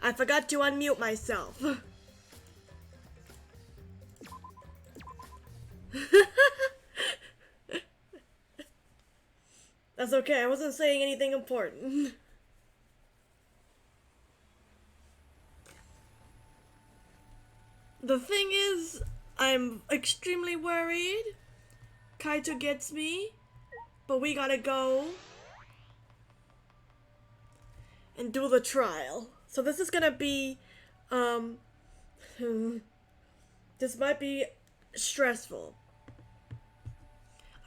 I forgot to unmute myself. That's okay, I wasn't saying anything important. The thing is, I'm extremely worried. Kaito gets me, but we gotta go and do the trial. So this is gonna be, this might be stressful.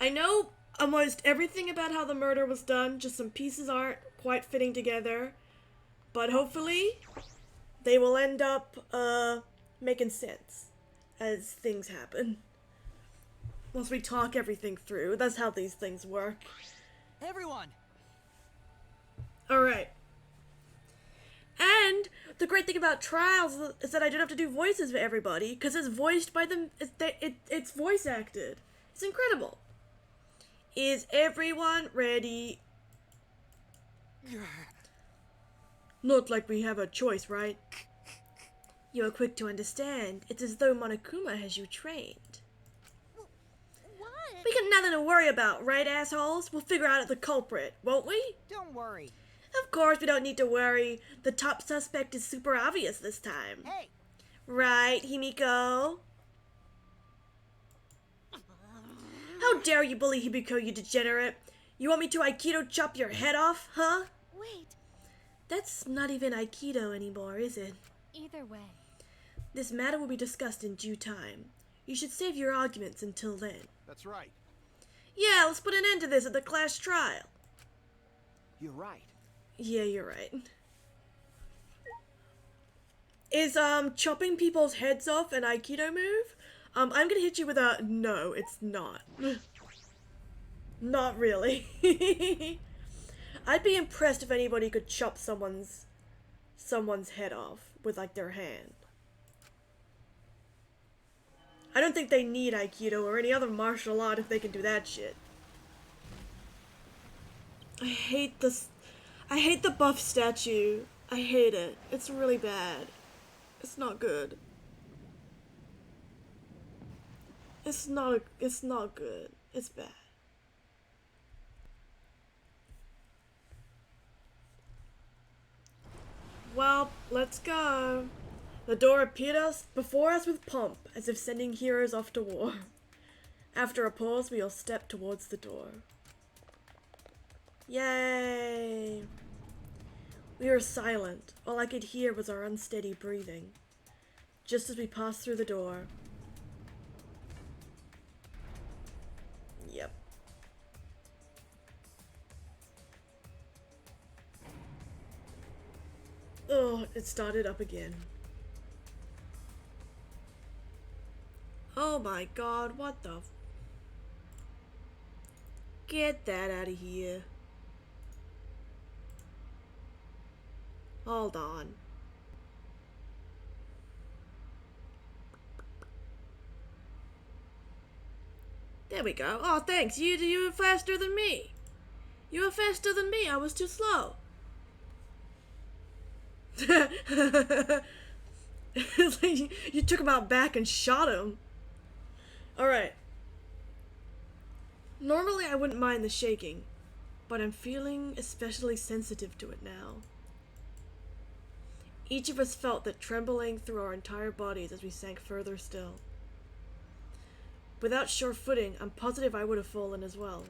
I know almost everything about how the murder was done, just some pieces aren't quite fitting together, but hopefully they will end up, making sense as things happen. Once we talk everything through, that's how these things work. Everyone! Alright. And the great thing about trials is that I don't have to do voices for everybody, because it's voiced by them, it's voice acted. It's incredible. Is everyone ready? Not like we have a choice, right? You are quick to understand. It's as though Monokuma has you trained. What? We got nothing to worry about, right, assholes? We'll figure out the culprit, won't we? Don't worry. Of course we don't need to worry. The top suspect is super obvious this time. Hey! Right, Himiko? How dare you bully Himiko, you degenerate? You want me to Aikido chop your head off, huh? Wait, That's not even Aikido anymore, is it? either way. This matter will be discussed in due time. You should save your arguments until then. That's right. Yeah, let's put an end to this at the class trial. You're right. Yeah, you're right. Is, chopping people's heads off an Aikido move? I'm gonna hit you with a... No, it's not. Not really. I'd be impressed if anybody could chop someone's head off with, like, their hand. I don't think they need Aikido or any other martial art if they can do that shit. I hate this. I hate the buff statue. I hate it. It's really bad. It's not good. It's not good. It's bad. Well, let's go. The door appeared before us with pomp, as if sending heroes off to war. After a pause, we all stepped towards the door. Yay! We were silent. All I could hear was our unsteady breathing. Just as we passed through the door. Yep. Oh, it started up again. Oh my god, what the Get that out of here. Hold on. There we go. Oh, thanks. You were faster than me. You were faster than me. I was too slow. It's like you took him out back and shot him. Alright. Normally I wouldn't mind the shaking, but I'm feeling especially sensitive to it now. Each of us felt that trembling through our entire bodies as we sank further still. Without sure footing, I'm positive I would have fallen as well.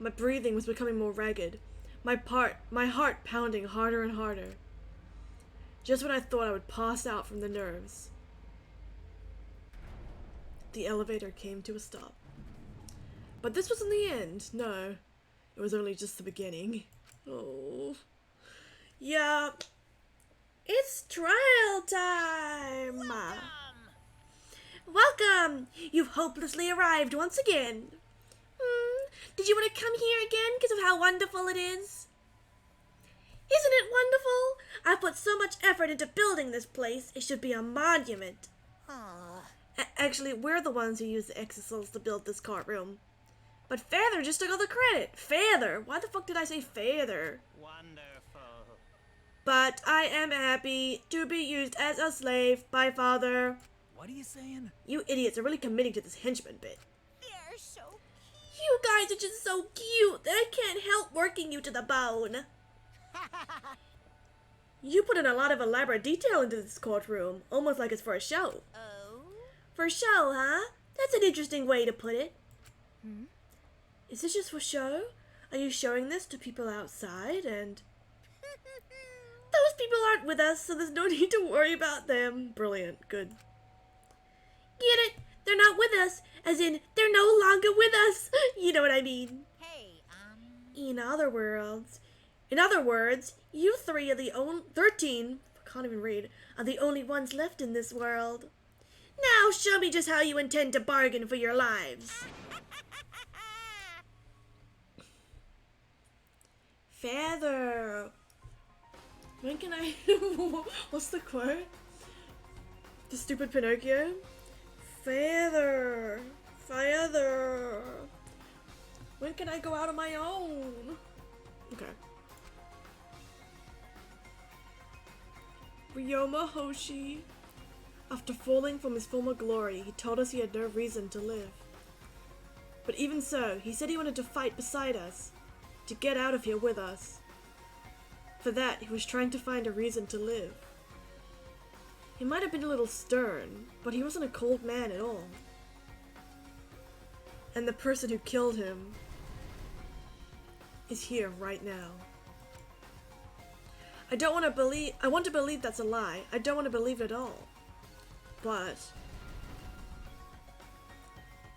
My breathing was becoming more ragged, my heart pounding harder and harder. Just when I thought I would pass out from the nerves, the elevator came to a stop. But this wasn't the end, no. It was only just the beginning. Oh. Yeah. It's trial time! Welcome! You've hopelessly arrived once again. Did you want to come here again because of how wonderful it is? Isn't it wonderful? I've put so much effort into building this place. It should be a monument. Actually, we're the ones who used the exosols to build this courtroom. But Feather just took all the credit. Feather? Why the fuck did I say Feather? Wonderful. but I am happy to be used as a slave by father. What are you saying? You idiots are really committing to this henchman bit. They're so You guys are just so cute that I can't help working you to the bone. You put in a lot of elaborate detail into this courtroom, almost like it's for a show. Oh? For show, huh? That's an interesting way to put it. Is this just for show? Are you showing this to people outside and... Those people aren't with us, so there's no need to worry about them. Brilliant. Good. Get it? They're not with us, as in, they're no longer with us. You know what I mean. Hey, In other words, you three are the 13, I can't even read, are the only ones left in this world. Now show me just how you intend to bargain for your lives. Feather. When can I... What's the quote? The stupid Pinocchio? Feather. Feather. When can I go out on my own? Okay. Ryoma Hoshi. After falling from his former glory, he told us he had no reason to live. But even so, he said he wanted to fight beside us, to get out of here with us. For that, he was trying to find a reason to live. He might have been a little stern, but he wasn't a cold man at all. And the person who killed him is here right now. I want to believe that's a lie. I don't want to believe it at all. But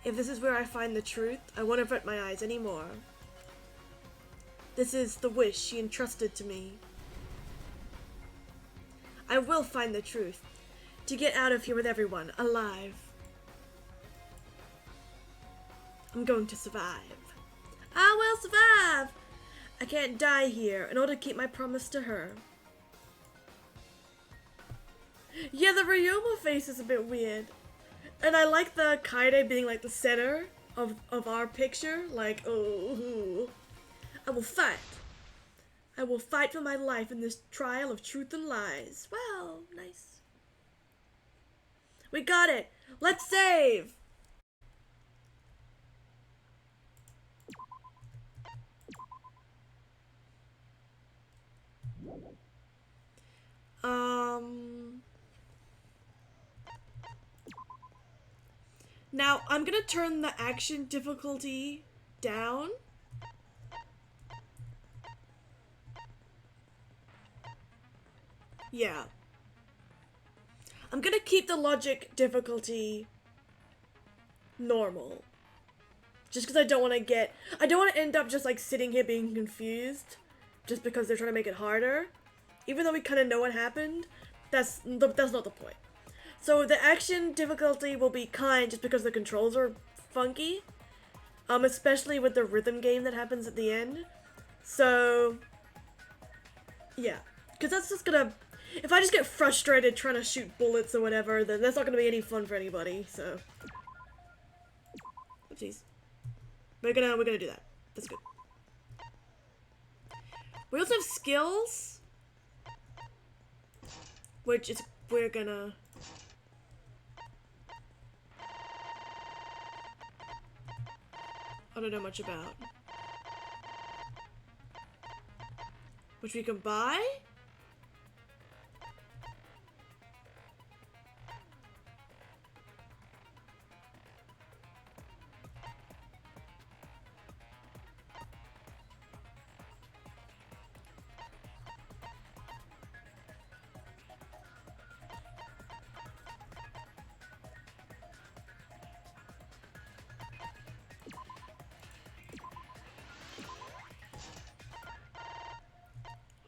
if this is where I find the truth, I won't avert my eyes anymore. This is the wish she entrusted to me. I will find the truth, to get out of here with everyone, alive. I'm going to survive. I will survive! I can't die here in order to keep my promise to her. Yeah, the Ryoma face is a bit weird. And I like the Kaide being like the center of our picture. Like, oh, I will fight. I will fight for my life in this trial of truth and lies. Wow, nice. We got it. Let's save. Now, I'm gonna turn the action difficulty down. Yeah. I'm gonna keep the logic difficulty normal. Just because I don't want to end up just like sitting here being confused just because they're trying to make it harder. Even though we kind of know what happened, that's not the point. So the action difficulty will be kind just because the controls are funky. Especially with the rhythm game that happens at the end. So, yeah. Because that's just gonna... If I just get frustrated trying to shoot bullets or whatever, then that's not gonna be any fun for anybody, so... Oopsies. We're gonna do that. That's good. We also have skills. Which is... We're gonna... I don't know much about. Which we can buy?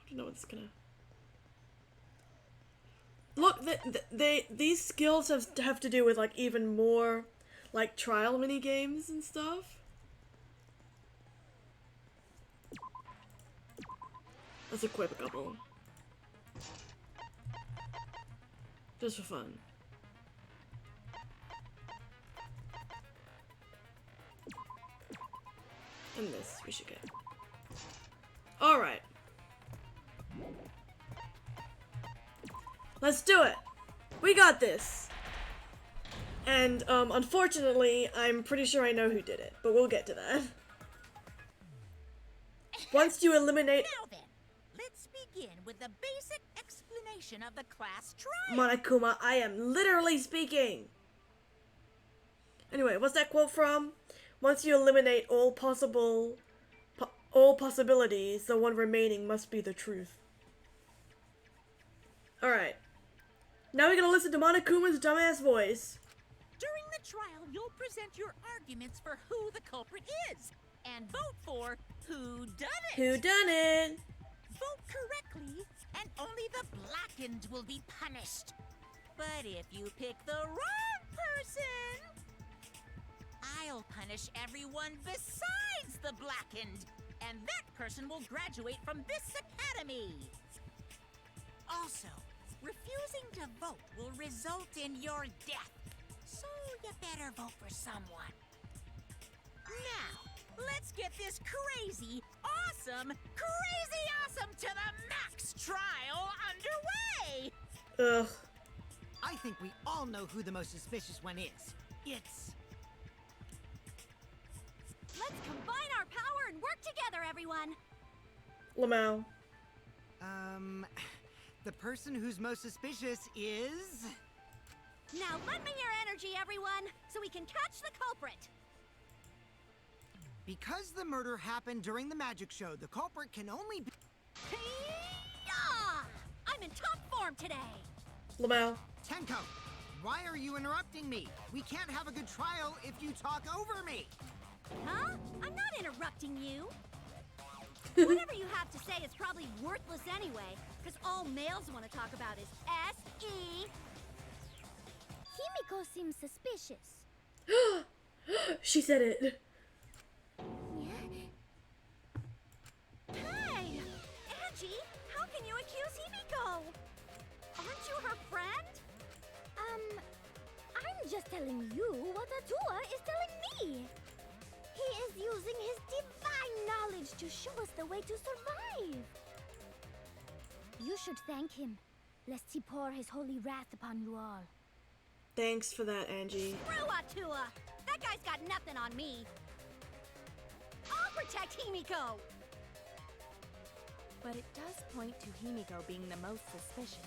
I don't know what's gonna... Look, these skills have to do with like even more like trial mini games and stuff. Let's equip a couple. Just for fun. And this we should get. Alright. Let's do it. We got this. And, unfortunately, I'm pretty sure I know who did it, but we'll get to that. Once you eliminate... Now then, let's begin with the basic explanation of the class trial. Monokuma, I am literally speaking! Anyway, what's that quote from? Once you eliminate all possibilities, the one remaining must be the truth. Alright. Now we're gonna listen to Monokuma's dumbass voice. During the trial, you'll present your arguments for who the culprit is, and vote for who done it. Who done it? Vote correctly, and only the blackened will be punished. But if you pick the wrong person, I'll punish everyone besides the blackened, and that person will graduate from this academy. Also, refusing to vote will result in your death, so you better vote for someone. Now, let's get this crazy awesome to the max trial underway! Ugh. I think we all know who the most suspicious one is. It's... Let's combine our power and work together, everyone. Lamau. The person who's most suspicious is... Now lend me your energy, everyone, so we can catch the culprit. Because the murder happened during the magic show, the culprit can only be... Hey-ya! I'm in top form today. Lamau. Tenko, why are you interrupting me? We can't have a good trial if you talk over me. Huh? I'm not interrupting you. Whatever you have to say is probably worthless anyway, because all males want to talk about is S.E. Himiko seems suspicious. She said it. Hey! Angie, how can you accuse Himiko? Aren't you her friend? I'm just telling you what Atua is telling me. He is using his divine knowledge to show us the way to survive. You should thank him, lest he pour his holy wrath upon you all. Thanks for that, Angie. Screw Atua! That guy's got nothing on me. I'll protect Himiko! But it does point to Himiko being the most suspicious.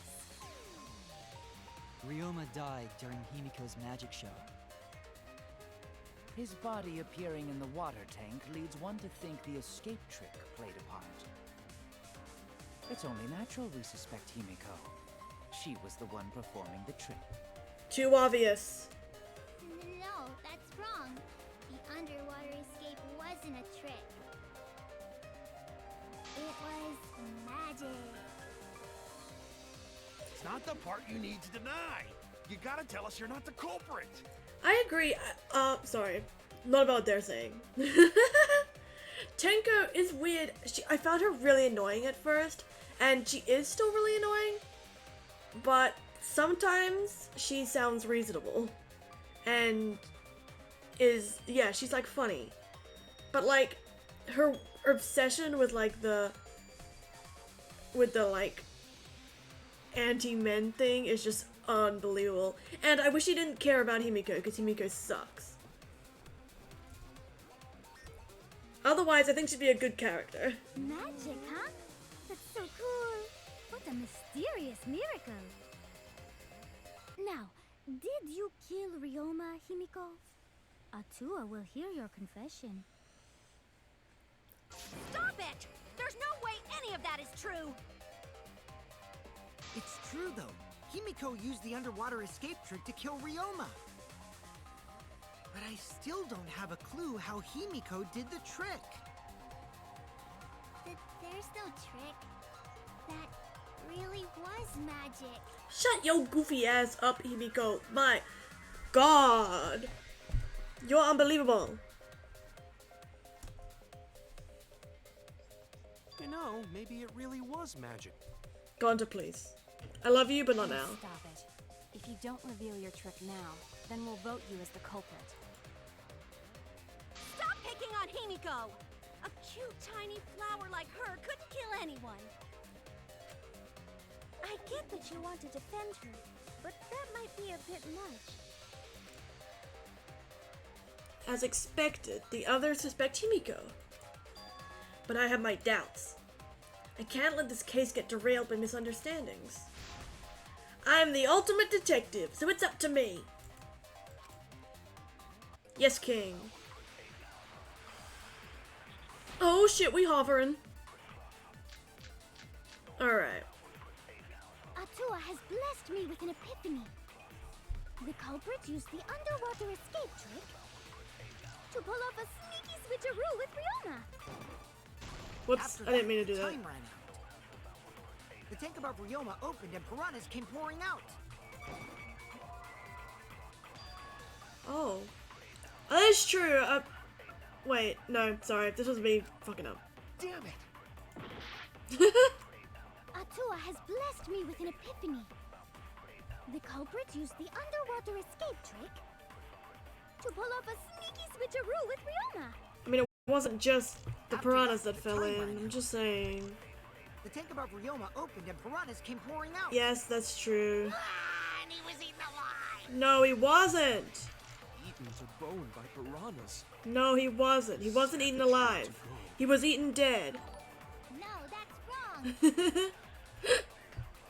Ryoma died during Himiko's magic show. His body appearing in the water tank leads one to think the escape trick played a part. It's only natural we suspect Himiko. She was the one performing the trick. Too obvious. No, that's wrong. The underwater escape wasn't a trick. It was magic. It's not the part you need to deny. You gotta tell us you're not the culprit. I agree. Sorry. Not about what they're saying. Tenko is weird. I found her really annoying at first, and she is still really annoying, but sometimes she sounds reasonable, and yeah, she's like funny. But like, her obsession with like the like anti-men thing is just unbelievable. And I wish he didn't care about Himiko, because Himiko sucks. Otherwise, I think she'd be a good character. Magic, huh? That's so cool. What a mysterious miracle. Now, did you kill Ryoma, Himiko? Atua will hear your confession. Stop it! There's no way any of that is true! It's true, though. Himiko used the underwater escape trick to kill Ryoma. But I still don't have a clue how Himiko did the trick. There's no trick. That really was magic. Shut your goofy ass up, Himiko. My god. You're unbelievable. You know, maybe it really was magic. Gonta, please. I love you, but not now. Stop it. If you don't reveal your trick now, then we'll vote you as the culprit. Stop picking on Himiko! A cute tiny flower like her couldn't kill anyone. I I get that you want to defend her, but that might be a bit much. As expected, the others suspect Himiko. But I have my doubts. I can't let this case get derailed by misunderstandings. I am the ultimate detective, so it's up to me. Yes, King. Oh shit, we hovering. Alright. Atua has blessed me with an epiphany. The culprit used the underwater escape trick to pull off a sneaky switcheroo with Riona. Whoops, After I didn't mean to do that. time ran out. The tank above Ryoma opened and piranhas came pouring out. Oh. That is true. Wait, no, sorry. This was me fucking up. Damn it! Atua has blessed me with an epiphany. The culprit used the underwater escape trick to pull off a sneaky switcheroo with Riona. I mean, it wasn't just the After piranhas that, that the fell time in. ran I'm out. just saying. The tank above Ryoma opened and piranhas came pouring out. Yes, that's true. Ah, and he was eaten alive. No, he wasn't. Eaten to bone by piranhas. No, he wasn't. He wasn't eaten alive. He was eaten dead. No, that's wrong.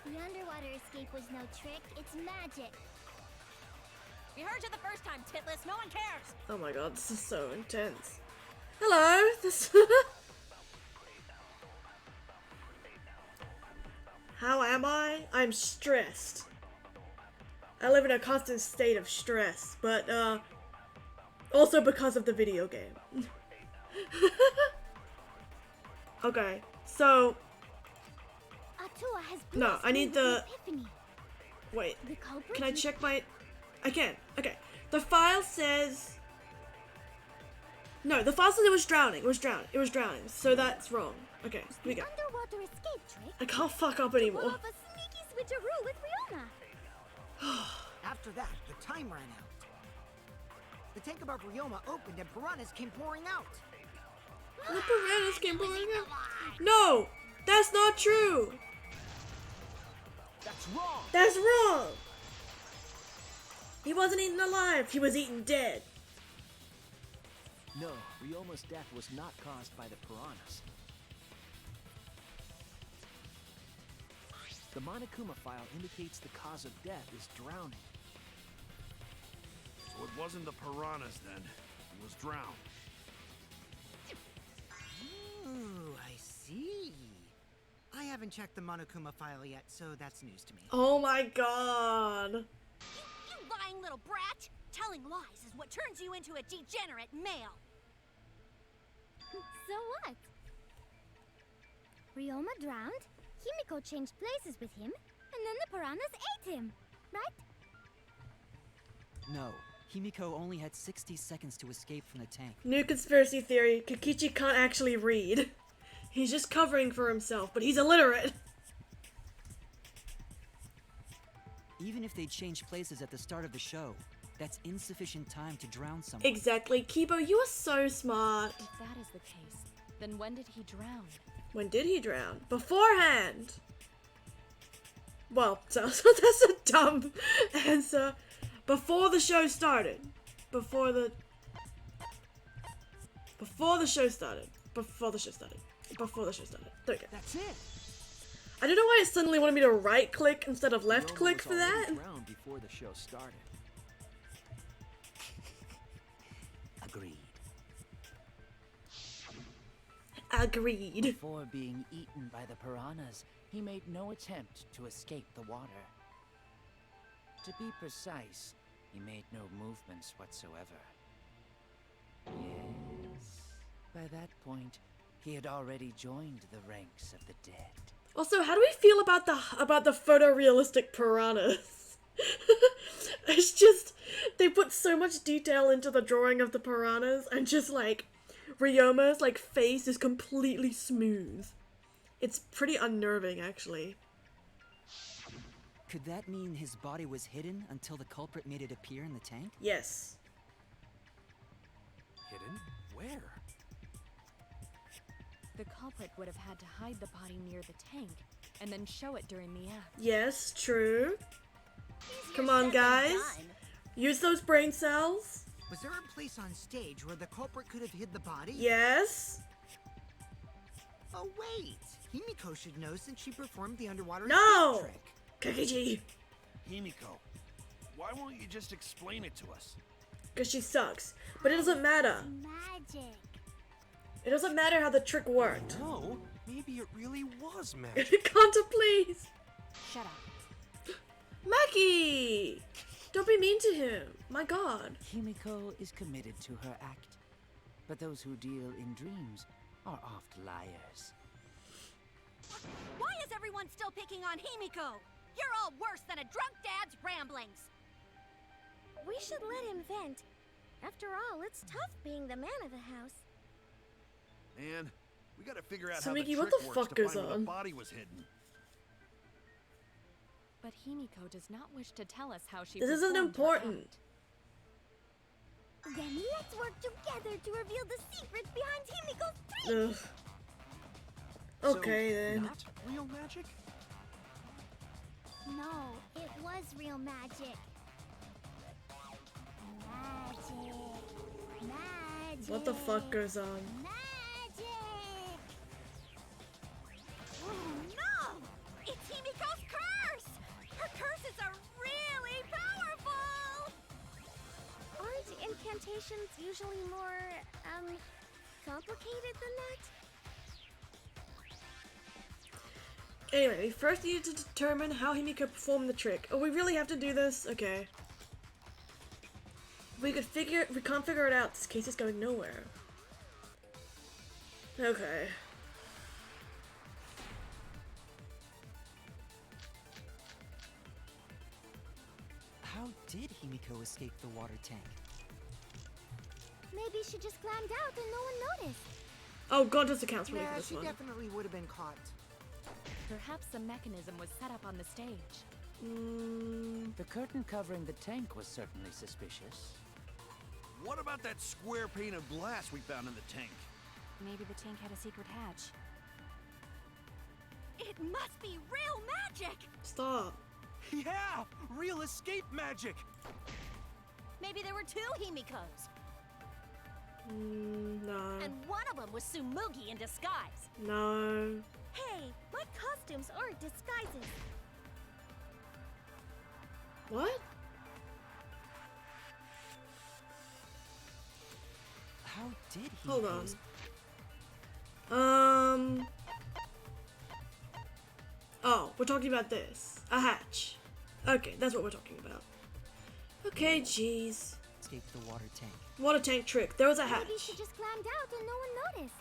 The underwater escape was no trick, it's magic. We heard you the first time, Titless. No one cares. Oh my god, this is so intense. Hello, this. How am I? I'm stressed. I live in a constant state of stress, but also because of the video game. Okay, so Atua has No, blessed I me need with an the- epiphany. wait. The culprit Can I used- check my... I can. Okay. The file says... No, the file says it was drowning. It was drowning. It was drowning. So that's wrong. Okay, here we the go. underwater escape trick I can't fuck up to pull anymore. off a sneaky switcheroo with Riona. After that, the time ran out. The tank above Ryoma opened and piranhas came pouring out. The piranhas came pouring out. No! That's not true! That's wrong! That's wrong! He wasn't eaten alive. He was eaten dead. No, Ryoma's death was not caused by the piranhas. The Monokuma file indicates the cause of death is drowning. So it wasn't the piranhas then. He was drowned. Ooh, I see. I haven't checked the Monokuma file yet, so that's news to me. Oh my god. You lying little brat! Telling lies is what turns you into a degenerate male. So what? Ryoma drowned, Himiko changed places with him, and then the piranhas ate him, right? No, Himiko only had 60 seconds to escape from the tank. New conspiracy theory. Kikichi can't actually read. He's just covering for himself, but he's illiterate. Even if they changed places at the start of the show, that's insufficient time to drown someone. Exactly. Kibo, you are so smart. If that is the case, then when did he drown? When did he drown? Beforehand. Well, so that's a dumb answer. Before the show started. Before the show started. Before the show started. Before the show started. There we go. That's it. I don't know why it suddenly wanted me to right click instead of left Ryoma click was for already that. drowned before the show started. Agreed. Agreed. Before being eaten by the piranhas, he made no attempt to escape the water. To be precise, he made no movements whatsoever. Yes. By that point, he had already joined the ranks of the dead. Also, how do we feel about the photorealistic piranhas? It's just they put so much detail into the drawing of the piranhas, and just like Ryoma's like face is completely smooth. It's pretty unnerving, actually. Could that mean his body was hidden until the culprit made it appear in the tank? Yes. Hidden? Where? The culprit would have had to hide the body near the tank, and then show it during the act. Yes, true. Easier Come on, said than guys. done. Use those brain cells. Was there a place on stage where the culprit could have hid the body? Yes. Oh, wait. Himiko should know since she performed the underwater No! escape trick. Kakiji. Himiko, why won't you just explain it to us? Because she sucks. But it doesn't matter. Magic. It doesn't matter how the trick worked. No, maybe it really was magic. Kanta, please. Shut up. Maki! Don't be mean to him. My god. Himiko is committed to her act, but those who deal in dreams are oft liars. Why is everyone still picking on Himiko? You're all worse than a drunk dad's ramblings. We should let him vent. After all, it's tough being the man of the house. And we gotta figure out So, how the Mickey, trick what the works fuck to goes find where on? the body was hidden. But Himiko does not wish to tell us how she This isn't performed her important. act. Then let's work together to reveal the secrets behind Himiko's trick. Ugh. Okay, So, then. Not real magic? No, it was real magic. Magic. Magic. What the fuck goes on? Magic. Oh no! It's Himiko's curse! Her curses are really powerful! Aren't incantations usually more, complicated than that? Anyway, we first needed to determine how Himiko performed the trick. Oh, we really have to do this? Okay. If we can't figure it out, this case is going nowhere. Okay. How did Himiko escape the water tank? Maybe she just climbed out and no one noticed. Oh, God just accounts for me Nah, for this she one. definitely would have been caught. Perhaps the mechanism was set up on the stage. The curtain covering the tank was certainly suspicious. What about that square pane of glass we found in the tank? Maybe the tank had a secret hatch. It must be real magic! Stop. Yeah! Real escape magic! Maybe there were two Himikos, No. and one of them was Sumugi in disguise. No. Hey, my costumes aren't disguises. What? How did Himiko... Hold on. Oh, we're talking about this. A hatch. Okay, that's what we're talking about. Okay, jeez. escape the water tank? Water tank trick. There was a hatch. Maybe she just climbed out and no one noticed.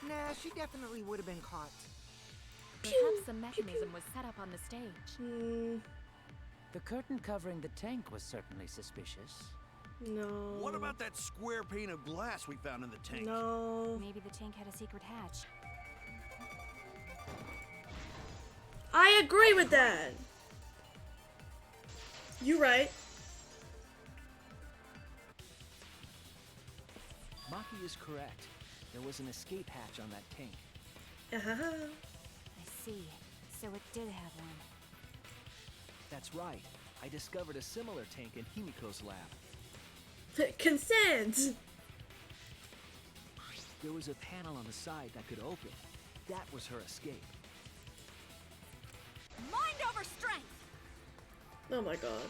Nah, she definitely would have been caught. Perhaps the mechanism was set up on the stage. The curtain covering the tank was certainly suspicious. No. What about that square pane of glass we found in the tank? No. Maybe the tank had a secret hatch. I agree with that. You right. Maki is correct. There was an escape hatch on that tank. I see. So it did have one. That's right. I discovered a similar tank in Himiko's lab. Consent. There was a panel on the side that could open. That was her escape. Mind over strength! Oh my god.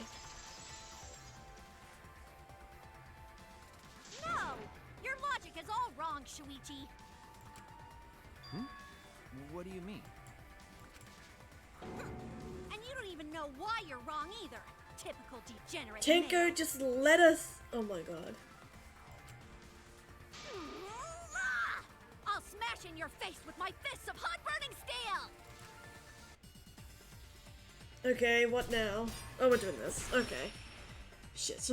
No! Your logic is all wrong, Shuichi. What do you mean? And you don't even know why you're wrong either. Typical degenerate. Tenko, male. just let us. Oh my god. Ah! I'll smash in your face with my fists of hot burning steel! Okay, what now? Oh, we're doing this. Okay. Shit.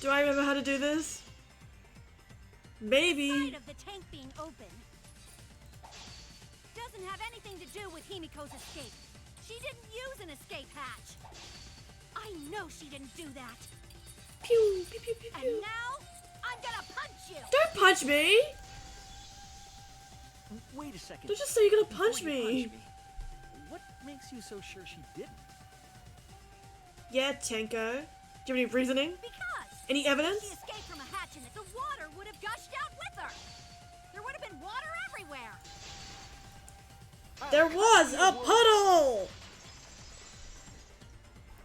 Do I remember how to do this? Maybe. Sight of the tank being open doesn't have anything to do with Himiko's escape. She didn't use an escape hatch. I know she didn't do that. Pew, pew, pew, pew, And pew. now, I'm gonna punch you! Don't punch me! Wait a second. Don't just say you're gonna Before punch you me. What makes you so sure she didn't? Yeah, Tenko. Do you have any reasoning? Because Any if she evidence? escaped from a hatch in it, the water would have gushed out with her. There would have been water everywhere. There was a puddle!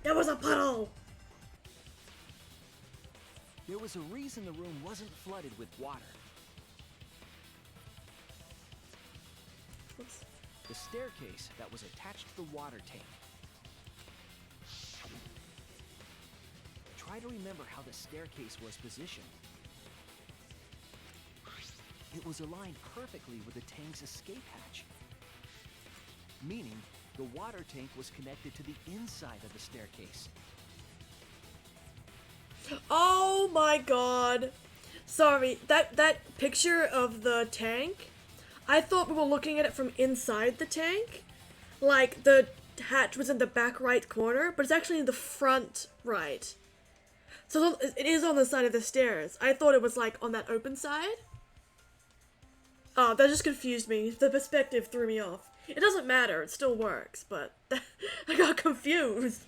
There was a puddle! There was a reason the room wasn't flooded with water. Whoops. The staircase that was attached to the water tank. Try to remember how the staircase was positioned. It was aligned perfectly with the tank's escape hatch. Meaning, the water tank was connected to the inside of the staircase. Oh my god. Sorry, that picture of the tank, I thought we were looking at it from inside the tank. Like, the hatch was in the back right corner, but it's actually in the front right. So it is on the side of the stairs. I thought it was, like, on that open side. Oh, that just confused me. The perspective threw me off. It doesn't matter, it still works, but I got confused.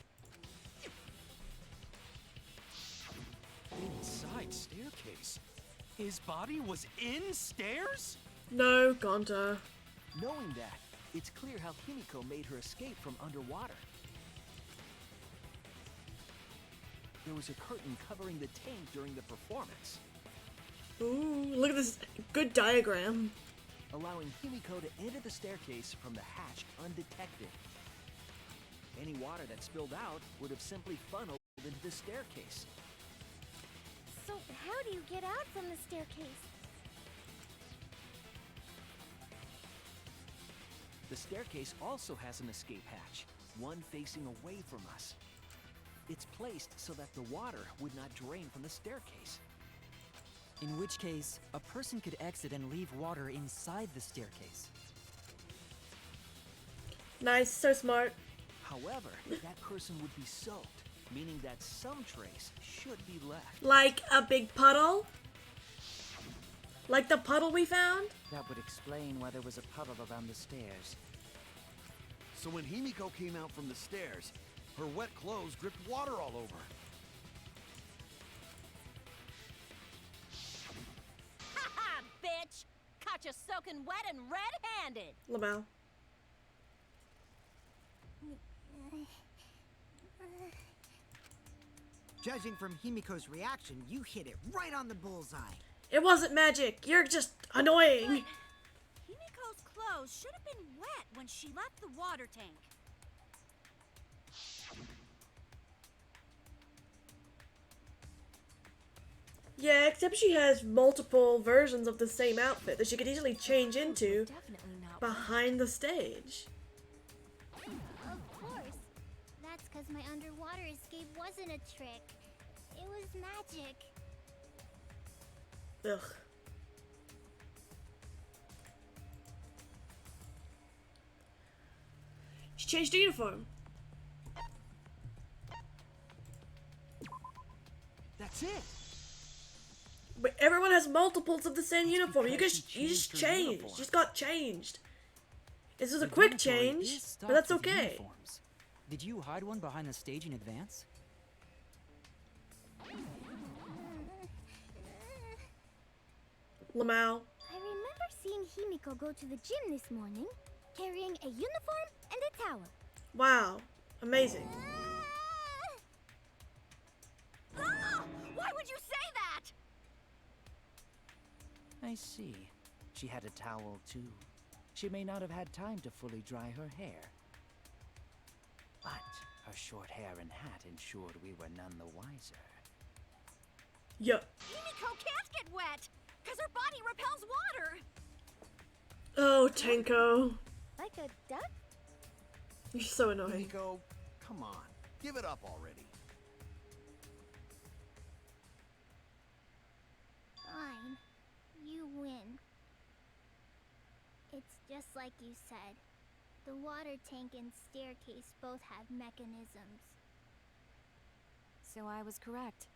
Inside staircase? His body was in stairs? No, Gonta. Knowing that, it's clear how Himiko made her escape from underwater. There was a curtain covering the tank during the performance, Ooh, look at this good diagram. allowing Himiko to enter the staircase from the hatch undetected. Any water that spilled out would have simply funneled into the staircase. So how do you get out from the staircase? The staircase also has an escape hatch, one facing away from us. It's placed so that the water would not drain from the staircase. In which case, a person could exit and leave water inside the staircase. Nice, so smart. However, that person would be soaked, meaning that some trace should be left. Like a big puddle? Like the puddle we found? That would explain why there was a puddle around the stairs. So when Himiko came out from the stairs, her wet clothes dripped water all over. Ha ha, bitch! Caught you soaking wet and red-handed. Lamau. Judging from Himiko's reaction, you hit it right on the bullseye. It wasn't magic. You're just annoying. Himiko's clothes should have been wet when she left the water tank. Yeah, except she has multiple versions of the same outfit that she could easily change into Definitely not. behind the stage. Of course. That's because my underwater escape wasn't a trick. It was magic. Ugh. She changed her uniform. That's it! But everyone has multiples of the same uniform. You because just she you just changed her changed. uniform. She just got changed. This is a The quick dormitory change, is but stocked that's with okay. uniforms. Did you hide one behind the stage in advance? Lamau. I remember seeing Himiko go to the gym this morning, carrying a uniform and a towel. Wow. Amazing. Ah! Why would you say that? I see. She had a towel too. She may not have had time to fully dry her hair. But her short hair and hat ensured we were none the wiser. Yup. Himiko can't get wet, because her body repels water. Oh, Tenko. Like a duck? You're so annoying. Himiko, come on. Give it up already. Fine. You win. It's just like you said. The water tank and staircase both have mechanisms. So I was correct.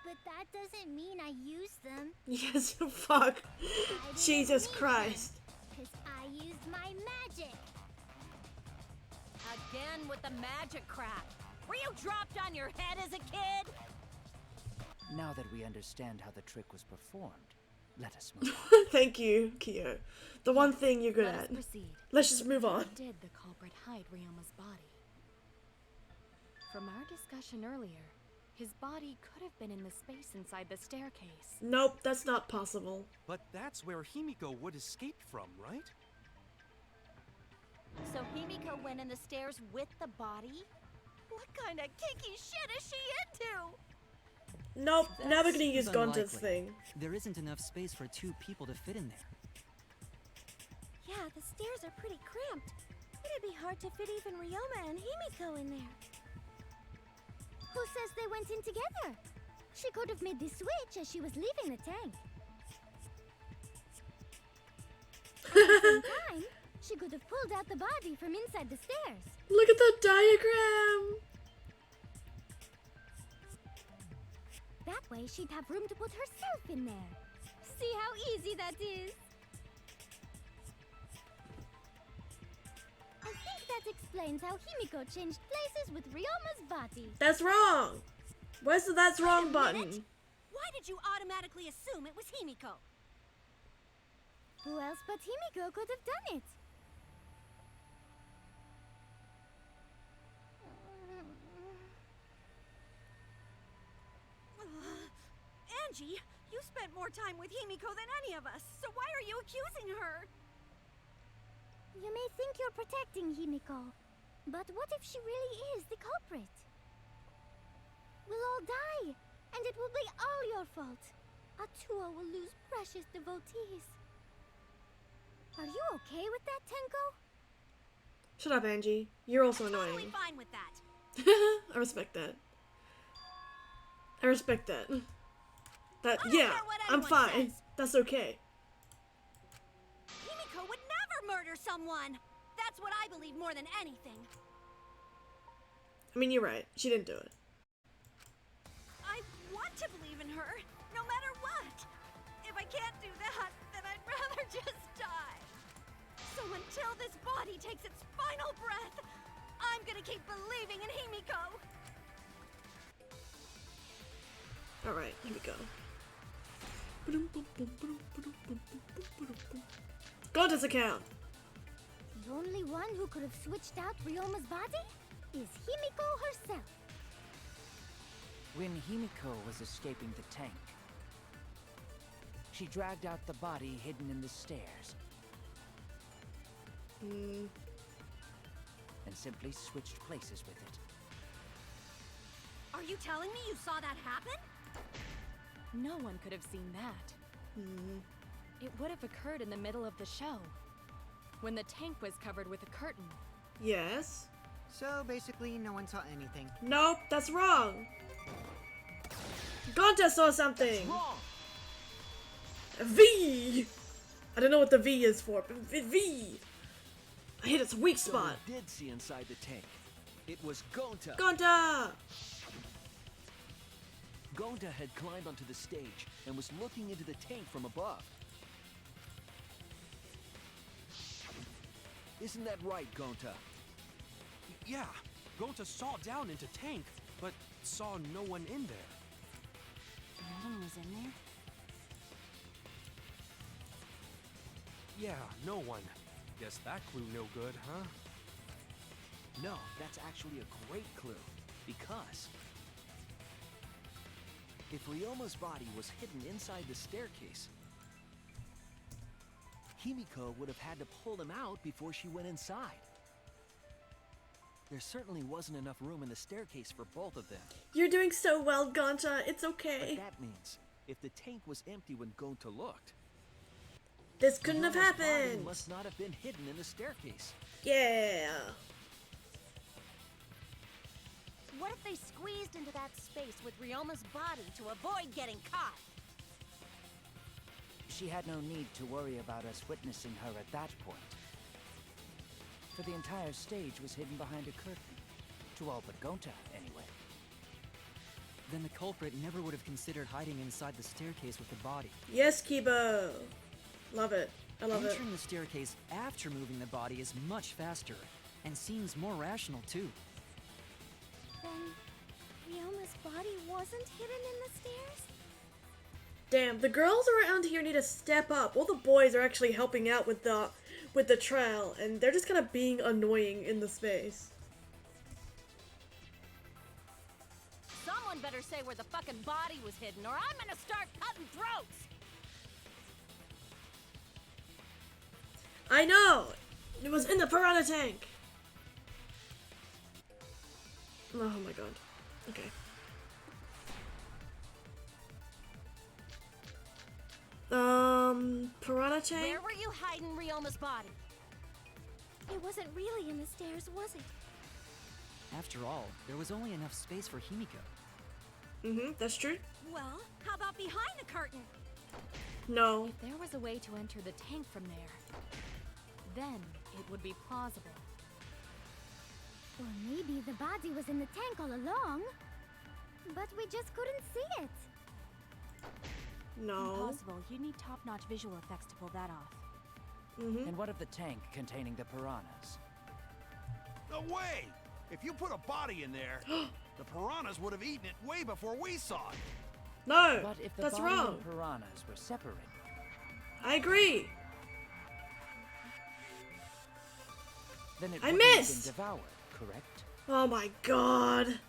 But that doesn't mean I use them. Yes, fuck. Jesus Christ. Because I used my magic. Again with the magic crap. Were you dropped on your head as a kid? Now that we understand how the trick was performed, let us move on. Thank you, Kyo. The one thing you're good Let us at. proceed. Let's just move on. How did the culprit hide Ryoma's body? From our discussion earlier, his body could have been in the space inside the staircase. Nope, that's not possible. But that's where Himiko would escape from, right? So Himiko went in the stairs with the body? What kind of kinky shit is she into? Nope, now we're gonna use Seems Gonta's unlikely. thing. There isn't enough space for 2 people to fit in there. Yeah, the stairs are pretty cramped. It'd be hard to fit even Ryoma and Himiko in there. Who says they went in together? She could have made the switch as she was leaving the tank. At the same time, she could have pulled out the body from inside the stairs. Look at the diagram! That way, she'd have room to put herself in there. See how easy that is? I think that explains how Himiko changed places with Ryoma's body. That's wrong! Where's the that's wrong button? Why did you automatically assume it was Himiko? Who else but Himiko could have done it? Angie, you spent more time with Himiko than any of us, so why are you accusing her? You may think you're protecting Himiko, but what if she really is the culprit? We'll all die, and it will be all your fault. Atua will lose precious devotees. Are you okay with that, Tenko? Shut up, Angie. You're also Totally annoying. fine with that. I respect that. I respect that. That, I don't yeah, care what I'm anyone fine. says. That's okay. Himiko would never murder someone. That's what I believe more than anything. I mean, you're right. She didn't do it. I want to believe in her, no matter what. If I can't do that, then I'd rather just die. So until this body takes its final breath, I'm gonna keep believing in Himiko. Alright, here we go. Gonta's account! The only one who could have switched out Ryoma's body is Himiko herself. When Himiko was escaping the tank, she dragged out the body hidden in the stairs and simply switched places with it. Are you telling me you saw that happen? No one could have seen that. It would have occurred in the middle of the show, when the tank was covered with a curtain. Yes. So basically, no one saw anything. Nope, that's wrong. Gonta saw something. Wrong! A V. I don't know what the V is for, but V. I hit its weak So spot. we did see inside the tank. It was Gonta. Gonta. Gonta had climbed onto the stage and was looking into the tank from above. Isn't that right, Gonta? Yeah, Gonta saw down into tank, but saw no one in there. No one was in there? Yeah, no one. Guess that clue no good, huh? No, that's actually a great clue. Because if Ryoma's body was hidden inside the staircase, Himiko would have had to pull him out before she went inside. There certainly wasn't enough room in the staircase for both of them. You're doing so well, Gonta. It's But okay. that means if the tank was empty when Gonta looked, This couldn't have Ryoma's body happened. must not have been hidden in the staircase. Yeah. What if they squeezed into that space with Ryoma's body to avoid getting caught? She had no need to worry about us witnessing her at that point. For the entire stage was hidden behind a curtain. To all but Gonta, anyway. then the culprit never would have considered hiding inside the staircase with the body. Yes, Kibo. Love it. I love it. Entering the staircase after moving the body is much faster, and seems more rational too. Then Ryoma's body wasn't hidden in the stairs? Damn, the girls around here need to step up. All the boys are actually helping out with the trail, and they're just kind of being annoying in the space. Someone better say where the fucking body was hidden, or I'm gonna start cutting throats! I know! It was in the piranha tank! Oh my god. Okay. Piranha tank? Where were you hiding Ryoma's body? It wasn't really in the stairs, was it? After all, there was only enough space for Himiko. Mm-hmm, that's true. Well, how about behind the curtain? No. If there was a way to enter the tank from there, then it would be plausible. Or maybe the body was in the tank all along, but we just couldn't see it. No. Impossible. You need top-notch visual effects to pull that off. Mm-hmm. And what of the tank containing the piranhas? No way! If you put a body in there, the piranhas would have eaten it way before we saw it. No, But if the that's body wrong. and piranhas were separated, I agree. then it I wouldn't have missed! been devoured, correct? Oh my god.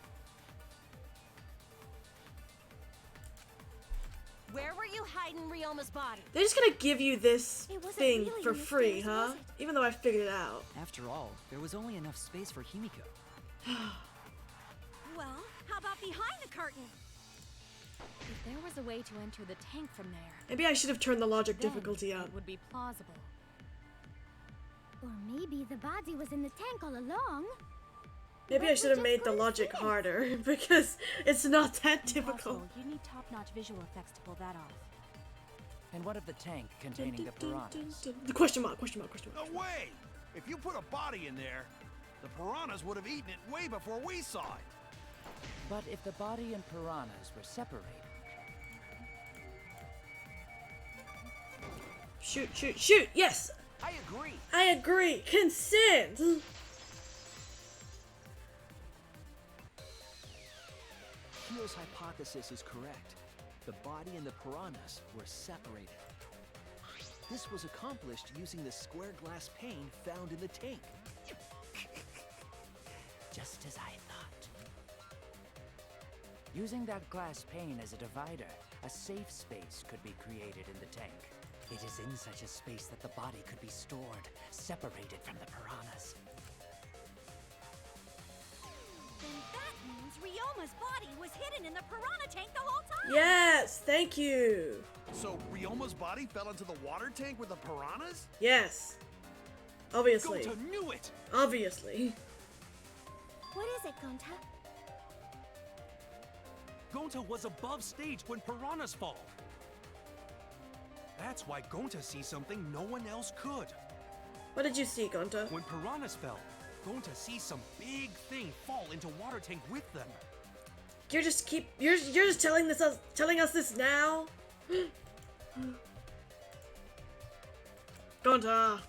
Where were you hiding Ryoma's body? They're just gonna give you this It wasn't thing really for in the free, stairs, huh? was it? Even though I figured it out. After all, there was only enough space for Himiko. Well, how about behind the curtain? If there was a way to enter the tank from there, Maybe I should have turned the logic then difficulty up. it would be plausible. Or maybe the body was in the tank all along. Maybe I should have made the logic harder because it's not that difficult. Impossible. You need top-notch visual effects to pull that off. And what of the tank containing the piranhas? The question mark, question mark, question mark. No way! If you put a body in there, the piranhas would have eaten it way before we saw it. But if the body and piranhas were separated, Shoot, shoot, shoot! Yes! I agree. I agree! Consent! Kyo's hypothesis is correct. The body and the piranhas were separated. This was accomplished using the square glass pane found in the tank. just as I thought. Using that glass pane as a divider, a safe space could be created in the tank. It is in such a space that the body could be stored, separated from the piranhas. Then that means Ryoma's body was hidden in the piranha tank the whole time! Yes! Thank you! So Ryoma's body fell into the water tank with the piranhas? Yes. Obviously. Gota knew it! Obviously. What is it, Gonta? Gonta was above stage when piranhas fall. That's why Gonta sees something no one else could. What did you see, Gonta? When piranhas fell, Gonta sees some big thing fall into water tank with them. You're just telling us this now? Gonta.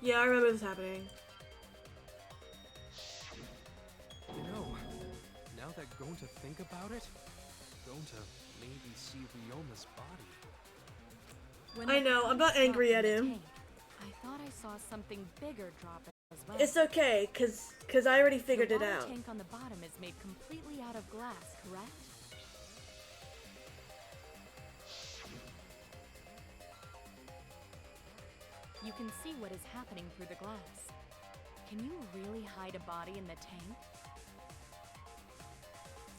Yeah, I remember this happening. You know, now that Gonta think about it, Gonta maybe see Ryoma's body. When I the know, I'm tank not dropped angry in at the him. tank, I thought I saw something bigger drop as well. It's okay, cause I already figured it The out. water tank on the bottom is made completely out of glass, correct? You can see what is happening through the glass. Can you really hide a body in the tank?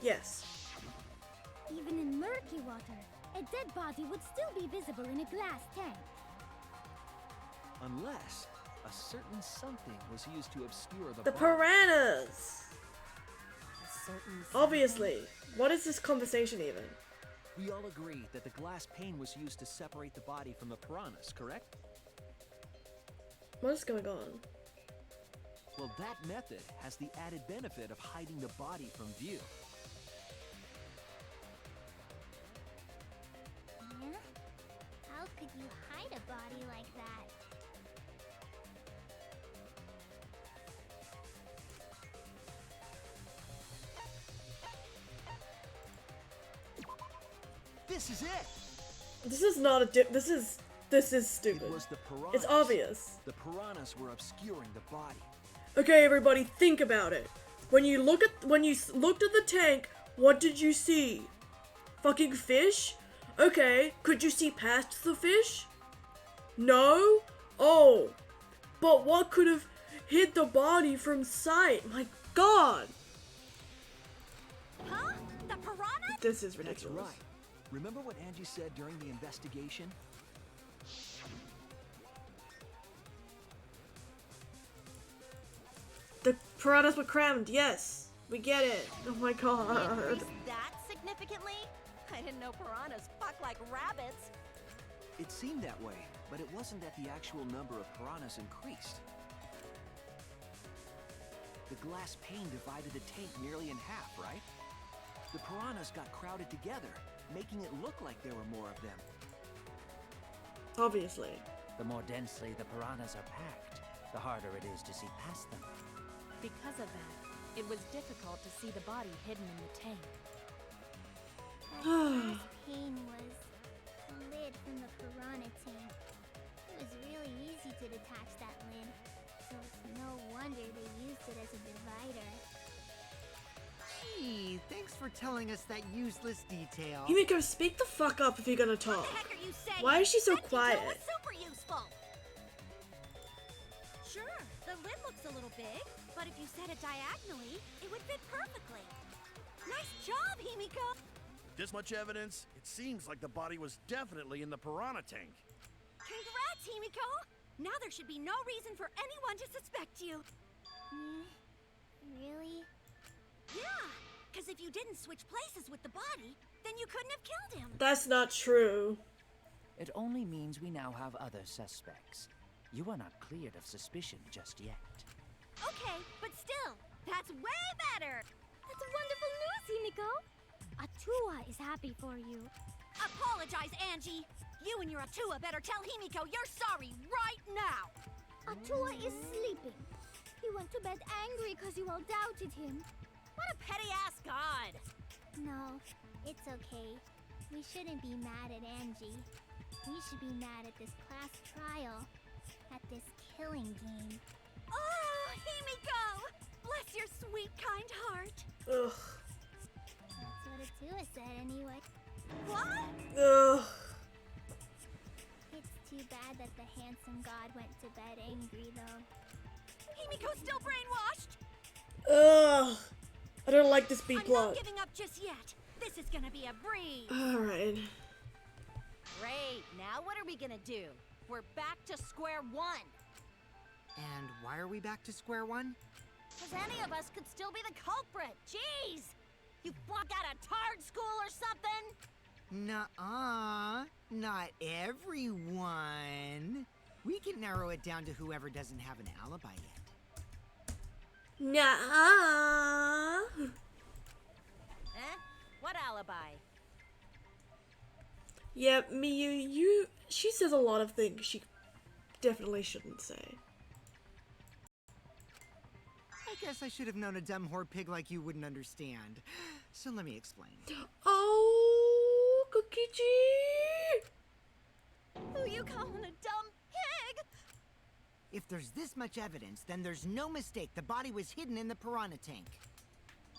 Yes. Even in murky water, a dead body would still be visible in a glass tank. Unless a certain something was used to obscure the The body. piranhas! A certain Obviously. What is this conversation even? We all agree that the glass pane was used to separate the body from the piranhas, correct? What is going on? Well, that method has the added benefit of hiding the body from view. Yeah? How could you hide a body like that? This is it! This is not a this is stupid. It was the piranhas. It's obvious. The piranhas were obscuring the body. Okay, everybody, think about it. When you looked at the tank, what did you see? Fucking fish? Okay, could you see past the fish? No? Oh. But what could have hid the body from sight? My god. Huh? The piranha? This is That's ridiculous. right. Remember what Angie said during the investigation? The piranhas were crammed, yes. We get it. Oh my god. Increased that significantly? I didn't know piranhas fuck like rabbits. It seemed that way, but it wasn't that the actual number of piranhas increased. The glass pane divided the tank nearly in half, right? The piranhas got crowded together, making it look like there were more of them. Obviously. The more densely the piranhas are packed, the harder it is to see past them. Because of that, it was difficult to see the body hidden in the tank. That glass pane was a lid from the piranha tank. It was really easy to detach that lid, so it's no wonder they used it as a divider. Gee, thanks for telling us that useless detail. Himiko, speak the fuck up if you're gonna talk. What the heck are you saying? Why is she so That detail quiet? was super useful. Sure, the lid looks a little big, but if you set it diagonally, it would fit perfectly. Nice job, Himiko. This much evidence? It seems like the body was definitely in the piranha tank. Congrats, Himiko. Now there should be no reason for anyone to suspect you. Really? Yeah, because if you didn't switch places with the body, then you couldn't have killed him. That's not true. It only means we now have other suspects. You are not cleared of suspicion just yet. Okay, but still, that's way better. That's wonderful news, Himiko! Atua is happy for you. Apologize, Angie. You and your Atua better tell Himiko you're sorry right now. Atua is sleeping. He went to bed angry because you all doubted him. What a petty-ass god. No, it's okay. We shouldn't be mad at Angie. We should be mad at this class trial. At this killing game. Oh, Himiko! Bless your sweet, kind heart. Ugh. That's what Atua said anyway. What? Ugh. It's too bad that the handsome god went to bed angry, though. Himiko's still brainwashed. Ugh. I don't like this B I'm plot. not giving up just yet. This is gonna be a breeze. Alright. Great. Now what are we gonna do? We're back to square one. And why are we back to square one? Because any of us could still be the culprit. Jeez! You flunk out of Tard school or something? Nuh-uh. Not everyone. We can narrow it down to whoever doesn't have an alibi yet. Nah. Eh? What alibi? Yeah, Miyu, she says a lot of things she definitely shouldn't say. I guess I should have known a dumb whore pig like you wouldn't understand. So let me explain. Oh, Kokichi! Who you calling a dumb pig? If there's this much evidence, then there's no mistake the body was hidden in the piranha tank.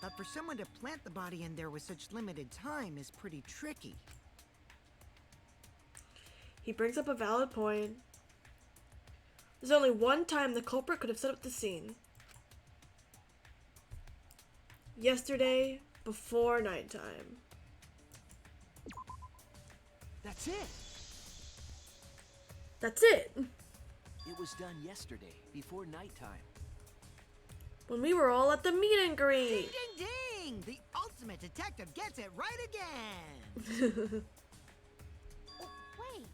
But for someone to plant the body in there with such limited time is pretty tricky. He brings up a valid point. There's only one time the culprit could have set up the scene. Yesterday, before nighttime. That's it! That's it! It was done yesterday, before nighttime. When we were all at the meet and Ding, greet! ding, ding! The ultimate detective gets it right again! Oh, wait.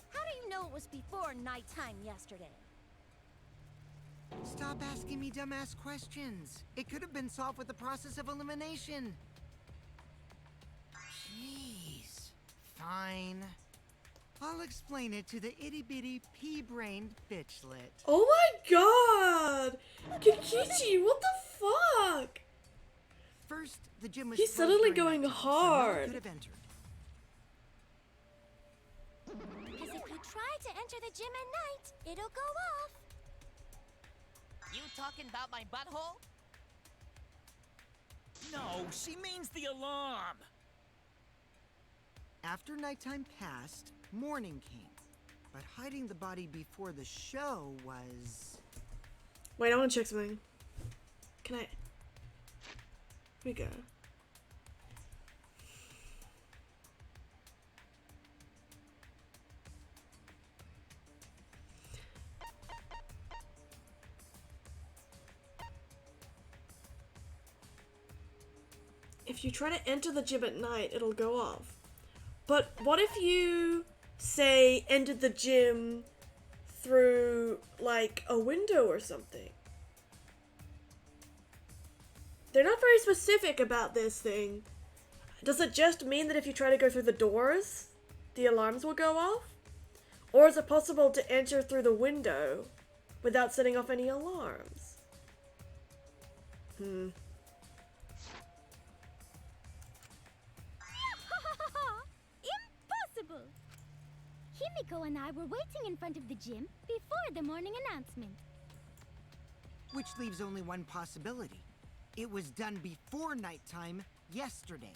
How do you know it was before nighttime yesterday? Well, the body was hidden in the piranha tank. The Stop asking me dumbass questions. It could have been solved with the process of elimination. Jeez. Fine. I'll explain it to the itty-bitty pea-brained bitchlet. Oh my god! Kikichi, what the fuck? First, the gym was He's closed suddenly during going nighttime, so no one hard. could have entered. Because if you try to enter the gym at night, it'll go off. You talking about my butthole? No, she means the alarm! After nighttime passed, morning came. But hiding the body before the show was... Wait, I want to check something. Can I... Here we go. If you try to enter the gym at night, it'll go off. But what if you, say, entered the gym through, like, a window or something? They're not very specific about this thing. Does it just mean that if you try to go through the doors, the alarms will go off? Or is it possible to enter through the window without setting off any alarms? Impossible! Himiko and I were waiting in front of the gym before the morning announcement. Which leaves only one possibility. It was done before nighttime yesterday.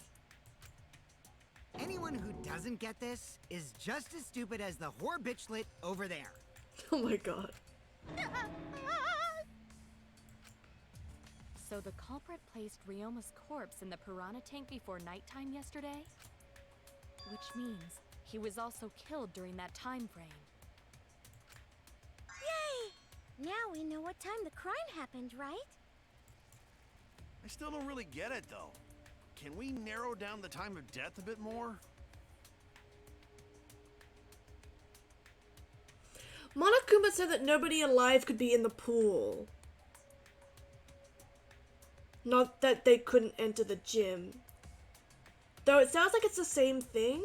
Anyone who doesn't get this is just as stupid as the whore bitchlet over there. Oh my god. So the culprit placed Ryoma's corpse in the piranha tank before nighttime yesterday? Which means he was also killed during that time frame. Yay! Now we know what time the crime happened, right? I still don't really get it, though. Can we narrow down the time of death a bit more? Monokuma said that nobody alive could be in the pool. Not that they couldn't enter the gym. Though it sounds like it's the same thing.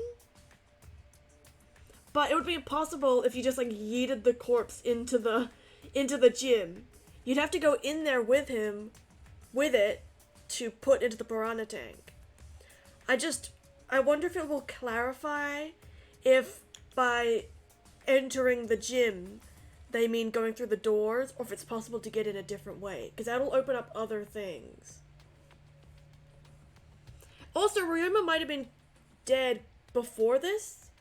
But it would be impossible if you just like yeeted the corpse into the gym. You'd have to go in there with him, with it, to put into the piranha tank. I wonder if it will clarify if by entering the gym they mean going through the doors, or if it's possible to get in a different way, because that'll open up other things. Also, Ryoma might have been dead before this.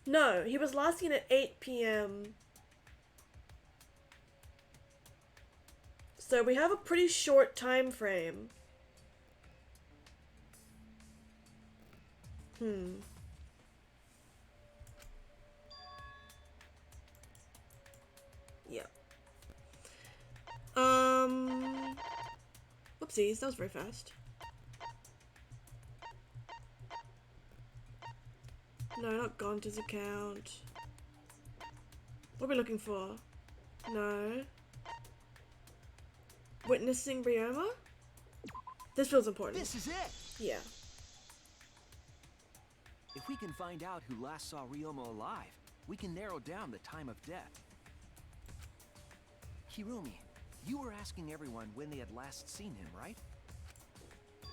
No, he was last seen at 8 p.m. So we have a pretty short time frame. Yeah. Whoopsies, that was very fast. No, not Gonta's account. What are we looking for? No. Witnessing Ryoma? This feels important. This is it! Yeah. If we can find out who last saw Ryoma alive, we can narrow down the time of death. Hirumi, you were asking everyone when they had last seen him, right?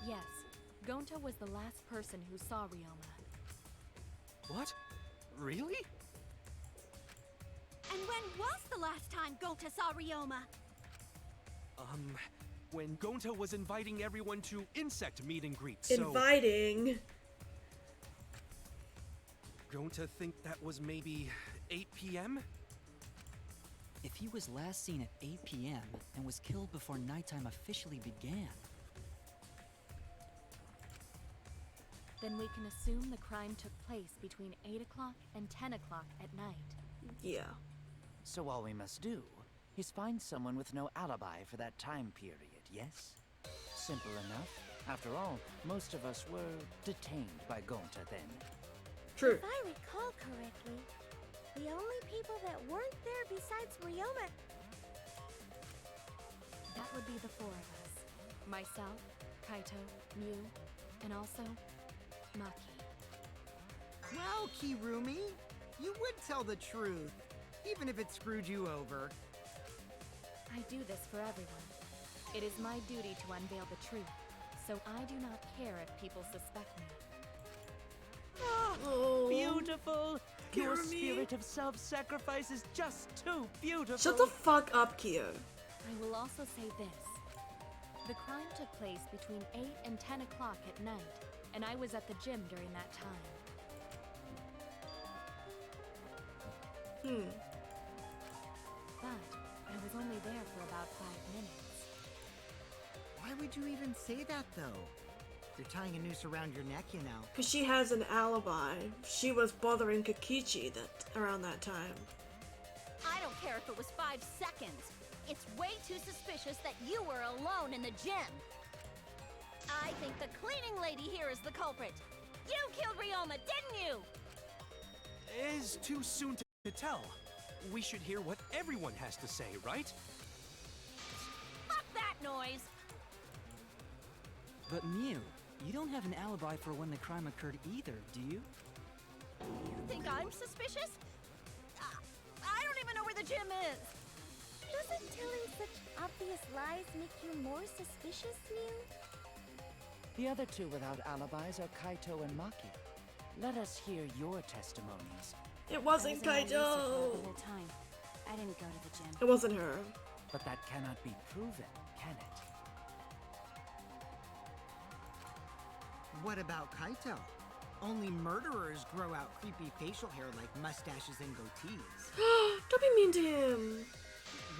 Yes, Gonta was the last person who saw Ryoma. What? Really? And when was the last time Gonta saw Ryoma? When Gonta was inviting everyone to insect meet and greet, so... Inviting. Gonta think that was maybe 8 p.m.? If he was last seen at 8 p.m. and was killed before nighttime officially began, Then we can assume the crime took place between 8 o'clock and 10 o'clock at night. Yeah. So all we must do is find someone with no alibi for that time period, yes? Simple enough. After all, most of us were detained by Gonta then. True. If I recall correctly, the only people that weren't there besides Ryoma... That would be the four of us. Myself, Kaito, Mew, and also Maki. Well, Kirumi, you would tell the truth, even if it screwed you over. I do this for everyone. It is my duty to unveil the truth, so I do not care if people suspect me. Oh, Beautiful! Your Kirumi. spirit of self-sacrifice is just too beautiful! Shut the fuck up, Kyo. I will also say this. The crime took place between 8 and 10 o'clock at night, and I was at the gym during that time. But I was only there for about 5 minutes. Why would you even say that, though? You're tying a noose around your neck, you know. Because she has an alibi. She was bothering Kokichi around that time. I don't care if it was 5 seconds. It's way too suspicious that you were alone in the gym. I think the cleaning lady here is the culprit. You killed Ryoma, didn't you? It's too soon to tell. We should hear what everyone has to say, right? Fuck that noise! But Mew, you don't have an alibi for when the crime occurred either, do you? You think I'm suspicious? I don't even know where the gym is. Doesn't telling such obvious lies make you more suspicious, Mew? The other two without alibis are Kaito and Maki. Let us hear your testimonies. It wasn't I was in my research lab Kaito. the whole time. I didn't go to the gym. It wasn't her. But that cannot be proven, can it? What about Kaito? Only murderers grow out creepy facial hair like mustaches and goatees. Don't be mean to him.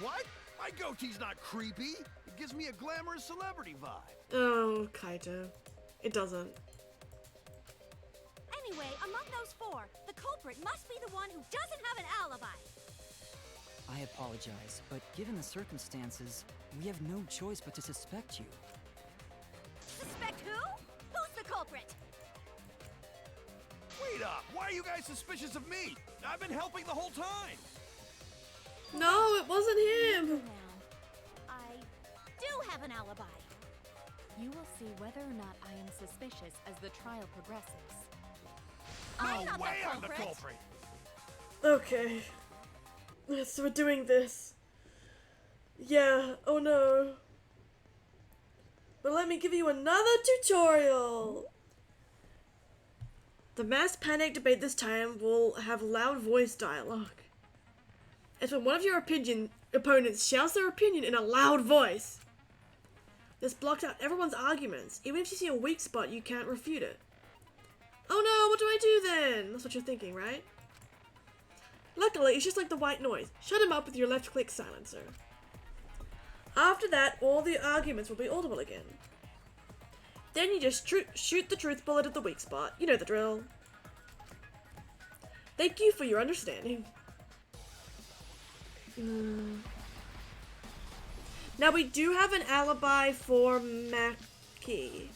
What? My goatee's not creepy. It gives me a glamorous celebrity vibe. Oh, Kaito. It doesn't. Anyway, among those 4, the culprit must be the one who doesn't have an alibi. I apologize, but given the circumstances, we have no choice but to suspect you. Suspect who? Who's the culprit? Wait up! Why are you guys suspicious of me? I've been helping the whole time! No, it wasn't him. Now, I do have an alibi. You will see whether or not I am suspicious as the trial progresses. I'm not No way the I'm the culprit. culprit! Okay. So we're doing this. Yeah, oh no. But let me give you another tutorial. The mass panic debate this time will have loud voice dialogue. It's when one of your opponents shouts their opinion in a loud voice. This blocks out everyone's arguments. Even if you see a weak spot, you can't refute it. Oh no, what do I do then? That's what you're thinking, right? Luckily, it's just like the white noise. Shut him up with your left-click silencer. After that, all the arguments will be audible again. Then you just shoot the truth bullet at the weak spot. You know the drill. Thank you for your understanding. Now we do have an alibi for Maki,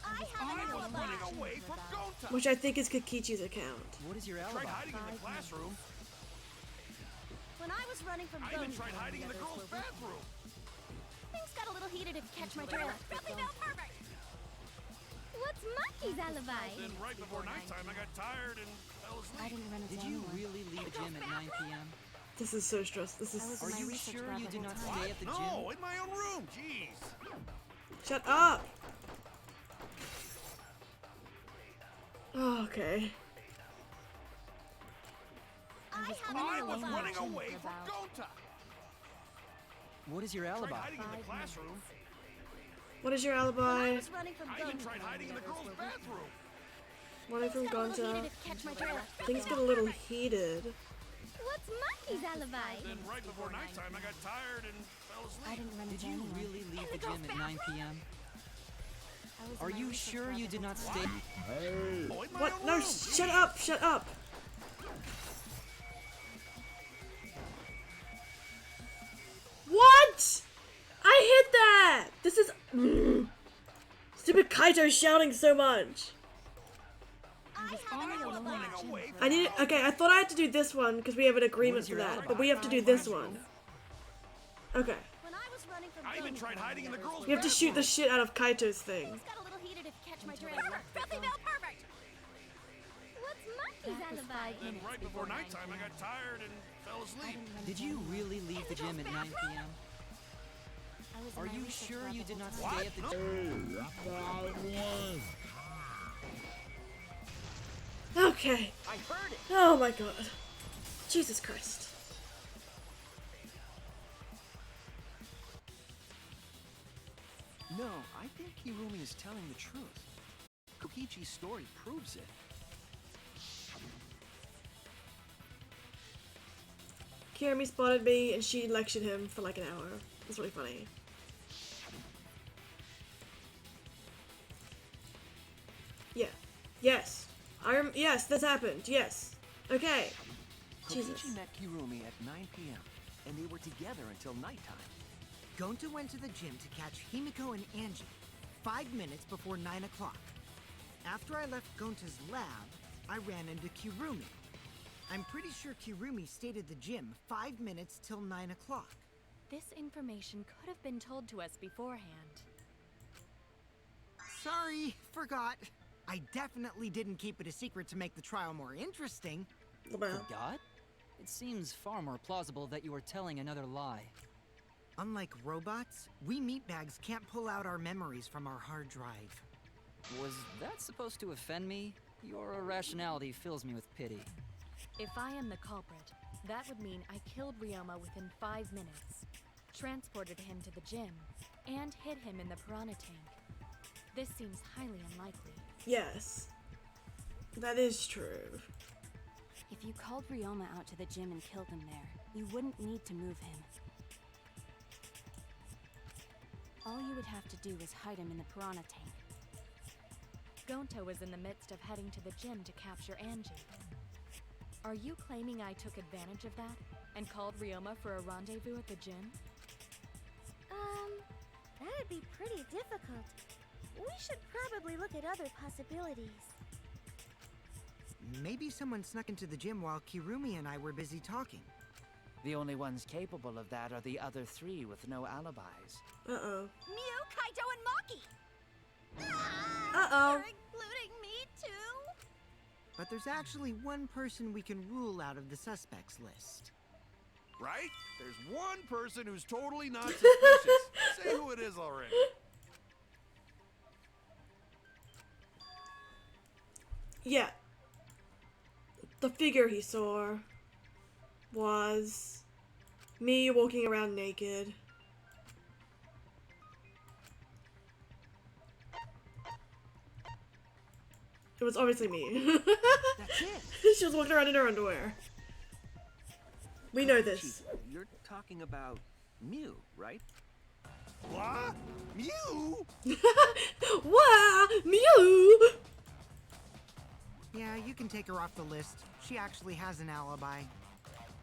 I have an alibi. Running away from Gonta! which I think is Kokichi's account. What is your Tried alibi? hiding in the classroom. When I was running from I even Gonta, tried hiding in the girls' bathroom. things got a little heated to catch my drift. Really now perfect. What's Maki's alibi? Then right before nighttime, I got tired and fell I asleep. didn't run into Did you anyone. really leave the gym at 9 p.m.? This is so stressed. This I is. was Are in my you research sure lab you the did whole not time. stay at the gym? No, in my own room. Jeez. Shut up. Oh, okay. I have an I was alibi. running away for from about- Gonta. What is your Tried alibi? hiding in the 5 classroom. What is your When I alibi? was running from I even Gonta, tried hiding in the girls' bathroom. Running from got a little Gonta. heated to catch my drift. Things get a little heated. What's Maki's alibi? Then right before nighttime, I got tired and fell I asleep. didn't run Did into you anyone. really leave the gym at 9 p.m.? I was in Are my you research sure lab you the did whole not time. stay? Oh, in my What? own No, room. shut up, shut up. What? I hit that! This is... Stupid Kaito shouting so much. I have I an was alibi. running away I from need... Okay, I thought I had to do this one because we have an agreement is for your that, alibi? but we have to do this one. Okay. When I was running from I even tried hiding in the girls' You have to shoot the bathroom. shit out of Kaito's thing. Got a little heated if you catch my drift. Filthy male pervert! What's Monkey's That was alibi? 5 Then minutes right before 9 nighttime, I got tired and fell asleep. Did you really leave the gym at 9 p.m.? Are you sure you did not stay at the gym? Okay. I heard it! Oh my god. Jesus Christ. No, I think Kirumi is telling the truth. Kokichi's story proves it. Kirumi spotted me and she lectured him for like an hour. It's really funny. Yeah. Yes. Yes, this happened. Yes. Okay. Jesus. Kokichi met Kirumi at 9 p.m., and they were together until nighttime. Gonta went to the gym to catch Himiko and Angie 5 minutes before 9 o'clock. After I left Gonta's lab, I ran into Kirumi. I'm pretty sure Kirumi stayed at the gym 5 minutes till 9 o'clock. This information could have been told to us beforehand. Sorry, forgot. I definitely didn't keep it a secret to make the trial more interesting. Wow. Forgot? It seems far more plausible that you were telling another lie. Unlike robots, we meatbags can't pull out our memories from our hard drive. Was that supposed to offend me? Your irrationality fills me with pity. If I am the culprit, that would mean I killed Ryoma within 5 minutes, transported him to the gym, and hid him in the piranha tank. This seems highly unlikely. Yes. That is true. If you called Ryoma out to the gym and killed him there, you wouldn't need to move him. All you would have to do is hide him in the piranha tank. Gonta was in the midst of heading to the gym to capture Angie. Are you claiming I took advantage of that and called Ryoma for a rendezvous at the gym? That'd be pretty difficult. We should probably look at other possibilities. Maybe someone snuck into the gym while Kirumi and I were busy talking. The only ones capable of that are the other three with no alibis. Uh-oh. Mew, Kaito, and Maki! Uh-oh. You're including me too? But there's actually one person we can rule out of the suspects list. Right? There's one person who's totally not suspicious. Say who it is already. Yeah. The figure he saw was me walking around naked. It was obviously me. That's it! She was walking around in her underwear. We know this. You're talking about Mew, right? What? Mew? Wow! Mew! Yeah, you can take her off the list. She actually has an alibi.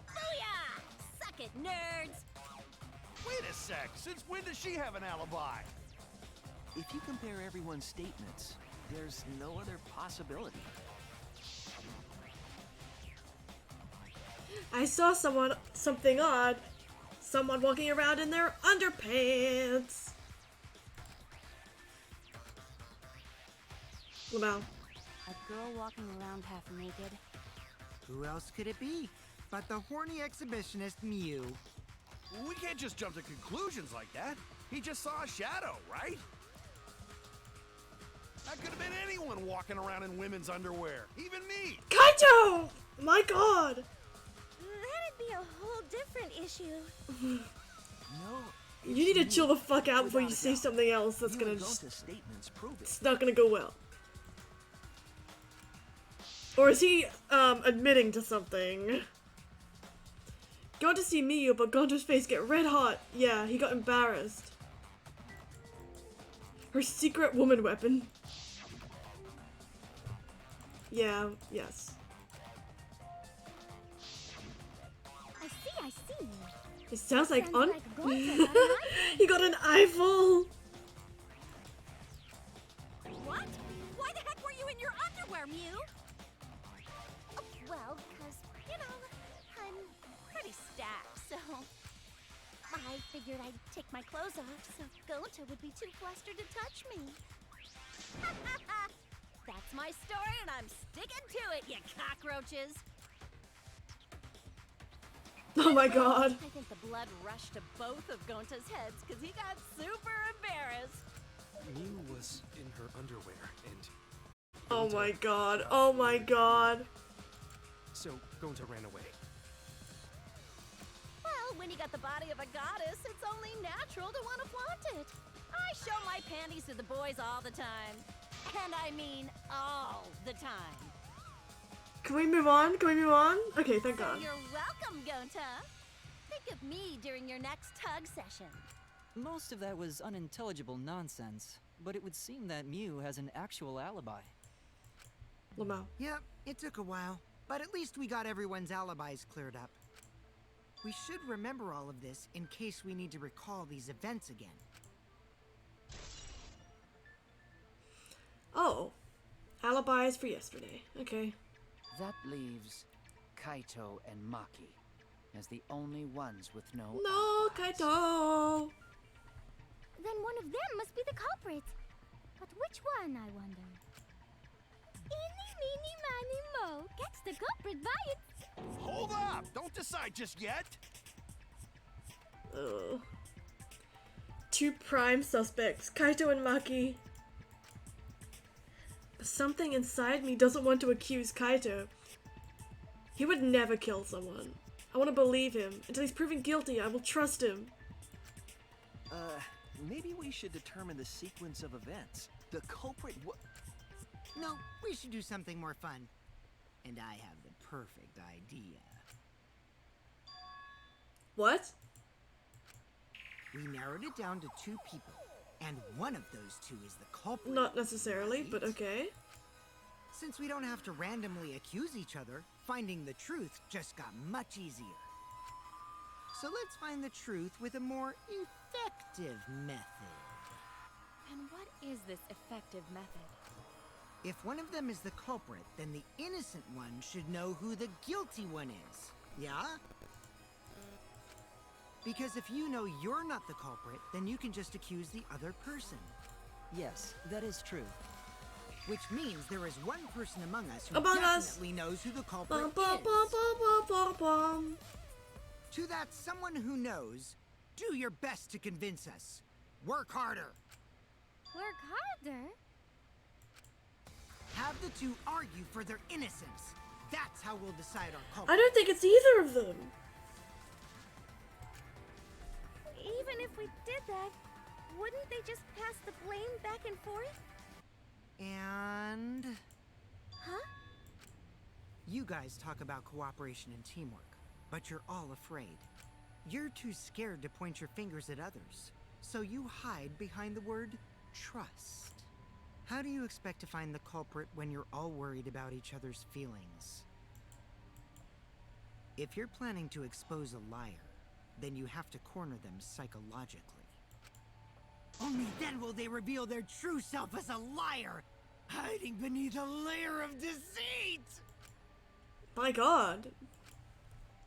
Booyah! Suck it, nerds! Wait a sec. Since when does she have an alibi? If you compare everyone's statements, there's no other possibility. I saw something odd. Someone walking around in their underpants. Wow. A girl walking around half naked. Who else could it be but the horny exhibitionist Mew? We can't just jump to conclusions like that. He just saw a shadow, right? That could have been anyone walking around in women's underwear. Even me. Kaito! My god! That'd be a whole different issue. No. You need to chill the fuck out before you see something else that's Mew gonna and just... Gonta's statements prove it. It's not gonna go well. Or is he, admitting to something? Going to see Miyu, but Gonta's face get red hot. Yeah, he got embarrassed. Her secret woman weapon. Yeah, yes. I see. It sounds like Sounds on. like Gonta got an He got an eyeful. What? Why the heck were you in your underwear, Mew? Oh, well, because, I'm pretty stacked, so... I figured I'd take my clothes off so Gonta would be too flustered to touch me. That's my story and I'm sticking to it, you cockroaches! Oh my god. I think the blood rushed to both of Gonta's heads because he got super embarrassed. Mew was in her underwear, and Oh my god. Oh my god. so Gonta ran away. Well, when you got the body of a goddess, it's only natural to want to flaunt it. I show my panties to the boys all the time. And I mean all the time. Can we move on? Can we move on? Okay, thank So god. you're welcome, Gonta. Think of me during your next tug session. Most of that was unintelligible nonsense, but it would seem that Mew has an actual alibi. Lamau. Yep, it took a while, but at least we got everyone's alibis cleared up. We should remember all of this in case we need to recall these events again. Oh. Alibis for yesterday. Okay. That leaves Kaito and Maki as the only ones with no No, alibis. Kaito! Then one of them must be the culprit. But which one, I wonder? Eeny, meeny, miny, mo. Catch the culprit by it. Hold up! Don't decide just yet! Ugh. Two prime suspects, Kaito and Maki. But something inside me doesn't want to accuse Kaito. He would never kill someone. I want to believe him. Until he's proven guilty, I will trust him. Maybe we should determine the sequence of events. The culprit No, we should do something more fun. And I have the perfect idea. What? We narrowed it down to two people, and one of those two is the culprit. Not necessarily, right? but okay. Since we don't have to randomly accuse each other, finding the truth just got much easier. So let's find the truth with a more effective method. And what is this effective method? If one of them is the culprit, then the innocent one should know who the guilty one is. Yeah? Because if you know you're not the culprit, then you can just accuse the other person. Yes, that is true. Which means there is one person among us who Among us. definitely knows who the culprit Bum, bum, is. bum, bum, bum, bum, bum. To that someone who knows, do your best to convince us. Work harder. Work harder? Have the two argue for their innocence. That's how we'll decide our I culprit. don't think it's either of them. Even if we did that, wouldn't they just pass the blame back and forth? And Huh? you guys talk about cooperation and teamwork, but you're all afraid. You're too scared to point your fingers at others, so you hide behind the word trust. How do you expect to find the culprit when you're all worried about each other's feelings? If you're planning to expose a liar, then you have to corner them psychologically. Only then will they reveal their true self as a liar, hiding beneath a layer of deceit! My god.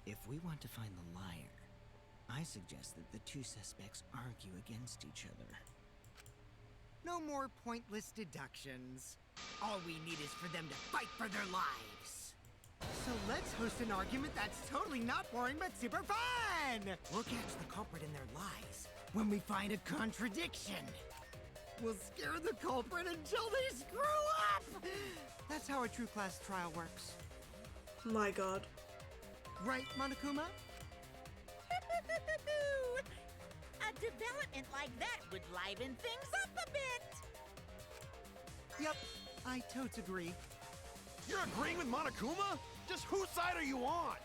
If we want to find the liar, I suggest that the two suspects argue against each other. No more pointless deductions. All we need is for them to fight for their lives. So let's host an argument that's totally not boring but super fun! We'll catch the culprit in their lies when we find a contradiction. We'll scare the culprit until they screw up! That's how a true class trial works. My god. Right, Monokuma? A development like that would liven things up a bit. Yep, I totes agree. You're agreeing with Monokuma? Just whose side are you on?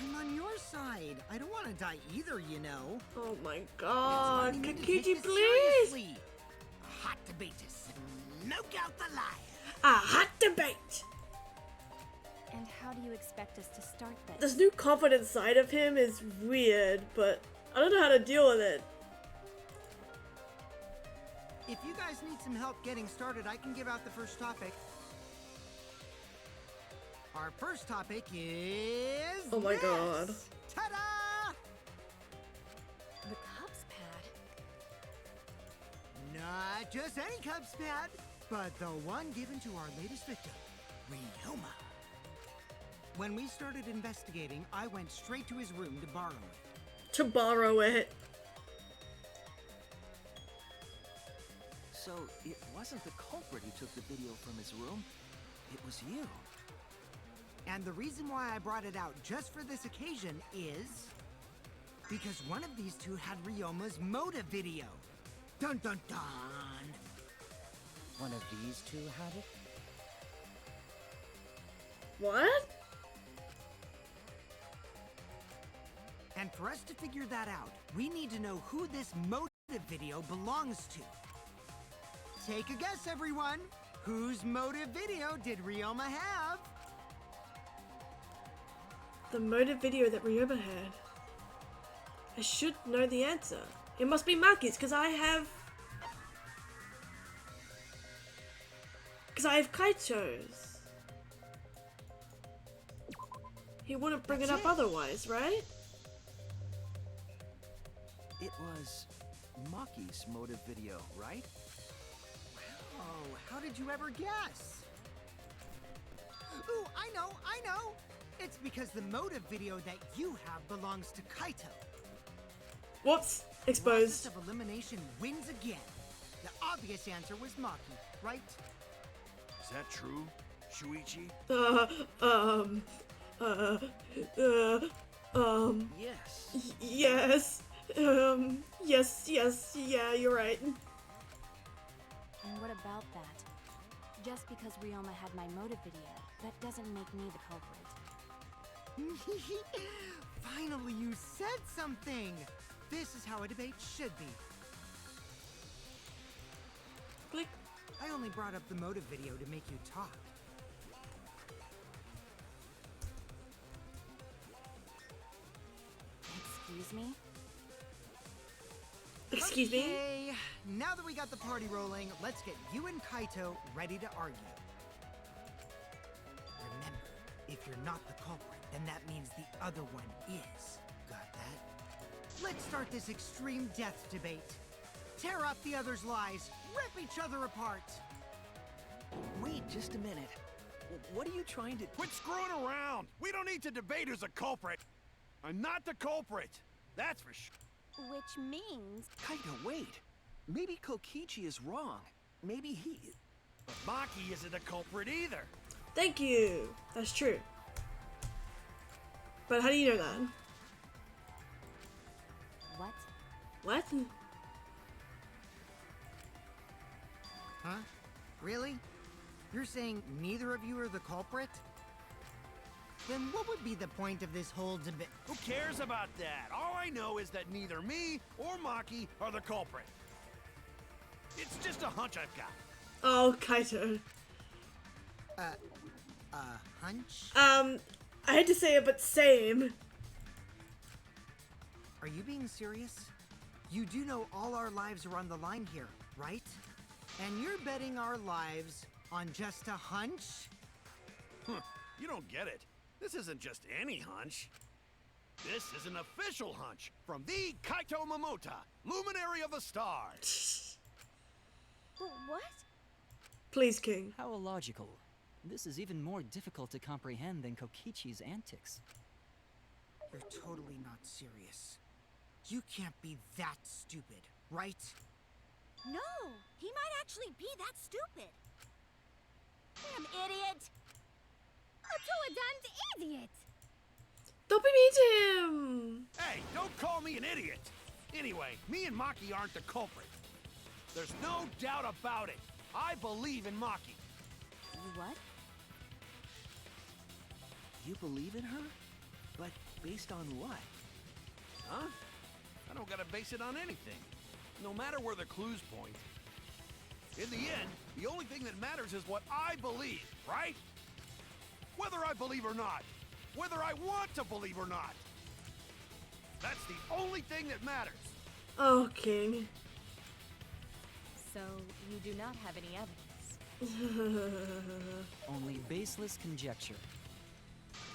I'm on your side. I don't want to die either, you know. Oh my That's god. why we need to Kikuchi, take this please! seriously. A hot debate to smoke out the liar. A hot debate! And how do you expect us to start this? This new confident side of him is weird, but I don't know how to deal with it. If you guys need some help getting started, I can give out the first topic. Our first topic is... Oh my this. god. Ta-da! Not just any cup spat, but the one given to our latest victim, Ryoma. When we started investigating, I went straight to his room to borrow it. To borrow it. So it wasn't the culprit who took the video from his room. It was you. And the reason why I brought it out just for this occasion is because one of these two had Ryoma's motive video. Dun dun dun! One of these two had it? What? And for us to figure that out, we need to know who this motive video belongs to. Take a guess, everyone! Whose motive video did Ryoma have? The motive video that Ryoma had. I should know the answer. It must be Maki's, because I have Kaito's. He wouldn't bring it up otherwise, right? It was Maki's motive video, right? Oh, how did you ever guess? Ooh, I know! It's because the motive video that you have belongs to Kaito. Whoops, exposed. Process of elimination wins again. The obvious answer was Maki, right? Is that true, Shuichi? Yes. Yes, yeah, you're right. And what about that? Just because Ryoma had my motive video, that doesn't make me the culprit. Finally, you said something! This is how a debate should be. Click. I only brought up the motive video to make you talk. Excuse me? Excuse me? Okay, now that we got the party rolling, let's get you and Kaito ready to argue. Remember, if you're not the culprit, then that means the other one is. Got that? Let's start this extreme death debate. Tear up the other's lies, rip each other apart. Wait just a minute. What are you trying to... Quit screwing around! We don't need to debate who's a culprit! I'm not the culprit! That's for sure. Which means... Kaito, wait. Maybe Kokichi is wrong. Maybe he... But Maki isn't a culprit either! Thank you. That's true. But how do you know that? What? What? Huh? Really? You're saying neither of you are the culprit? Then what would be the point of this whole debate? Who cares about that? All I know is that neither me or Maki are the culprit. It's just a hunch I've got. Oh, Kaito. Hunch? I had to say it, but same. Are you being serious? You do know all our lives are on the line here, right? And you're betting our lives on just a hunch? You don't get it. This isn't just any hunch. This is an official hunch from the Kaito Momota, luminary of the stars. What? Please, King. How illogical. This is even more difficult to comprehend than Kokichi's antics. You're totally not serious. You can't be that stupid, right? No, he might actually be that stupid. Damn idiot! A damned idiot! Don't be mean to him. Hey, don't call me an idiot. Anyway, me and Maki aren't the culprit. There's no doubt about it. I believe in Maki. You what? You believe in her? But based on what? Huh? I don't gotta base it on anything. No matter where the clues point. In the end, the only thing that matters is what I believe, right? Whether I believe or not. Whether I want to believe or not. That's the only thing that matters. Oh, King. So, you do not have any evidence. Only baseless conjecture.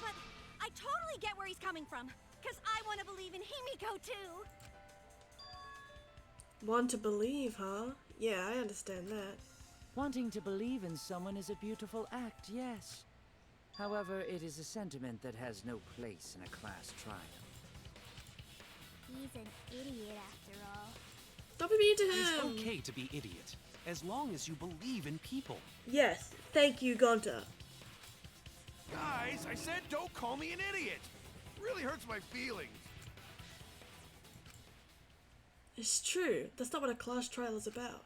But I totally get where he's coming from. Because I want to believe in Himiko too. Want to believe, huh? Yeah, I understand that. Wanting to believe in someone is a beautiful act, yes. However, it is a sentiment that has no place in a class trial. He's an idiot after all. Don't be mean to It's him! okay to be idiot, as long as you believe in people. Yes, thank you, Gonta. Guys, I said don't call me an idiot. It really hurts my feelings. It's true. That's not what a class trial is about.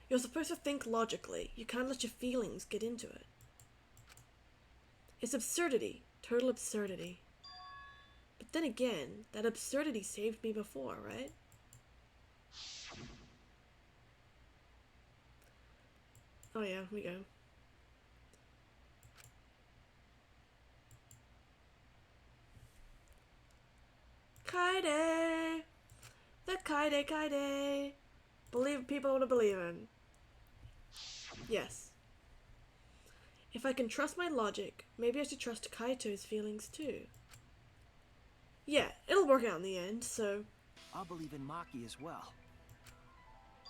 You're supposed to think logically. You can't let your feelings get into it. It's absurdity. Total absurdity. But then again, that absurdity saved me before, right? Oh yeah, here we go. Kaide! The Kaide! Believe people want to believe in. Yes. If I can trust my logic, maybe I should trust Kaito's feelings too. Yeah, it'll work out in the end, so... I'll believe in Maki as well.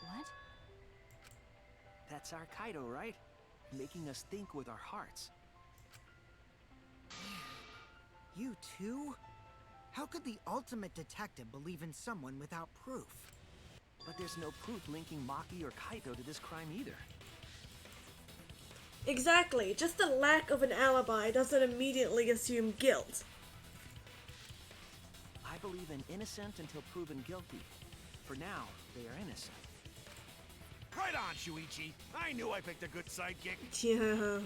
What? That's our Kaido, right? Making us think with our hearts. You too? How could the ultimate detective believe in someone without proof? But there's no proof linking Maki or Kaito to this crime either. Exactly, just the lack of an alibi doesn't immediately assume guilt. I believe in innocent until proven guilty. For now, they are innocent. Right on, Shuichi. I knew I picked a good sidekick. Yeah.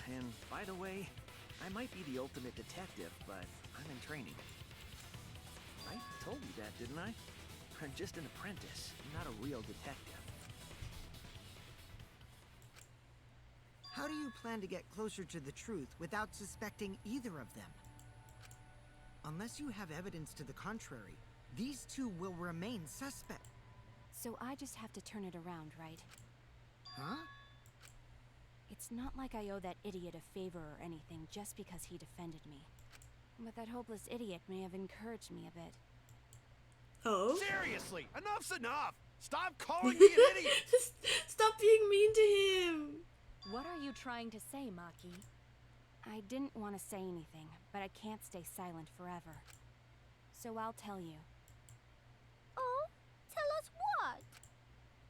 And by the way, I might be the ultimate detective, but I'm in training. I told you that, didn't I? I'm just an apprentice, not a real detective. How do you plan to get closer to the truth without suspecting either of them? Unless you have evidence to the contrary, these two will remain suspect. So I just have to turn it around, right? Huh? It's not like I owe that idiot a favor or anything just because he defended me. But that hopeless idiot may have encouraged me a bit. Oh? Seriously, enough's enough. Stop calling me an idiot. Stop being mean to him. What are you trying to say, Maki? I didn't want to say anything, but I can't stay silent forever. So I'll tell you. Oh, tell us what?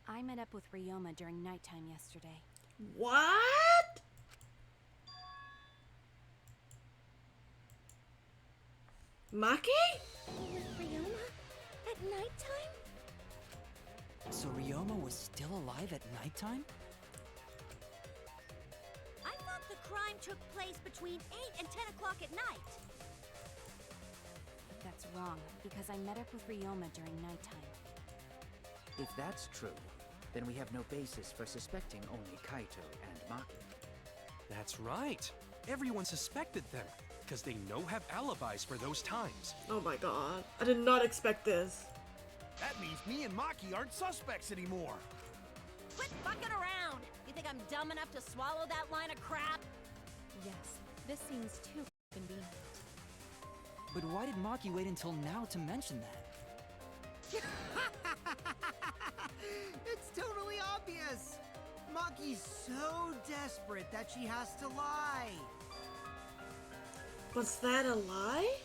I met up with Ryoma during nighttime yesterday. What? Maki? With Ryoma? At nighttime? So Ryoma was still alive at nighttime? I thought the crime took place between 8 and 10 o'clock at night. That's wrong, because I met up with Ryoma during nighttime. If that's true, then we have no basis for suspecting only Kaito and Maki. That's right. Everyone suspected them, because they have alibis for those times. Oh my god. I did not expect this. That means me and Maki aren't suspects anymore. Quit fucking around! You think I'm dumb enough to swallow that line of crap? Yes, this seems too convenient. But why did Maki wait until now to mention that? It's totally obvious! Maki's so desperate that she has to lie. Was that a lie?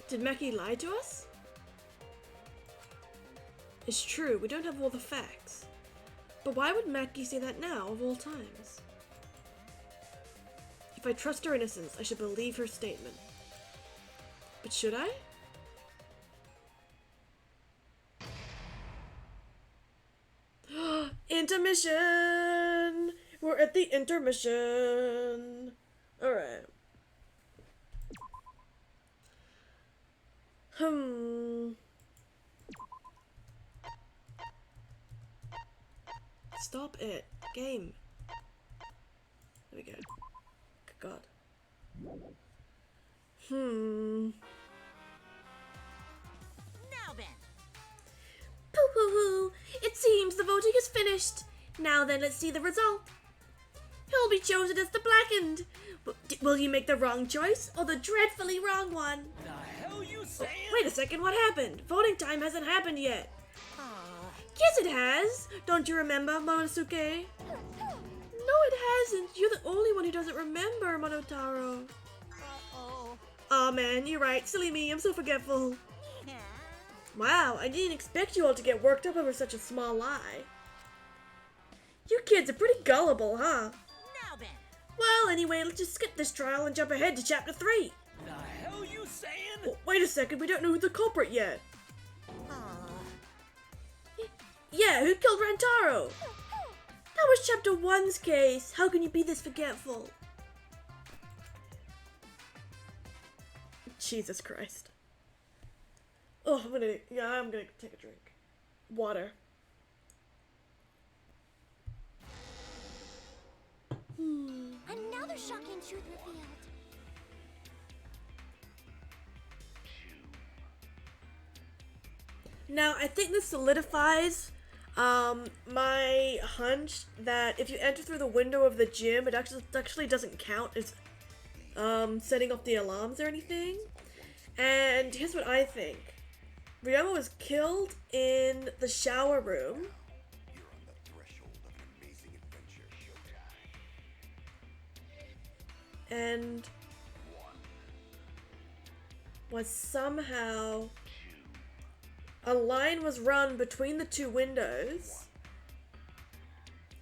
Did Maki lie to us? It's true, we don't have all the facts. But why would Maki say that now, of all times? If I trust her innocence, I should believe her statement. But should I? Intermission! We're at the intermission! Alright. Stop it. Game. There we go. Good God. Now then. Pooh-hoo-hoo! It seems the voting is finished. Now then, let's see the result. Who'll be chosen as the blackened? Will you make the wrong choice or the dreadfully wrong one? The hell you saying? Wait a second, what happened? Voting time hasn't happened yet. Aw. Yes, it has. Don't you remember, Momonosuke? No, it hasn't. You're the only one who doesn't remember, Monotaro. Uh-oh. Aw, man, you're right. Silly me, I'm so forgetful. Wow, I didn't expect you all to get worked up over such a small lie. You kids are pretty gullible, huh? Now then. Well, anyway, let's just skip this trial and jump ahead to chapter 3. The hell you saying? Oh, wait a second, we don't know who the culprit yet. Aw. Yeah, who killed Rantaro? That was chapter 1's case. How can you be this forgetful? Jesus Christ. Oh, I'm gonna take a drink. Water. Another shocking truth revealed. Now, I think this solidifies my hunch that if you enter through the window of the gym, it actually doesn't count as setting off the alarms or anything. And here's what I think. Ryoma was killed in the shower room. And was somehow a line was run between the two windows,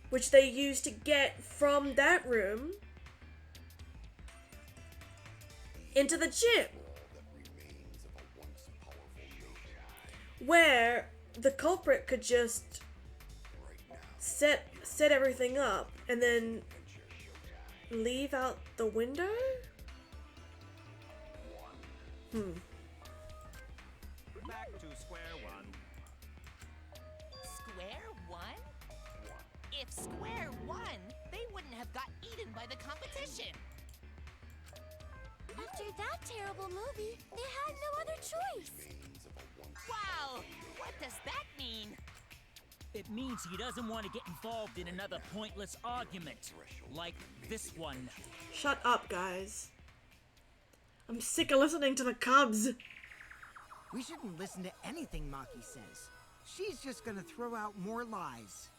which they used to get from that room into the gym, where the culprit could just set everything up and then leave out the window? Back to square one. Square one? If Square won, they wouldn't have got eaten by the competition. After that terrible movie, they had no other choice. Wow! What does that mean? It means he doesn't want to get involved in another pointless argument, like this one. Shut up, guys. I'm sick of listening to the Cubs. We shouldn't listen to anything Maki says. She's just gonna throw out more lies.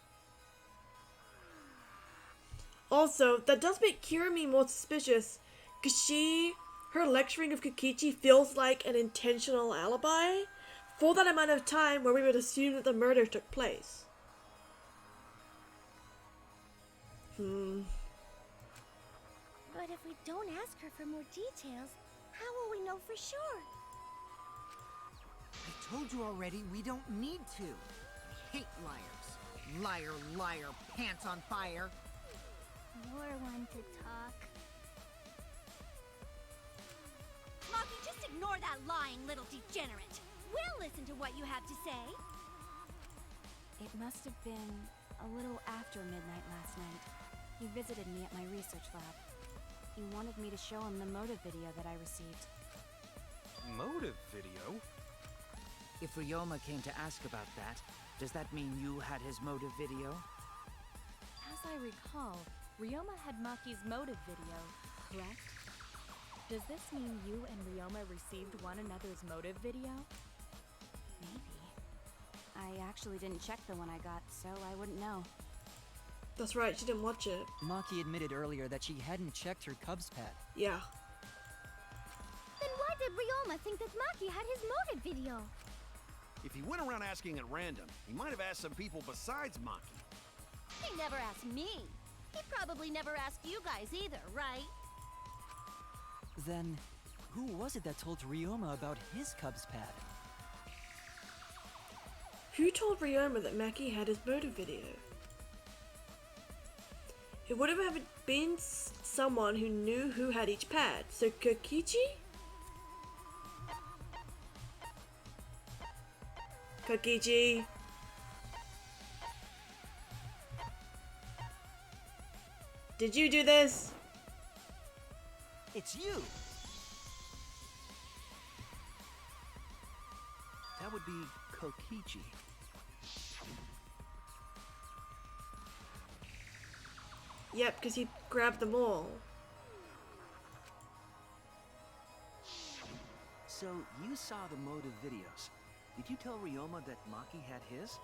Also, that does make Kirimi more suspicious, because her lecturing of Kokichi feels like an intentional alibi for that amount of time where we would assume that the murder took place. But if we don't ask her for more details, how will we know for sure? I told you already, we don't need to. I hate liars. Liar, liar, pants on fire. You're one to talk. Maki, just ignore that lying little degenerate. We'll listen to what you have to say. It must have been a little after midnight last night. He visited me at my research lab. He wanted me to show him the motive video that I received. Motive video? If Ryoma came to ask about that, does that mean you had his motive video? As I recall, Ryoma had Maki's motive video, correct? Does this mean you and Ryoma received one another's motive video? Maybe. I actually didn't check the one I got, so I wouldn't know. That's right, she didn't watch it. Maki admitted earlier that she hadn't checked her Cubs pad. Yeah. Then why did Ryoma think that Maki had his motive video? If he went around asking at random, he might have asked some people besides Maki. He never asked me. He probably never asked you guys either, right? Then, who was it that told Ryoma about his Cubs pad? Who told Ryoma that Maki had his motive video? It would have been someone who knew who had each pad. So Kokichi? Kokichi. Did you do this? It's you! That would be Kokichi. Yep, because he grabbed them all. So, So, you saw the motive videos. Did you tell Ryoma that Maki had his?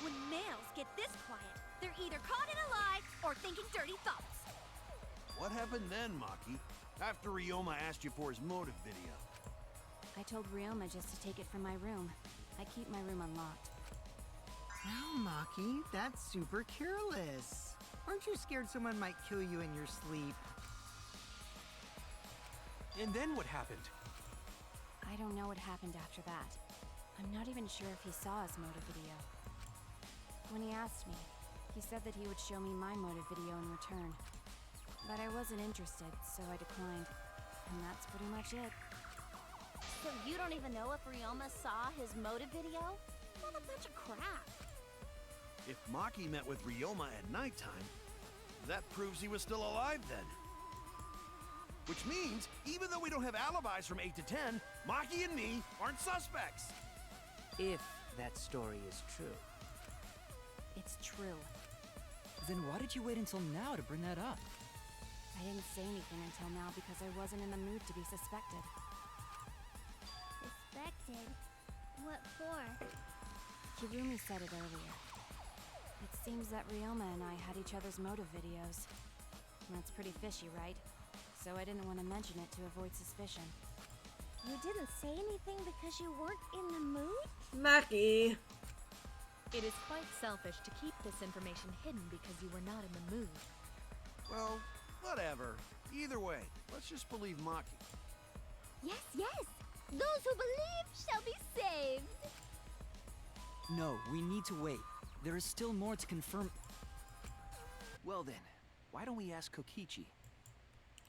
When males get this quiet, they're either caught in a lie or thinking dirty thoughts. What happened then, Maki? After Ryoma asked you for his motive video? I told Ryoma just to take it from my room. I keep my room unlocked. Wow, Maki, that's super careless. Aren't you scared someone might kill you in your sleep? And then what happened? I don't know what happened after that. I'm not even sure if he saw his motive video. When he asked me, he said that he would show me my motive video in return. But I wasn't interested, so I declined. And that's pretty much it. So you don't even know if Ryoma saw his motive video? What a bunch of crap. If Maki met with Ryoma at nighttime, that proves he was still alive then. Which means, even though we don't have alibis from 8 to 10, Maki and me aren't suspects. If that story is true. It's true. Then why did you wait until now to bring that up? I didn't say anything until now because I wasn't in the mood to be suspected. Suspected? What for? Kirumi said it earlier. It seems that Ryoma and I had each other's motive videos. That's pretty fishy, right? So I didn't want to mention it to avoid suspicion. You didn't say anything because you weren't in the mood? Maki. It is quite selfish to keep this information hidden because you were not in the mood. Well, whatever. Either way, let's just believe Maki. Yes, yes! Those who believe shall be saved! No, we need to wait. There is still more to confirm. Well then, why don't we ask Kokichi?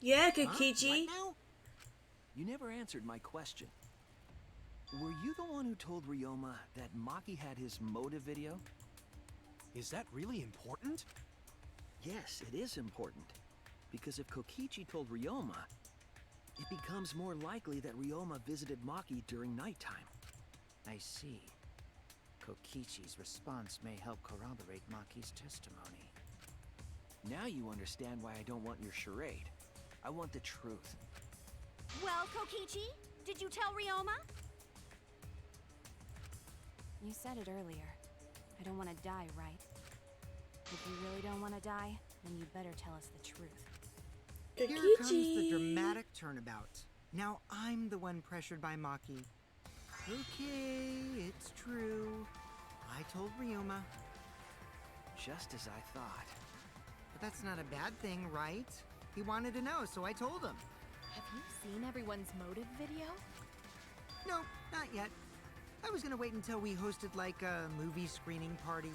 Yeah, Huh? Kokichi. What now? You never answered my question. Were you the one who told Ryoma that Maki had his motive video? Is that really important? Yes, it is important. Because if Kokichi told Ryoma, it becomes more likely that Ryoma visited Maki during nighttime. I see. Kokichi's response may help corroborate Maki's testimony. Now you understand why I don't want your charade. I want the truth. Well, Kokichi, did you tell Ryoma? You said it earlier. I don't want to die, right? If you really don't want to die, then you better tell us the truth. Here comes the dramatic turnabout. Now I'm the one pressured by Maki. Okay, it's true. I told Ryoma. Just as I thought. But that's not a bad thing, right? He wanted to know, so I told him. Have you seen everyone's motive video? No, not yet. I was gonna wait until we hosted like a movie screening party.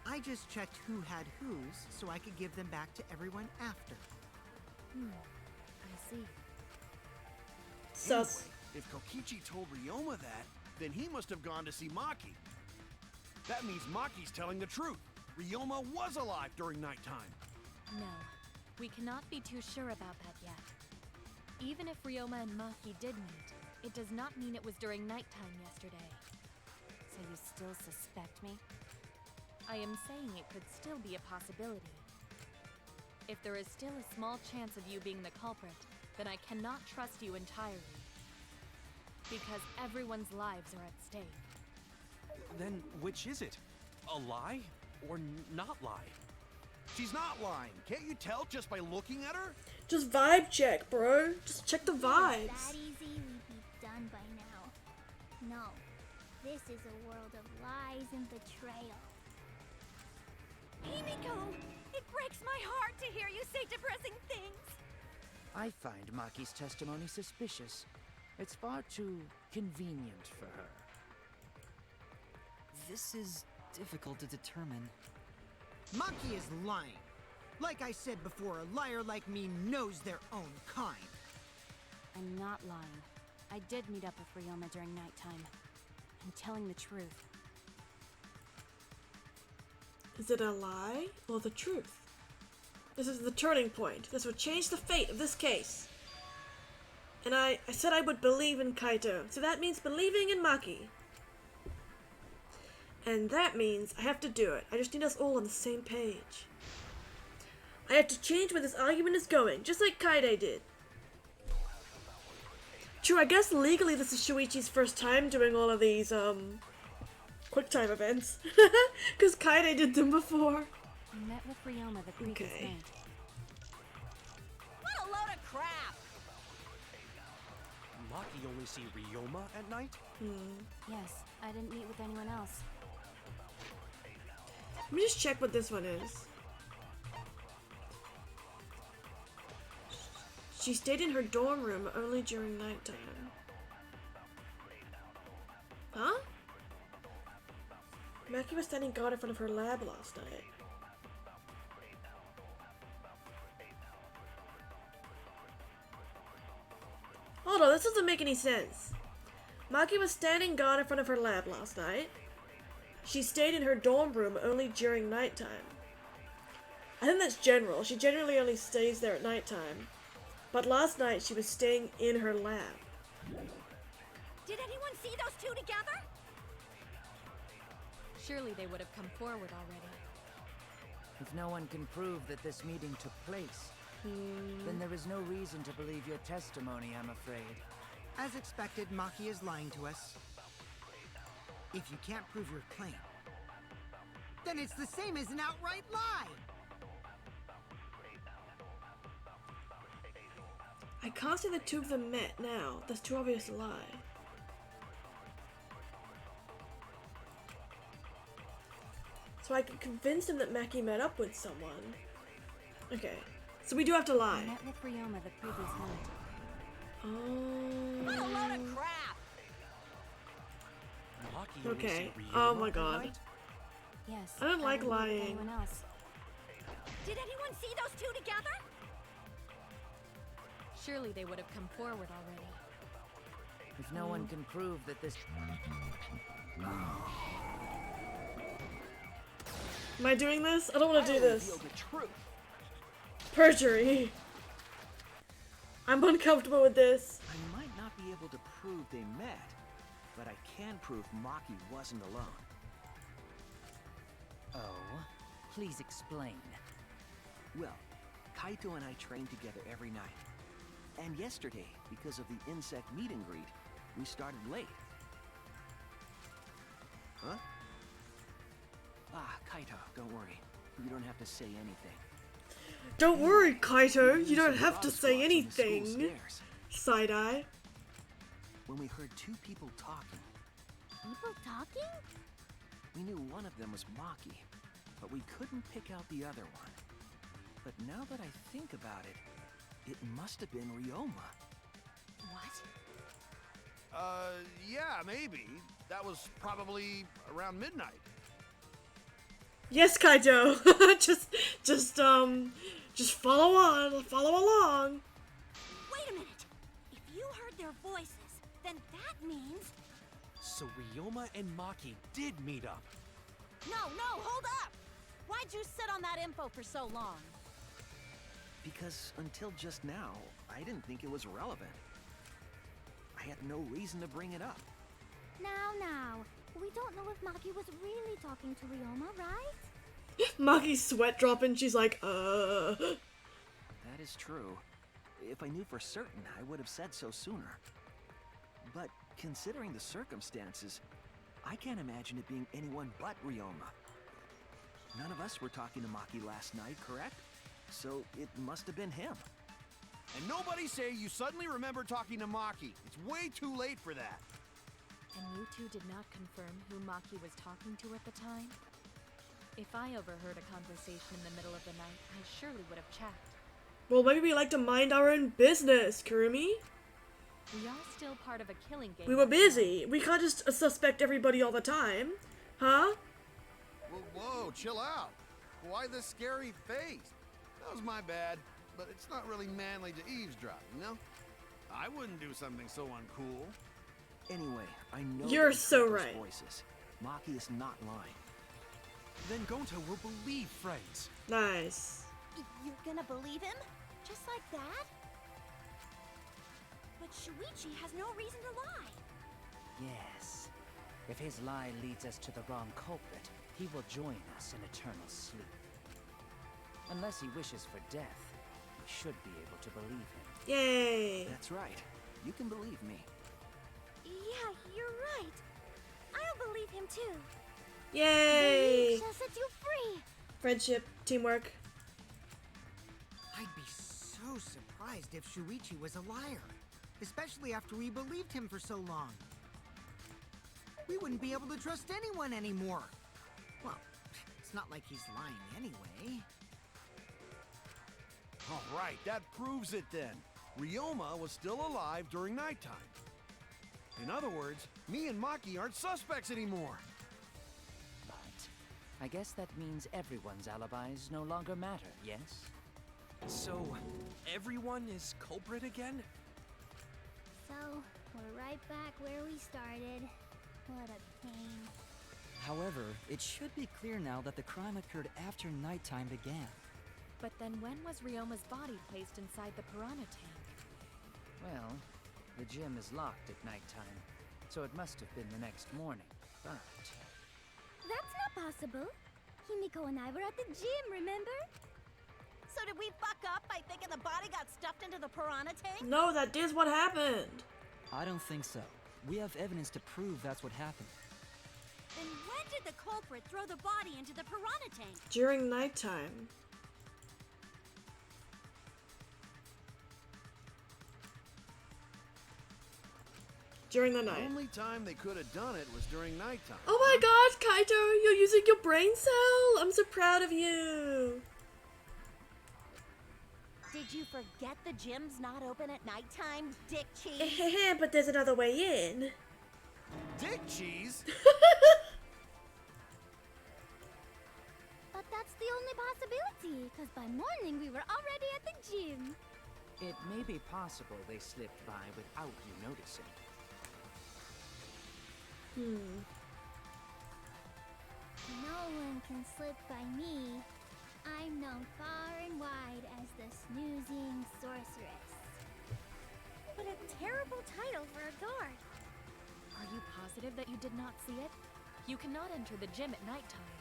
I just checked who had whose so I could give them back to everyone after. I see. Sus. Anyway, if Kokichi told Ryoma that, then he must have gone to see Maki. That means Maki's telling the truth. Ryoma was alive during nighttime. No, we cannot be too sure about that yet. Even if Ryoma and Maki did meet, it does not mean it was during nighttime yesterday. So you still suspect me? I am saying it could still be a possibility. If there is still a small chance of you being the culprit, then I cannot trust you entirely. Because everyone's lives are at stake. Then which is it? A lie or not lie? She's not lying. Can't you tell just by looking at her? Just vibe check, bro. Just check the If vibes. it was that easy, we'd be done by now. No. This is a world of lies and betrayal. Himiko! It breaks my heart to hear you say depressing things! I find Maki's testimony suspicious. It's far too convenient for her. This is difficult to determine. Maki is lying. Like I said before, a liar like me knows their own kind. I'm not lying. I did meet up with Ryoma during nighttime. I'm telling the truth. Is it a lie or the truth? This is the turning point. This would change the fate of this case. And I said I would believe in Kaito, so that means believing in Maki. And that means I have to do it. I just need us all on the same page. I have to change where this argument is going, just like Kaide did. True, I guess legally this is Shuichi's first time doing all of these, quick time events. Because Kaede did them before. I met with Ryoma the previous night. What a load of crap! Maki only see Ryoma at night? Yes, I didn't meet with anyone else. Let me just check what this one is. She stayed in her dorm room only during nighttime. Huh? Maki was standing guard in front of her lab last night. Hold on, this doesn't make any sense. Maki was standing guard in front of her lab last night. She stayed in her dorm room only during nighttime. I think that's general. She generally only stays there at nighttime. But last night she was staying in her lab. Did anyone see those two together? Surely they would have come forward already. If no one can prove that this meeting took place, then there is no reason to believe your testimony, I'm afraid. As expected, Maki is lying to us. If you can't prove your claim, then it's the same as an outright lie! I can't see the two of them met now. That's too obvious a lie. So I can convince him that Maki met up with someone. Okay. So we do have to I lie. met with Ryoma the previous night. What a load Oh. of crap! Maki only Okay. see Ryoma Oh my at god. night? Yes. I don't like didn't meet with lying. anyone else. Did anyone see those two together? Surely they would have come forward already. If no one can prove that this... Am I doing this? I don't want to do this. Reveal the truth. Perjury. I'm uncomfortable with this. I might not be able to prove they met, but I can prove Maki wasn't alone. Oh? Please explain. Well, Kaito and I train together every night. And yesterday, because of the insect meet and greet, we started late. Huh? Ah, Kaito, don't worry. You don't have to say anything. Don't worry, Kaito. You don't Some have to dog say squats on the school anything. stairs. Side-eye. When we heard two people talking, People talking? we knew one of them was Maki, but we couldn't pick out the other one. But now that I think about it, it must have been Ryoma. What? Yeah, maybe. That was probably around midnight. Yes, Kaito. just follow on. Follow along. Wait a minute. If you heard their voices, then that means... So Ryoma and Maki did meet up. No, hold up! Why'd you sit on that info for so long? Because until just now, I didn't think it was relevant. I had no reason to bring it up. Now. We don't know if Maki was really talking to Ryoma, right? Maki's sweat dropping. She's like, That is true. If I knew for certain, I would have said so sooner. But considering the circumstances, I can't imagine it being anyone but Ryoma. None of us were talking to Maki last night, correct? So it must have been him. And nobody say you suddenly remember talking to Maki. It's way too late for that. And you two did not confirm who Maki was talking to at the time? If I overheard a conversation in the middle of the night, I surely would have checked. well, maybe we like to mind our own business, Kurumi. We are still part of a killing game. We were right now. busy. We can't just suspect everybody all the time. Huh? Whoa, chill out. Why the scary face? That was my bad, but it's not really manly to eavesdrop, you know? I wouldn't do something so uncool. Anyway, I know You're that we so heard those right. voices. Maki is not lying. Then Gonta will believe friends. Nice. You're gonna believe him? Just like that? But Shuichi has no reason to lie. Yes. If his lie leads us to the wrong culprit, he will join us in eternal sleep. Unless he wishes for death, we should be able to believe him. Yay. That's right. You can believe me. Yeah, you're right. I'll believe him too. Yay! Belief shall set you free. Friendship, teamwork. I'd be so surprised if Shuichi was a liar. Especially after we believed him for so long. We wouldn't be able to trust anyone anymore. Well, it's not like he's lying anyway. All right, that proves it then. Ryoma was still alive during nighttime. In other words, me and Maki aren't suspects anymore. But I guess that means everyone's alibis no longer matter, yes? So, everyone is culprit again? So, we're right back where we started. What a pain. However, it should be clear now that the crime occurred after nighttime began. But then when was Ryoma's body placed inside the piranha tank? Well, the gym is locked at nighttime, so it must have been the next morning. But That's not possible. Himiko and I were at the gym, remember? So did we fuck up by thinking the body got stuffed into the piranha tank? No, that is what happened. I don't think so. We have evidence to prove that's what happened. Then when did the culprit throw the body into the piranha tank? During nighttime. During the The night. only time they could have done it was during nighttime. Oh my god, Kaito, you're using your brain cell? I'm so proud of you. Did you forget the gym's not open at nighttime, dick cheese? But there's another way in. Dick cheese? But that's the only possibility, because by morning we were already at the gym. it may be possible they slipped by without you noticing. No one can slip by me. I'm known far and wide as the snoozing sorceress. What a terrible title for a guard. Are you positive that you did not see it? You cannot enter the gym at nighttime.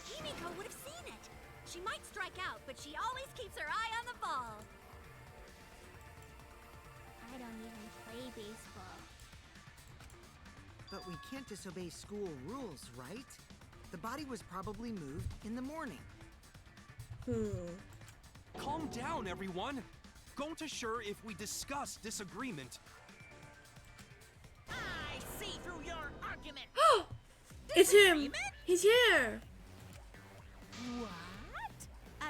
Himiko would have seen it. She might strike out, but she always keeps her eye on the ball. I don't even play baseball. But we can't disobey school rules, right? The body was probably moved in the morning. Calm down, everyone. Going to sure if we discuss disagreement. I see through your argument. It's him. He's here. What?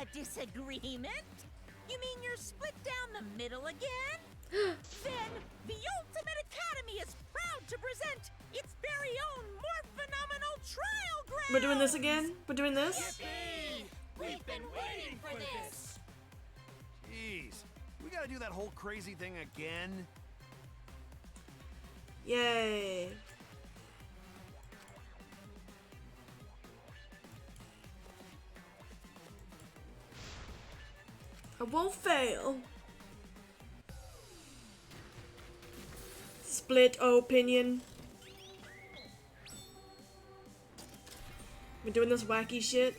A disagreement? You mean you're split down the middle again? Then the Ultimate Academy is proud to present its very own more phenomenal trial ground. We're doing this again? We're doing this? Yippee! We've been waiting for this. Jeez, we gotta do that whole crazy thing again? Yay. I won't fail. Split opinion. We're doing this wacky shit.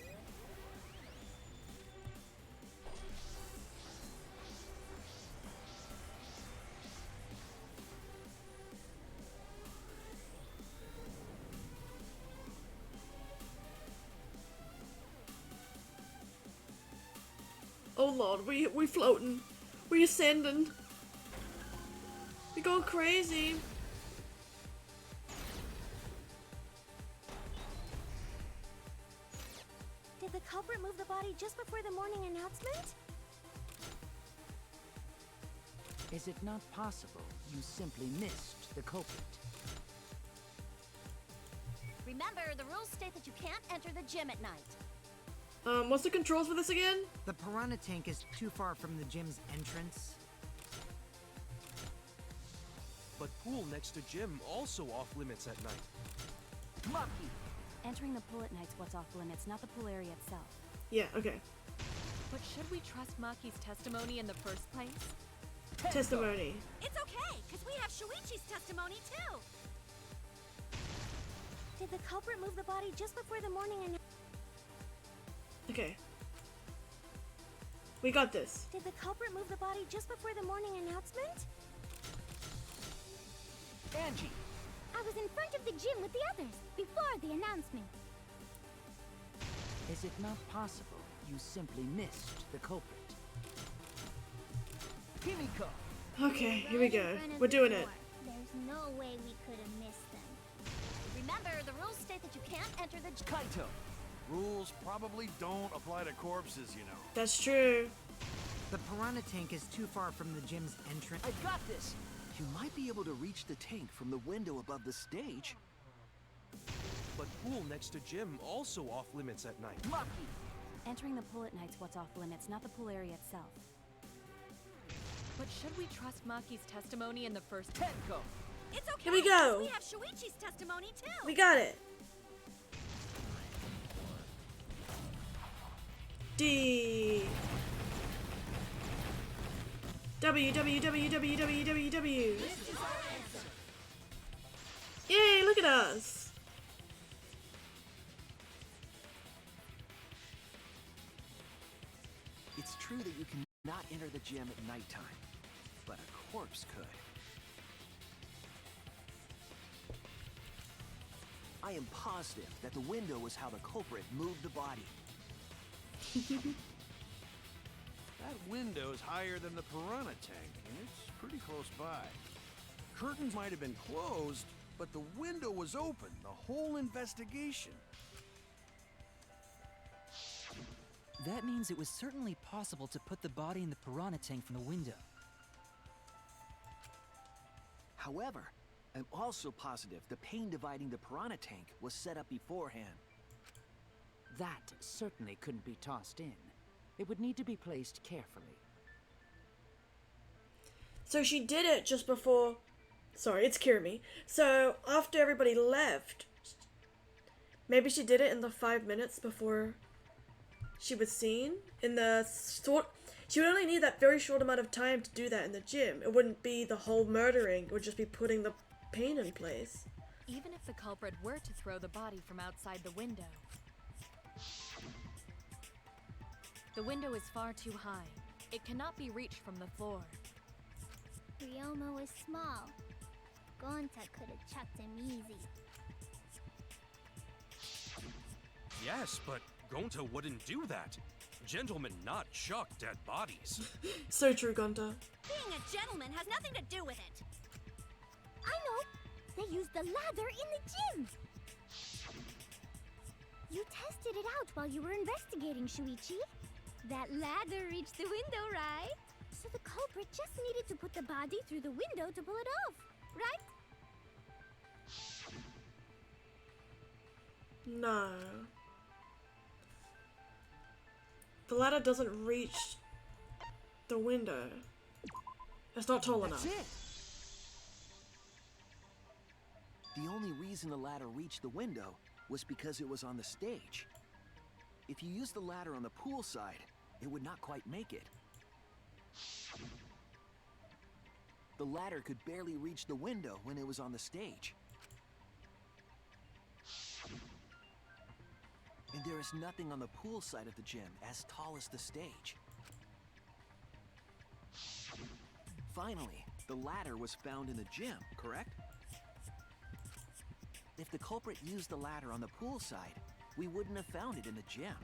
Oh lord, we floating. We ascending. We going crazy. Did the culprit move the body just before the morning announcement? Is it not possible you simply missed the culprit? Remember, the rules state that you can't enter the gym at night. What's the controls for this again? The piranha tank is too far from the gym's entrance. But pool next to gym also off limits at night. Maki! Entering the pool at night's what's off limits, not the pool area itself. Yeah, okay. But should we trust Maki's testimony in the first place? Testimony. It's okay, because we have Shuichi's testimony too. Did the culprit move the body just before the morning announcement? Okay. We got this. Did the culprit move the body just before the morning announcement? Angie! I was in front of the gym with the others, before the announcement. Is it not possible you simply missed the culprit? Himiko! Okay, here we Right in go. front of We're the doing door. it. There's no way we could have missed them. Remember, the rules state that you can't enter the gym. Kaito! Rules probably don't apply to corpses, you know. That's true. The piranha tank is too far from the gym's entrance. I got this! You might be able to reach the tank from the window above the stage. But pool next to gym also off limits at night. Maki! Entering the pool at night's what's off limits, not the pool area itself. But should we trust Maki's testimony in the first Tenko! It's okay. Here we go. We have Shuichi's testimony too. We got it. D. W, W, W, W, W, W, W. Yay, look at us. It's true that you cannot enter the gym at nighttime, but a corpse could. I am positive that the window was how the culprit moved the body. That window's higher than the piranha tank, and it's pretty close by. Curtains might have been closed, but the window was open the whole investigation. That means it was certainly possible to put the body in the piranha tank from the window. However, I'm also positive the pane dividing the piranha tank was set up beforehand. That certainly couldn't be tossed in. It would need to be placed carefully. So she did it just before. Sorry, it's Kirimi. So after everybody left, maybe she did it in the 5 minutes before she was seen. In the short, she would only need that very short amount of time to do that in the gym. It wouldn't be the whole murdering. It would just be putting the pain in place. Even if the culprit were to throw the body from outside the window is far too high. It cannot be reached from the floor. Ryoma was small. Gonta could have chucked him easy. Yes, but Gonta wouldn't do that. Gentlemen not chuck dead bodies. So true, Gunta. Being a gentleman has nothing to do with it. I know! They used the ladder in the gym! You tested it out while you were investigating, Shuichi. That ladder reached the window, right? So the culprit just needed to put the body through the window to pull it off, right? No. The ladder doesn't reach the window. It's not tall enough. That's it! The only reason the ladder reached the window was because it was on the stage. If you used the ladder on the pool side, it would not quite make it. The ladder could barely reach the window when it was on the stage. And there is nothing on the pool side of the gym as tall as the stage. Finally, the ladder was found in the gym, correct? If the culprit used the ladder on the pool side, we wouldn't have found it in the gym.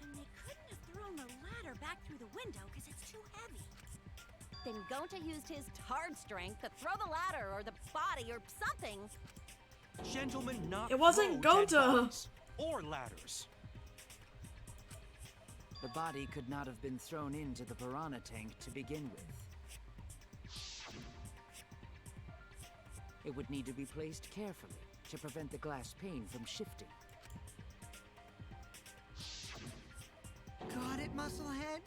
And they couldn't have thrown the ladder back through the window because it's too heavy. Then Gonta used his hard strength to throw the ladder or the body or something. Gentlemen not It wasn't throw dead Gonta. bodies or ladders. The body could not have been thrown into the piranha tank to begin with. It would need to be placed carefully to prevent the glass pane from shifting. Got it, Musclehead?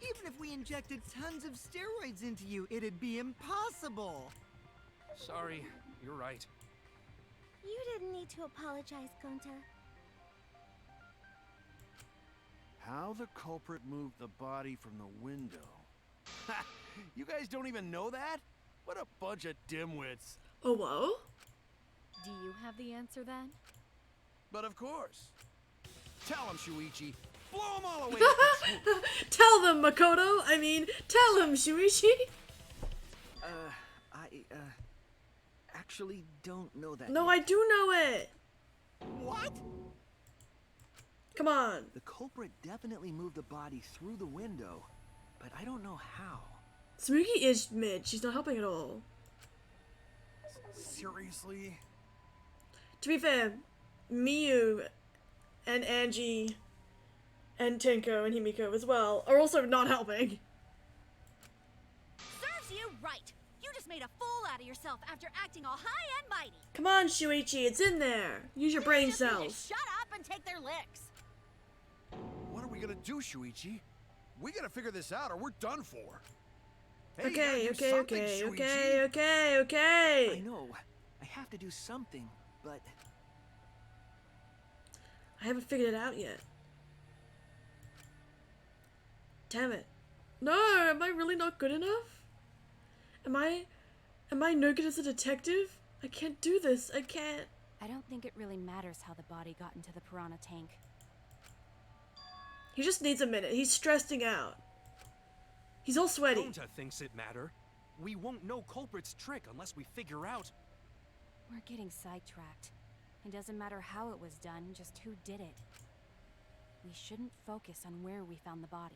Even if we injected tons of steroids into you, it'd be impossible. Sorry, you're right. You didn't need to apologize, Gonta. How the culprit moved the body from the window. Ha! You guys don't even know that? What a bunch of dimwits. Oh, whoa. Do you have the answer then? But of course. Tell him, Shuichi. Blow him all away. with the truth. Tell them, Makoto. I mean, tell him, Shuichi. actually don't know that No, yet. I do know it. What? Come on. The culprit definitely moved the body through the window, but I don't know how. Smokey is mid. She's not helping at all. Seriously? To be fair, Miyu and Angie and Tenko and Himiko as well are also not helping. Serves you right. You just made a fool out of yourself after acting all high and mighty. Come on, Shuichi, it's in there. Use your brain Just need to cells. shut up and take their licks. What are we gonna do, Shuichi? We gotta figure this out or we're done for. Hey, Okay, you gotta do okay, something, okay, Shuichi. okay, okay, I okay. know. I have to do something, but I haven't figured it out yet. Damn it. No, am I really not good enough? Am I no good as a detective? I can't do this. I can't. I don't think it really matters how the body got into the piranha tank. He just needs a minute. He's stressing out. He's all sweaty. Gonta thinks it matter. We won't know culprit's trick unless we figure out. We're getting sidetracked. It doesn't matter how it was done, just who did it. We shouldn't focus on where we found the body.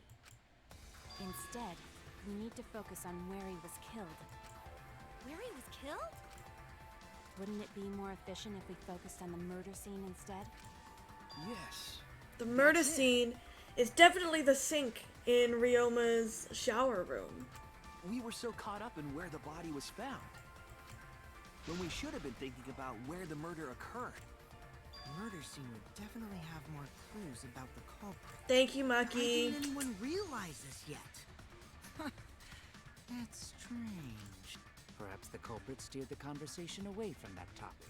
Instead, we need to focus on where he was killed. Where he was killed? Wouldn't it be more efficient if we focused on the murder scene instead? yes. The murder scene is definitely the sink in Ryoma's shower room. We were so caught up in where the body was found, when we should have been thinking about where the murder occurred. The murder scene would definitely have more clues about the culprit. Thank you, Why Maki. didn't anyone realize this yet? That's strange. Perhaps the culprit steered the conversation away from that topic.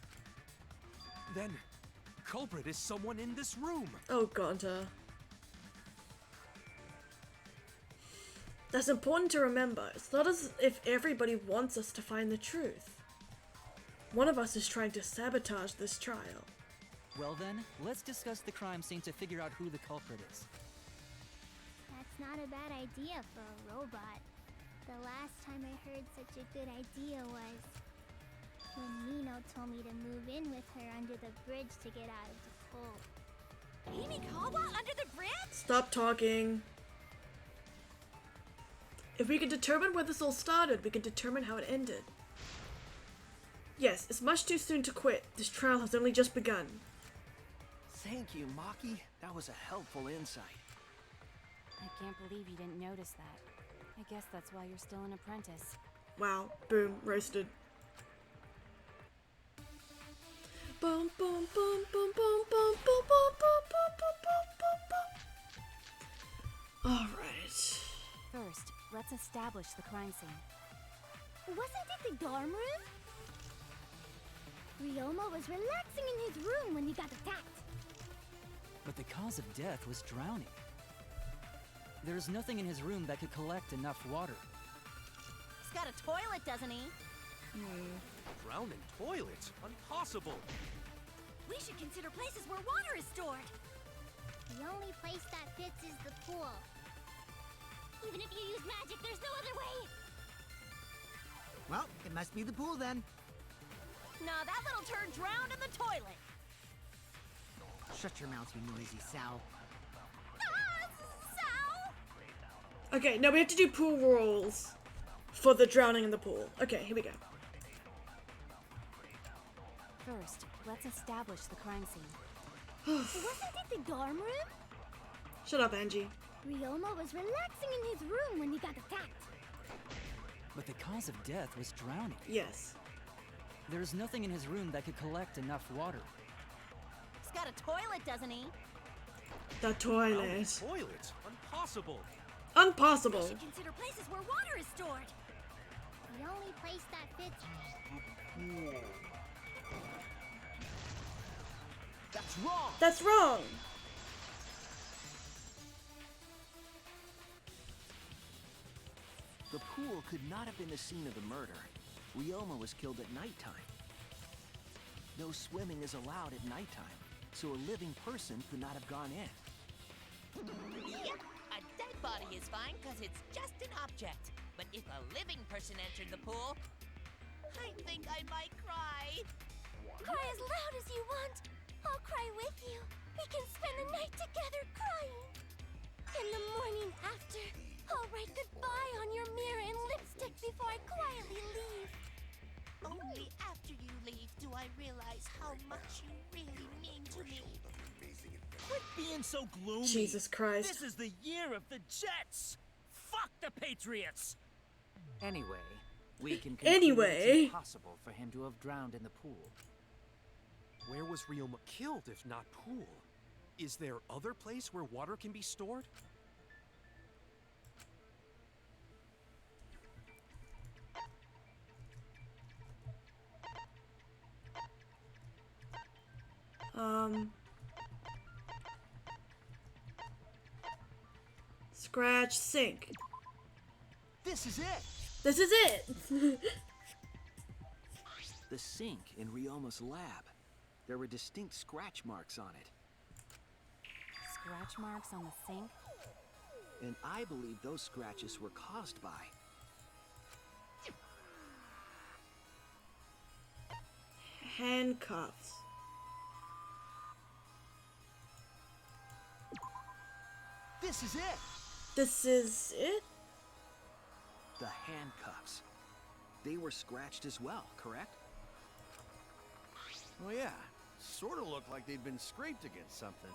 Then, culprit is someone in this room. Oh, Gonta. That's important to remember. It's not as if everybody wants us to find the truth. One of us is trying to sabotage this trial. Well then, let's discuss the crime scene to figure out who the culprit is. That's not a bad idea for a robot. The last time I heard such a good idea was when Nino told me to move in with her under the bridge to get out of the cold. Himikawa under the bridge? Stop talking. If we can determine where this all started, we can determine how it ended. Yes, it's much too soon to quit. This trial has only just begun. Thank you, Maki. That was a helpful insight. I can't believe you didn't notice that. I guess that's why you're still an apprentice. Wow, boom, roasted. Boom, boom, boom, boom, boom, boom, boom, boom, boom, boom, boom, boom, boom. All right. First, let's establish the crime scene. Wasn't it the dorm room? Ryoma was relaxing in his room when he got attacked. But the cause of death was drowning. There's nothing in his room that could collect enough water. He's got a toilet, doesn't he? Drown in toilets? Impossible. We should consider places where water is stored. The only place that fits is the pool. Even if you use magic, there's no other way. Well, it must be the pool then. Nah, that little turd drowned in the toilet. Shut your mouth, you noisy sow. Ah, Sal! Okay, now we have to do pool rules for the drowning in the pool. Okay, here we go. First, let's establish the crime scene. Wasn't it the dorm room? Shut up, Angie. Ryoma was relaxing in his room when he got attacked. But the cause of death was drowning. Yes. There's nothing in his room that could collect enough water. He's got a toilet, doesn't he? The Drown in toilet. toilets? Impossible. We Impossible. should consider places where water is stored. The only place that fits. That's wrong! That's wrong. The pool could not have been the scene of the murder. Ryoma was killed at nighttime. No swimming is allowed at nighttime, so a living person could not have gone in. Yep, a dead body is fine because it's just an object. But if a living person entered the pool, I think I might cry. Cry as loud as you want. I'll cry with you. We can spend the night together crying. In the morning after, I'll write goodbye on your mirror in lipstick before I quietly leave. Only after you leave do I realize how much you really mean to me. Quit being so gloomy. Jesus Christ. This is the year of the Jets. Fuck the Patriots. Anyway, we can conclude Anyway. it's impossible for him to have drowned in the pool. Where was Ryoma killed if not pool? Is there other place where water can be stored? Scratch sink. This is it! This is it! The sink in Ryoma's lab. There were distinct scratch marks on it. Scratch marks on the sink? And I believe those scratches were caused by... Handcuffs. This is it! This is it? The handcuffs. They were scratched as well, correct? Well, yeah. Sort of looked like they'd been scraped against something.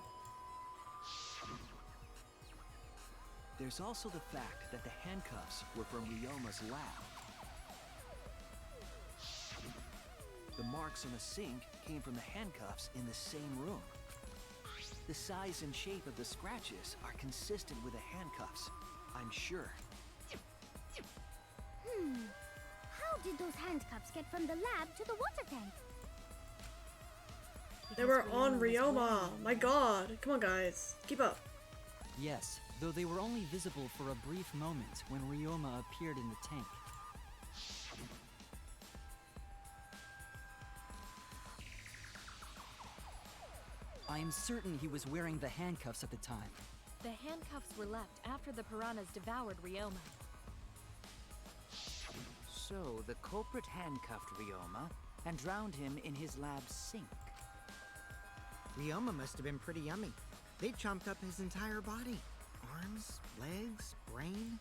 There's also the fact that the handcuffs were from Ryoma's lab. The marks on the sink came from the handcuffs in the same room. The size and shape of the scratches are consistent with the handcuffs, I'm sure. How did those handcuffs get from the lab to the water tank? They were on Ryoma. My god. Come on, guys. Keep up. Yes, though they were only visible for a brief moment when Ryoma appeared in the tank. I am certain he was wearing the handcuffs at the time. The handcuffs were left after the piranhas devoured Ryoma. So the culprit handcuffed Ryoma and drowned him in his lab's sink. Ryoma must have been pretty yummy. They chomped up his entire body. Arms, legs, brain.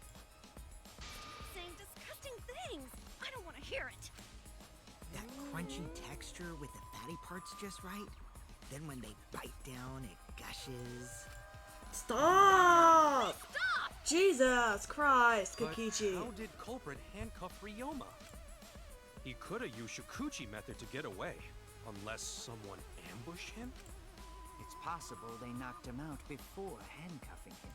Saying disgusting things. I don't want to hear it. That crunchy texture with the fatty parts just right. Then when they bite down, it gushes. Stop! Stop! Jesus Christ, But Kokichi. how did culprit handcuff Ryoma? He could have used Shikuchi method to get away, unless someone ambushed him? It's possible they knocked him out before handcuffing him.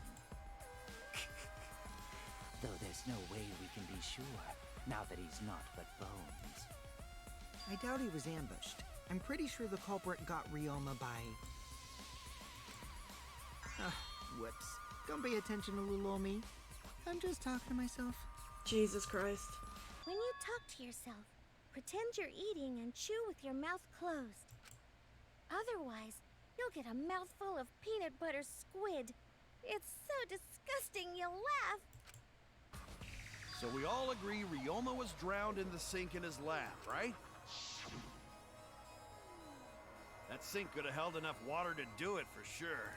Though there's no way we can be sure, now that he's not but bones. I doubt he was ambushed. I'm pretty sure the culprit got Ryoma by... whoops. Don't pay attention to little old me. I'm just talking to myself. Jesus Christ. When you talk to yourself, pretend you're eating and chew with your mouth closed. Otherwise, you'll get a mouthful of peanut butter squid. It's so disgusting you'll laugh. So we all agree Ryoma was drowned in the sink in his lab, right? That sink could have held enough water to do it for sure.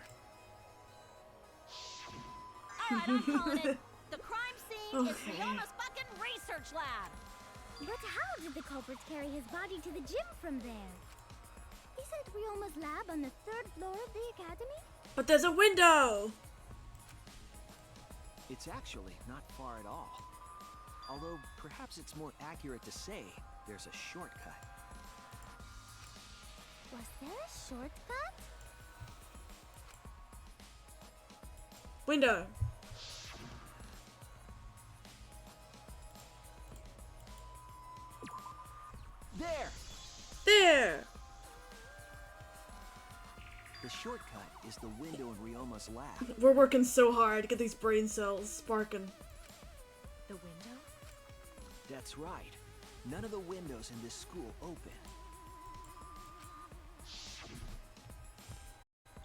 Alright, I'm calling it. The crime scene is Okay. Ryoma's fucking research lab. But how did the culprit carry his body to the gym from there? Isn't Ryoma's lab on the 3rd floor of the academy? But there's a window! It's actually not far at all. Although, perhaps it's more accurate to say there's a shortcut. Was there a shortcut? Window. There! There! The shortcut is the window in Ryoma's lab. We're working so hard to get these brain cells sparking. The window? That's right. None of the windows in this school open.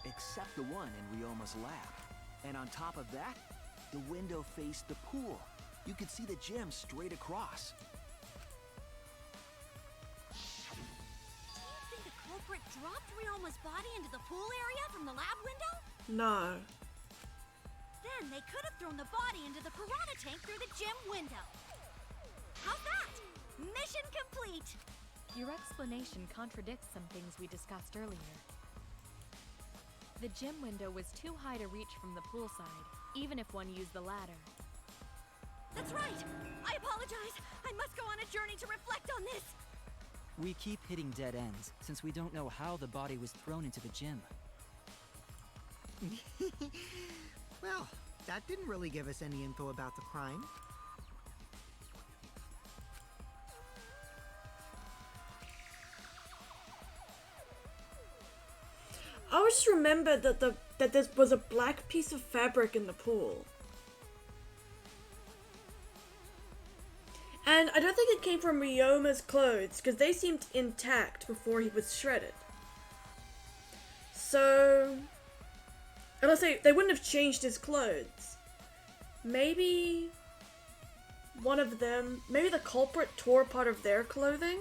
Except the one in Ryoma's lab. And on top of that, the window faced the pool. You could see the gym straight across. dropped Ryoma's body into the pool area from the lab window? No. Then they could have thrown the body into the piranha tank through the gym window. How's that? Mission complete! Your explanation contradicts some things we discussed earlier. The gym window was too high to reach from the poolside, even if one used the ladder. That's right! I apologize! I must go on a journey to reflect on this! We keep hitting dead ends, since we don't know how the body was thrown into the gym. Well, that didn't really give us any info about the crime. I always just remembered that there was a black piece of fabric in the pool. And I don't think it came from Ryoma's clothes, because they seemed intact before he was shredded. So... unless they wouldn't have changed his clothes. Maybe... one of them... maybe the culprit tore part of their clothing?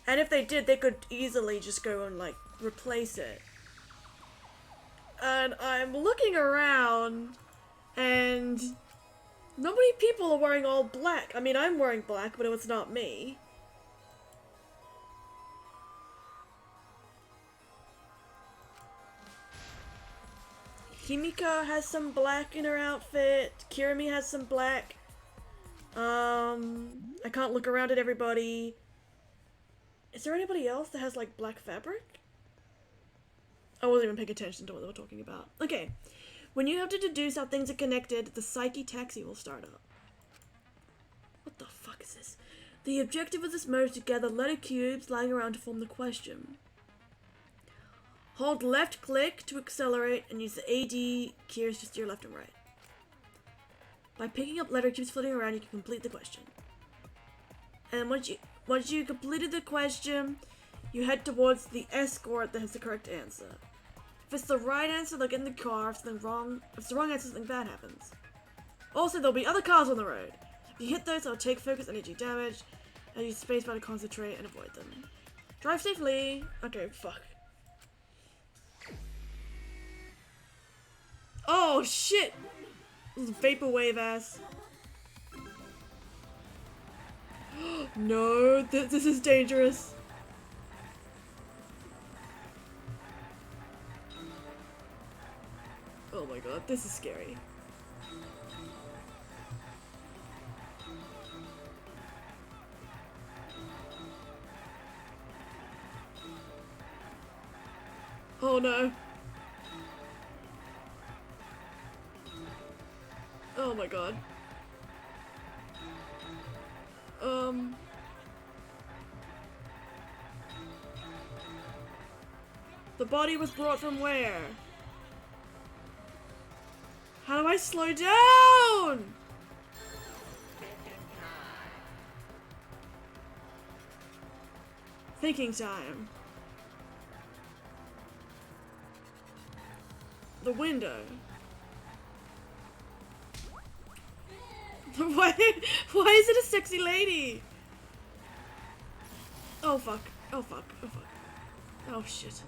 And if they did, they could easily just go and, like, replace it. And I'm looking around, and... not many people are wearing all black. I mean, I'm wearing black, but it was not me. Himiko has some black in her outfit. Kirimi has some black. I can't look around at everybody. Is there anybody else that has, like, black fabric? I wasn't even paying attention to what they were talking about. Okay. When you have to deduce how things are connected, the Psyche taxi will start up. What the fuck is this? The objective of this mode is to gather letter cubes lying around to form the question. Hold left click to accelerate and use the AD keys to steer left and right. By picking up letter cubes floating around, you can complete the question. And once you completed the question, you head towards the escort that has the correct answer. If it's the right answer, they'll get in the car. If it's the wrong answer, something bad happens. Also, there'll be other cars on the road. If you hit those, they'll take focus energy damage, and use spacebar to concentrate and avoid them. Drive safely. Okay, fuck. Oh shit! This is vaporwave ass. No, this is dangerous. Oh my god, this is scary. Oh no. Oh my god. The body was brought from where? How do I slow down? Thinking time. The window. Why is it a sexy lady? Oh fuck. Oh fuck. Oh fuck. Oh shit.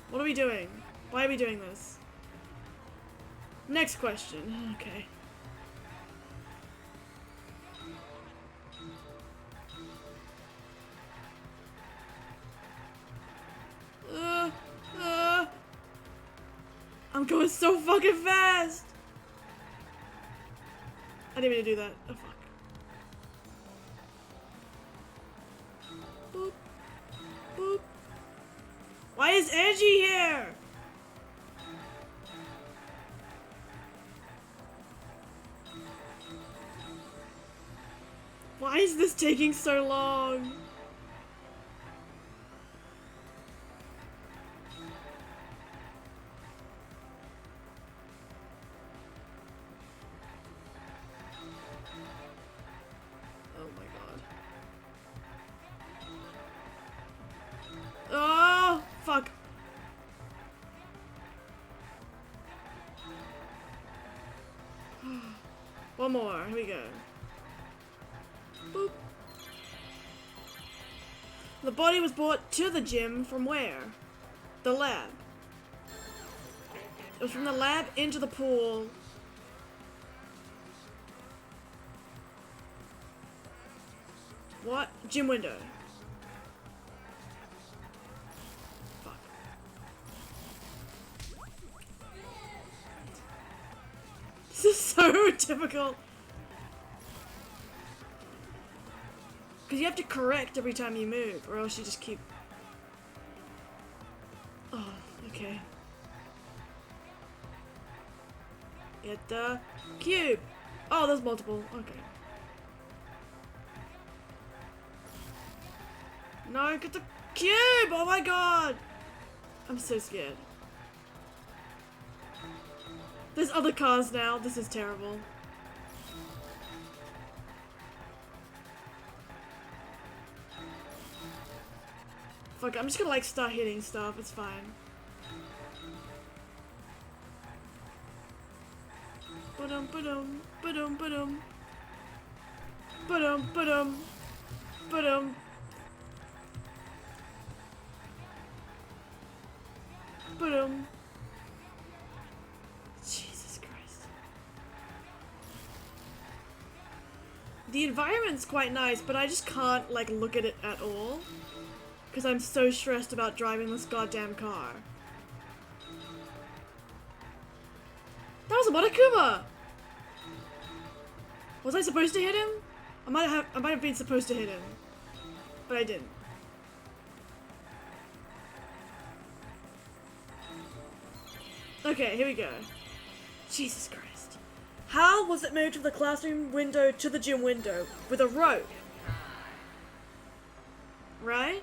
What are we doing? Why are we doing this? Next question. Okay. I'm going so fucking fast! I didn't mean to do that. Oh fuck. Boop. Boop. Why is Angie here? Why is this taking so long? Oh my god. Oh, fuck. Well, One more. Here we go. Boop. The body was brought to the gym from where? The lab. It was from the lab into the pool. What? Gym window. Fuck. This is so difficult. Because you have to correct every time you move, or else you just keep... Oh, okay. Get the cube! Oh, there's multiple. Okay. No, get the cube! Oh my god! I'm so scared. There's other cars now. This is terrible. Fuck, I'm just gonna like start hitting stuff, it's fine. Ba-dum, ba-dum, ba-dum, ba-dum. Ba-dum, ba-dum, ba-dum. Ba-dum. Jesus Christ. The environment's quite nice, but I just can't like look at it at all. Because I'm so stressed about driving this goddamn car. That was a Monokuma! Was I supposed to hit him? I might have been supposed to hit him. But I didn't. Okay, here we go. Jesus Christ. How was it moved from the classroom window to the gym window? With a rope. Right?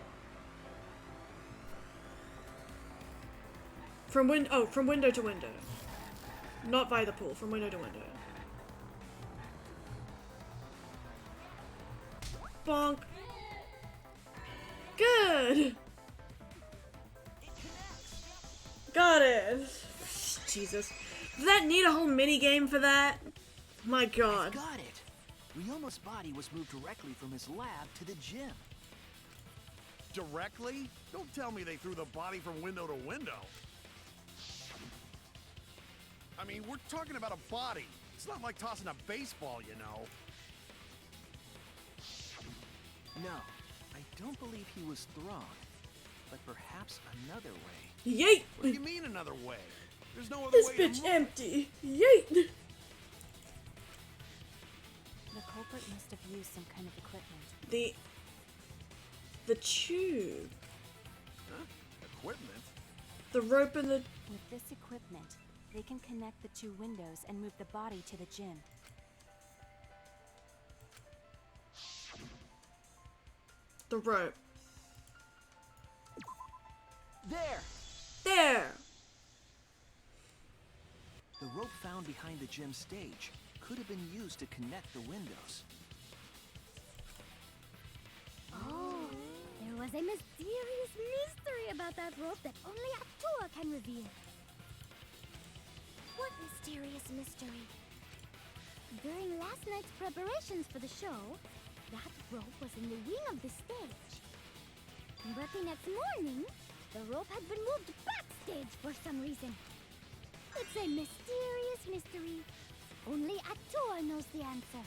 From window to window. Not by the pool, from window to window. Bonk. Good! Got it! Jesus. Did that need a whole mini game for that? My god. Got it! Ryoma's body was moved directly from his lab to the gym. Directly? Don't tell me they threw the body from window to window. I mean, we're talking about a body. It's not like tossing a baseball, you know. No, I don't believe he was thrown. But perhaps another way. Yeet! What do you mean another way? There's no other This way bitch to empty. Yeet! The culprit must have used some kind of equipment. The tube. Huh? Equipment? The rope and the... With this equipment, they can connect the two windows and move the body to the gym. The rope. There! There! The rope found behind the gym stage could have been used to connect the windows. Oh, there was a mysterious mystery about that rope that only Atua can reveal. What mysterious mystery? During last night's preparations for the show, that rope was in the wing of the stage. But the next morning, the rope had been moved backstage for some reason. It's a mysterious mystery. Only Atua knows the answer.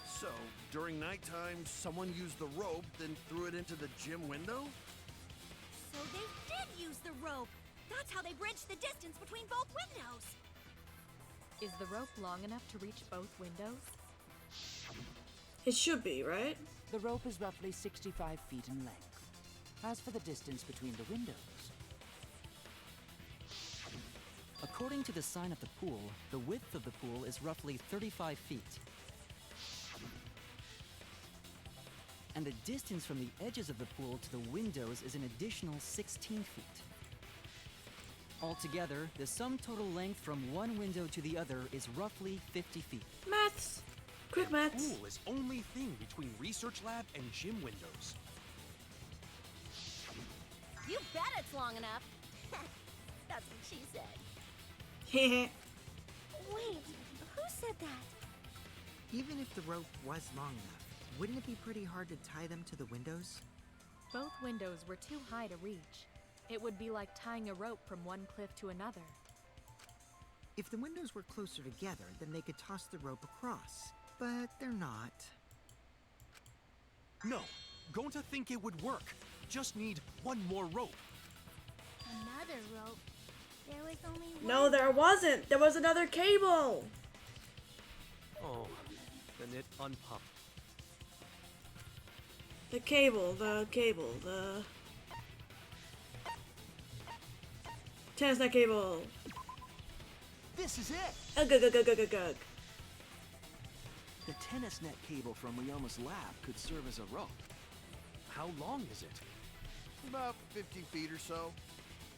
So, during nighttime, someone used the rope, then threw it into the gym window? So they did use the rope. That's how they bridged the distance between both windows. Is the rope long enough to reach both windows? It should be, right? The rope is roughly 65 feet in length. As for the distance between the windows, according to the sign of the pool, the width of the pool is roughly 35 feet. And the distance from the edges of the pool to the windows is an additional 16 feet. Altogether, the sum total length from one window to the other is roughly 50 feet. Maths! Quick maths. Pool is only thing between research lab and gym windows. You bet it's long enough. That's what she said. Wait, who said that? Even if the rope was long enough, wouldn't it be pretty hard to tie them to the windows? Both windows were too high to reach. It would be like tying a rope from one cliff to another. If the windows were closer together, then they could toss the rope across. But they're not. No, Gonta think it would work. Just need one more rope. Another rope? There was only one. No, there wasn't. There was another cable. Oh, then it unpopped. The cable. Tennis net cable. This is it! Ugh, ugh, ugh, ugh, ugh, ugh. The tennis net cable from Ryoma's lab could serve as a rope. How long is it? About 50 feet or so.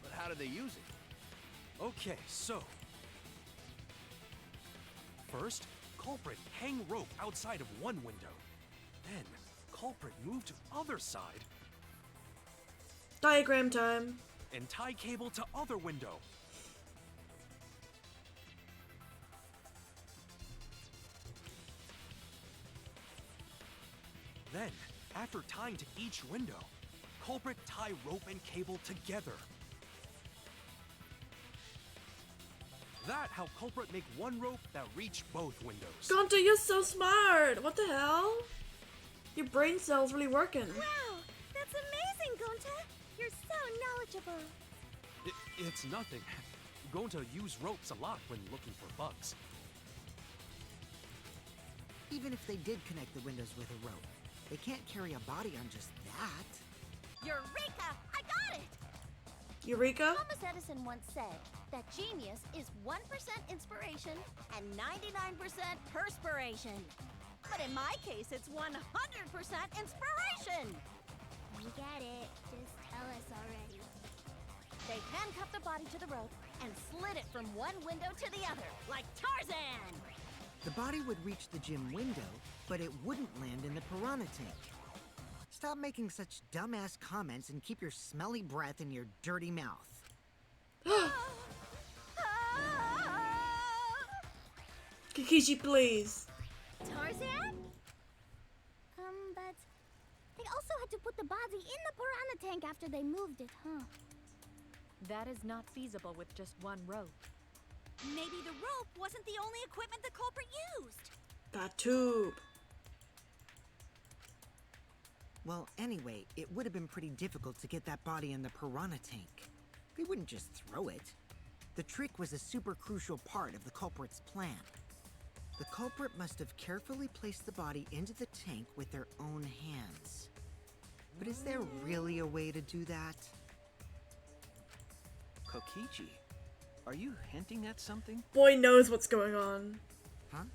But how do they use it? Okay, so... First, culprit hang rope outside of one window. Then, culprit move to other side Diagram time. and tie cable to other window. Then, after tying to each window, culprit tie rope and cable together. That how culprit make one rope that reach both windows. Gonta, you're so smart. What the hell? Your brain cell's really working. Wow, that's amazing, Gonta. You're so knowledgeable. It's nothing. Gonta use ropes a lot when looking for bugs. Even if they did connect the windows with a rope, they can't carry a body on just that. Eureka! I got it! Eureka? Thomas Edison once said that genius is 1% inspiration and 99% perspiration. But in my case, it's 100% inspiration! We get it. Just tell us already. They handcuffed the body to the rope and slid it from one window to the other, like Tarzan! The body would reach the gym window, but it wouldn't land in the piranha tank. Stop making such dumbass comments and keep your smelly breath in your dirty mouth. Kikichi, please. Tarzan? But they also had to put the body in the piranha tank after they moved it, huh? That is not feasible with just one rope. Maybe the rope wasn't the only equipment the culprit used. That tube. Well, anyway, it would have been pretty difficult to get that body in the piranha tank. They wouldn't just throw it. The trick was a super crucial part of the culprit's plan. The culprit must have carefully placed the body into the tank with their own hands. But is there really a way to do that? Kokichi, are you hinting at something? Boy knows what's going on. Huh?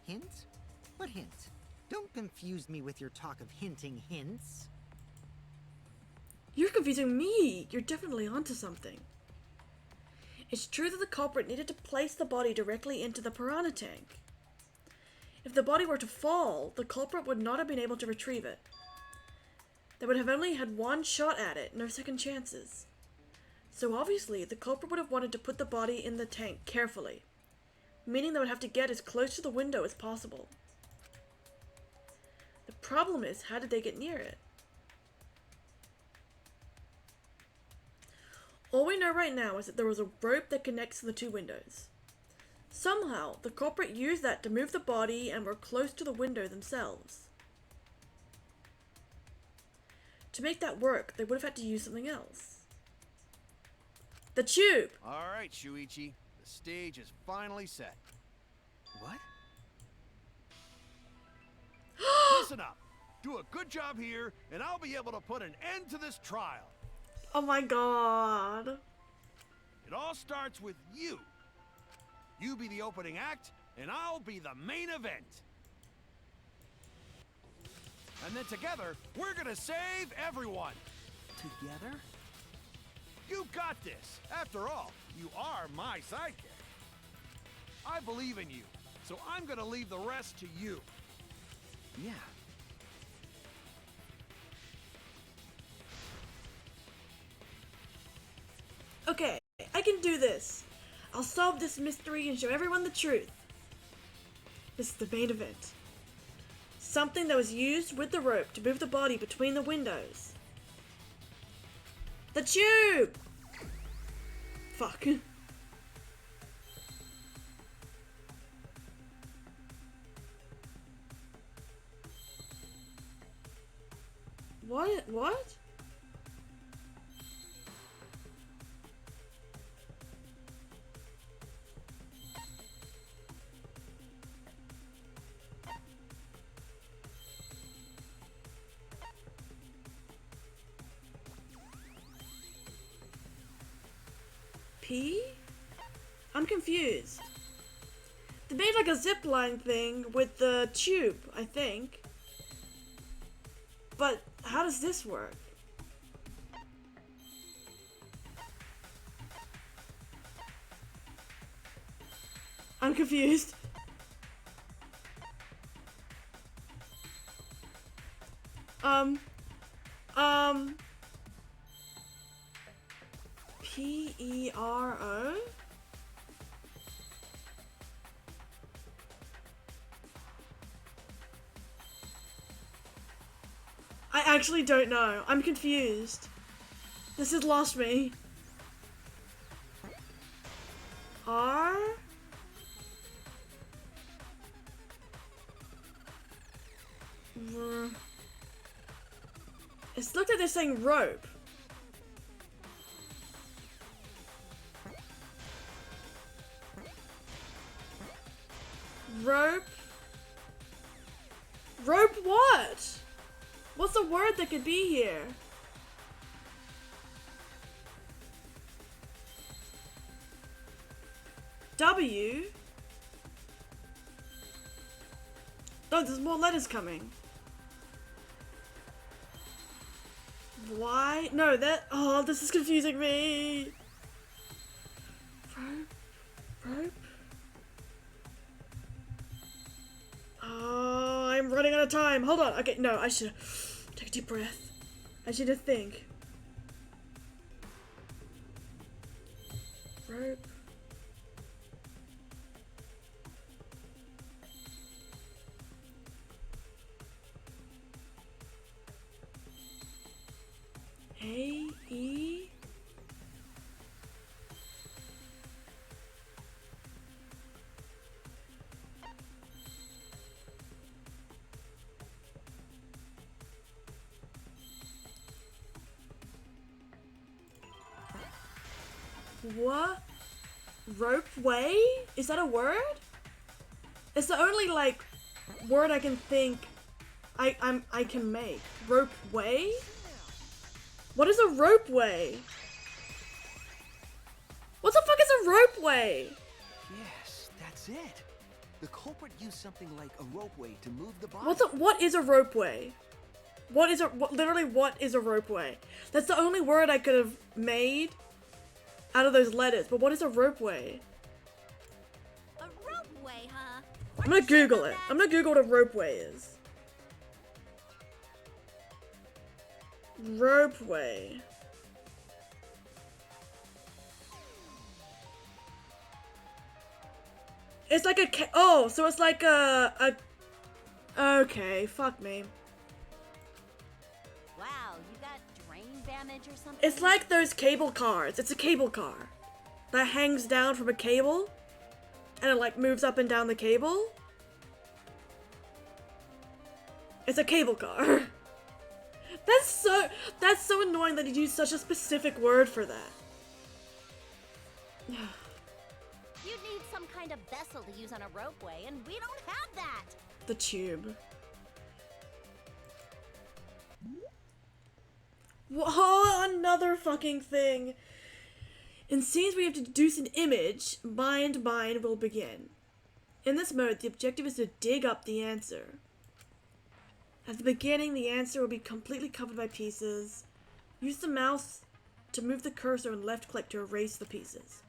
Hint? What hint? Don't confuse me with your talk of hinting hints. You're confusing me. You're definitely onto something. It's true that the culprit needed to place the body directly into the piranha tank. If the body were to fall, the culprit would not have been able to retrieve it. They would have only had one shot at it, no second chances. So obviously, the culprit would have wanted to put the body in the tank carefully, meaning they would have to get as close to the window as possible. The problem is, how did they get near it? All we know right now is that there was a rope that connects the two windows. Somehow, the culprit used that to move the body and were close to the window themselves. To make that work, they would have had to use something else. The tube! Alright, Shuichi. The stage is finally set. What? Listen up. Do a good job here, and I'll be able to put an end to this trial. Oh my god. It all starts with you. You be the opening act, and I'll be the main event. And then together, we're gonna save everyone. Together? You got this. After all, you are my sidekick. I believe in you, so I'm gonna leave the rest to you. Yeah. Okay, I can do this. I'll solve this mystery and show everyone the truth. This is the main event. Something that was used with the rope to move the body between the windows. The tube! Fuck. What? What? P? I'm confused. They made like a zip line thing with the tube, I think. But how does this work? I'm confused. P-E-R-O? I actually don't know. I'm confused. This has lost me. R? It looks like they're saying rope. Rope? Rope what? What's the word that could be here? W? Oh, there's more letters coming. Y? No, that. Oh, this is confusing me. Rope? Rope? Oh, I'm running out of time. Hold on. Okay, no, I should take a deep breath. I should think. Rope. A, E. What? Ropeway? Is that a word? It's the only like word I can think I can make. Ropeway? What is a ropeway? What the fuck is a ropeway? Yes, that's it. The culprit used something like a ropeway to move the body. What is a ropeway? Literally what is a ropeway? That's the only word I could have made out of those letters, but what is a ropeway? A ropeway, huh? I'm gonna Google it. I'm gonna Google what a ropeway is. Ropeway. It's like oh, so it's like a okay, fuck me. Wow, you got drain damage or something? It's like those cable cars. It's a cable car that hangs down from a cable and it like moves up and down the cable. It's a cable car. That's so annoying that he used such a specific word for that. You'd need some kind of vessel to use on a ropeway, and we don't have that. The tube. Whoa, another fucking thing. In scenes where you have to deduce an image, mind will begin. In this mode, the objective is to dig up the answer. At the beginning, the answer will be completely covered by pieces. Use the mouse to move the cursor and left click to erase the pieces.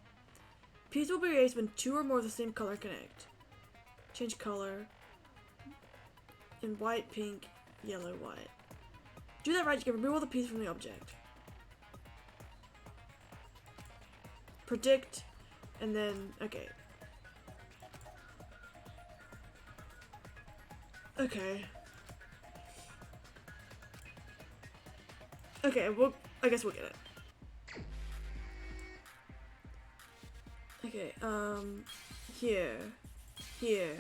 Pieces will be erased when two or more of the same color connect. Change color. In white, pink, yellow, white. Do that right, you can remove all the pieces from the object. Predict, and then, okay. Okay. Okay, well, I guess we'll get it. Okay, here, here,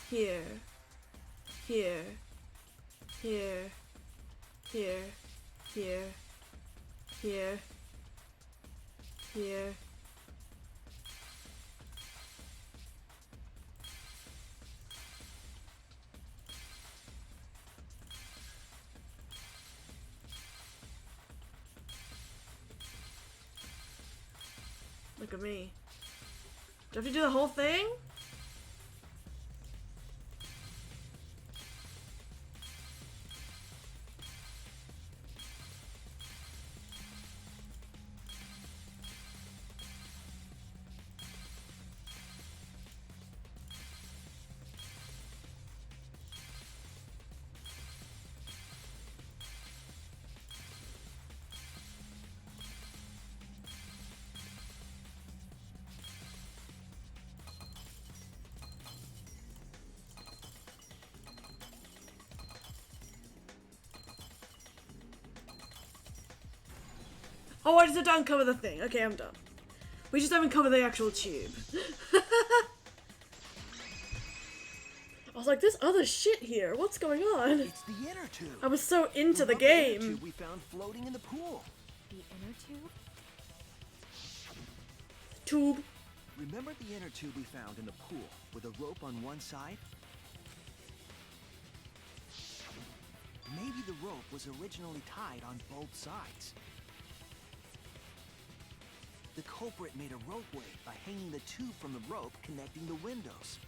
here, here, here, here, here, here, here. Look at me. Do I have to do the whole thing? Oh, I just had to uncover the thing. Okay, I'm done. We just haven't covered the actual tube. I was like, there's other shit here. What's going on? It's the inner tube. I was so into the Remember the inner game. tube we found floating in the pool. The inner tube? Tube. Remember the inner tube we found in the pool with a rope on one side? Maybe the rope was originally tied on both sides. The culprit made a ropeway by hanging the tube from the rope connecting the windows.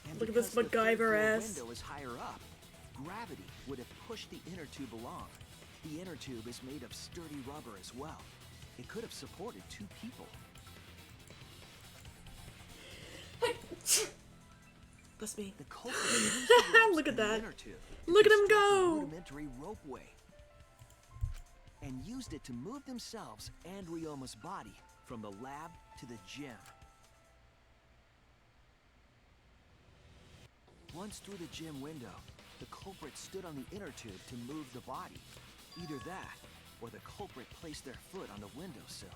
And Look at this because the third floor MacGyver ass. window is higher up, gravity would have pushed the inner tube along. The inner tube is made of sturdy rubber as well. It could have supported two people. That's me. The culprit used the ropes Look at in the that. inner tube Look to at him construct a go. rudimentary ropeway, and used it to move themselves and Ryoma's body from the lab to the gym. Once through the gym window, the culprit stood on the inner tube to move the body. Either that, or the culprit placed their foot on the windowsill.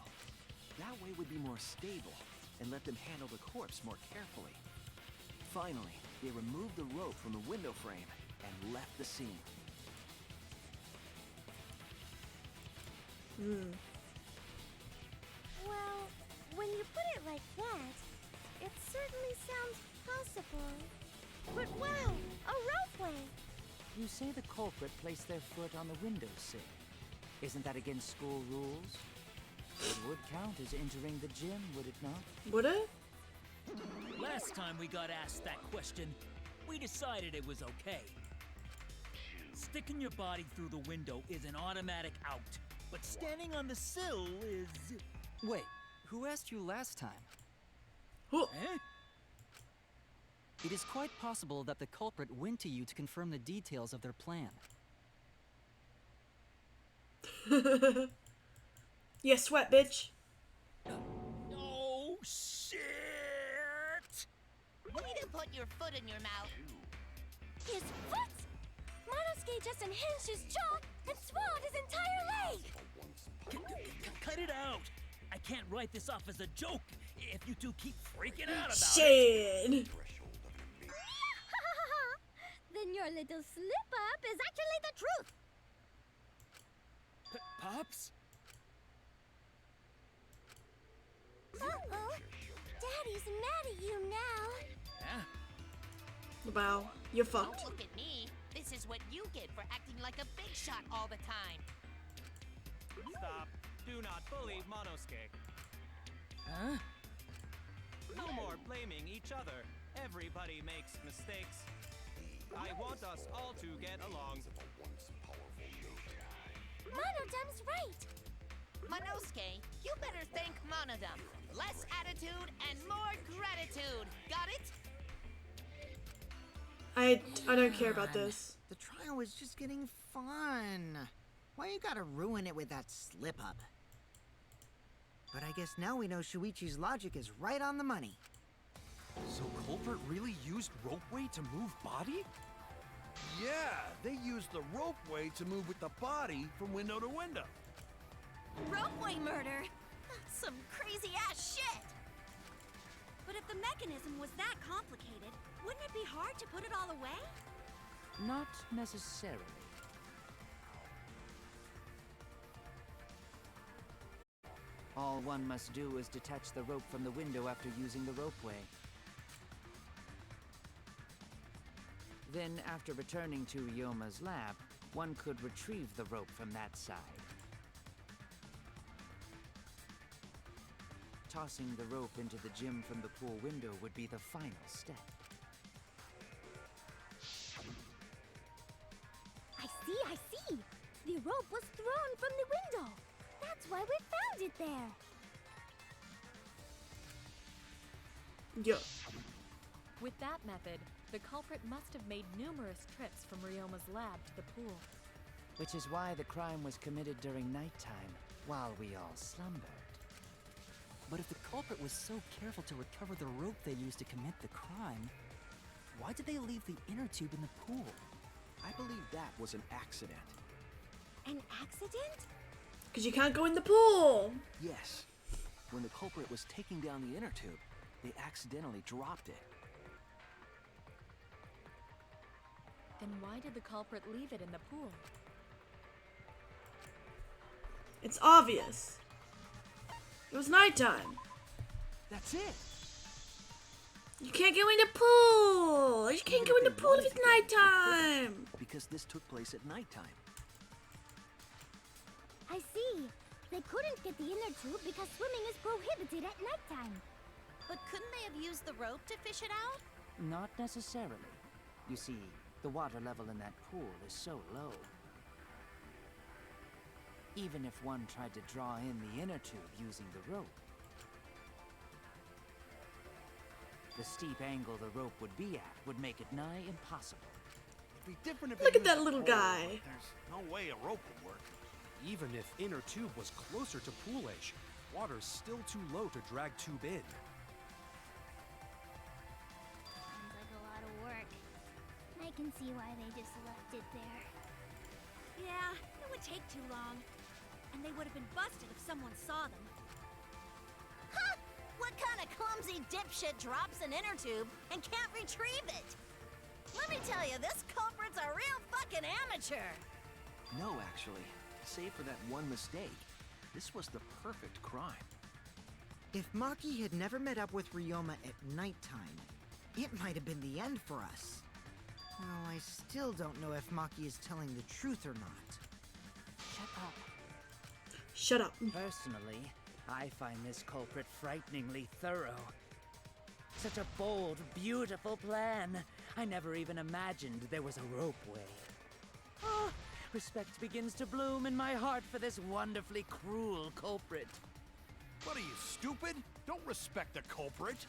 That way would be more stable and let them handle the corpse more carefully. Finally, they removed the rope from the window frame and left the scene. Well, when you put it like that, it certainly sounds possible. But wow, a ropeway! You say the culprit placed their foot on the windowsill. Isn't that against school rules? It would count as entering the gym, would it not? Would it? Last time we got asked that question, we decided it was okay. Sticking your body through the window is an automatic out, but standing on the sill is... Wait, who asked you last time? Oh. Eh? It is quite possible that the culprit went to you to confirm the details of their plan. Yeah, sweat, bitch. Oh, shit! Way to put your foot in your mouth. His foot! Monosuke just unhinged his jaw and swallowed his entire leg! Cut it out! I can't write this off as a joke if you two keep freaking out about it. Shit. Then your little slip-up is actually the truth! Pops? Uh-oh. Daddy's mad at you now. Yeah? Wow, you're fucked. Don't look at me. This is what you get for acting like a big shot all the time. Stop. Do not bully Monosuke. Huh? No more blaming each other. Everybody makes mistakes. I want us all to get along. Monodum's right. Monosuke, you better thank Monodum. Less attitude and more gratitude. Got it? I don't care about this. The trial was just getting fun. Why you gotta ruin it with that slip-up? But I guess now we know Shuichi's logic is right on the money. So culprit really used ropeway to move body? Yeah, they used the ropeway to move with the body from window to window. Ropeway murder? Some crazy ass shit! But if the mechanism was that complicated, wouldn't it be hard to put it all away? Not necessarily. All one must do is detach the rope from the window after using the ropeway. Then, after returning to Ryoma's lab, one could retrieve the rope from that side. Tossing the rope into the gym from the pool window would be the final step. I see! The rope was thrown from the window! That's why we found it there! Yeah. With that method, the culprit must have made numerous trips from Ryoma's lab to the pool. Which is why the crime was committed during nighttime, while we all slumbered. But if the culprit was so careful to recover the rope they used to commit the crime, why did they leave the inner tube in the pool? I believe that was an accident. An accident? Because you can't go in the pool! Yes. When the culprit was taking down the inner tube, they accidentally dropped it. Then why did the culprit leave it in the pool? It's obvious. It was nighttime. That's it. You can't go in the pool! You can't go in the pool if it's nighttime! Because this took place at nighttime. I see. They couldn't get the inner tube because swimming is prohibited at nighttime. But couldn't they have used the rope to fish it out? Not necessarily. You see, the water level in that pool is so low. Even if one tried to draw in the inner tube using the rope, the steep angle the rope would be at would make it nigh impossible. It'd be different if Look they at that used a little pole, guy. but there's no way a rope would work. Even if inner tube was closer to pool edge, water's still too low to drag tube in. Sounds like a lot of work. I can see why they just left it there. Yeah, it would take too long. And they would have been busted if someone saw them. Huh! What kind of clumsy dipshit drops an inner tube and can't retrieve it? Let me tell you, this culprit's a real fucking amateur! No, actually. Save for that one mistake, this was the perfect crime. If Maki had never met up with Ryoma at nighttime, it might have been the end for us. Well, I still don't know if Maki is telling the truth or not. Shut up. Shut up. Personally, I find this culprit frighteningly thorough. Such a bold, beautiful plan. I never even imagined there was a ropeway. Oh, respect begins to bloom in my heart for this wonderfully cruel culprit. What are you, stupid? Don't respect the culprit.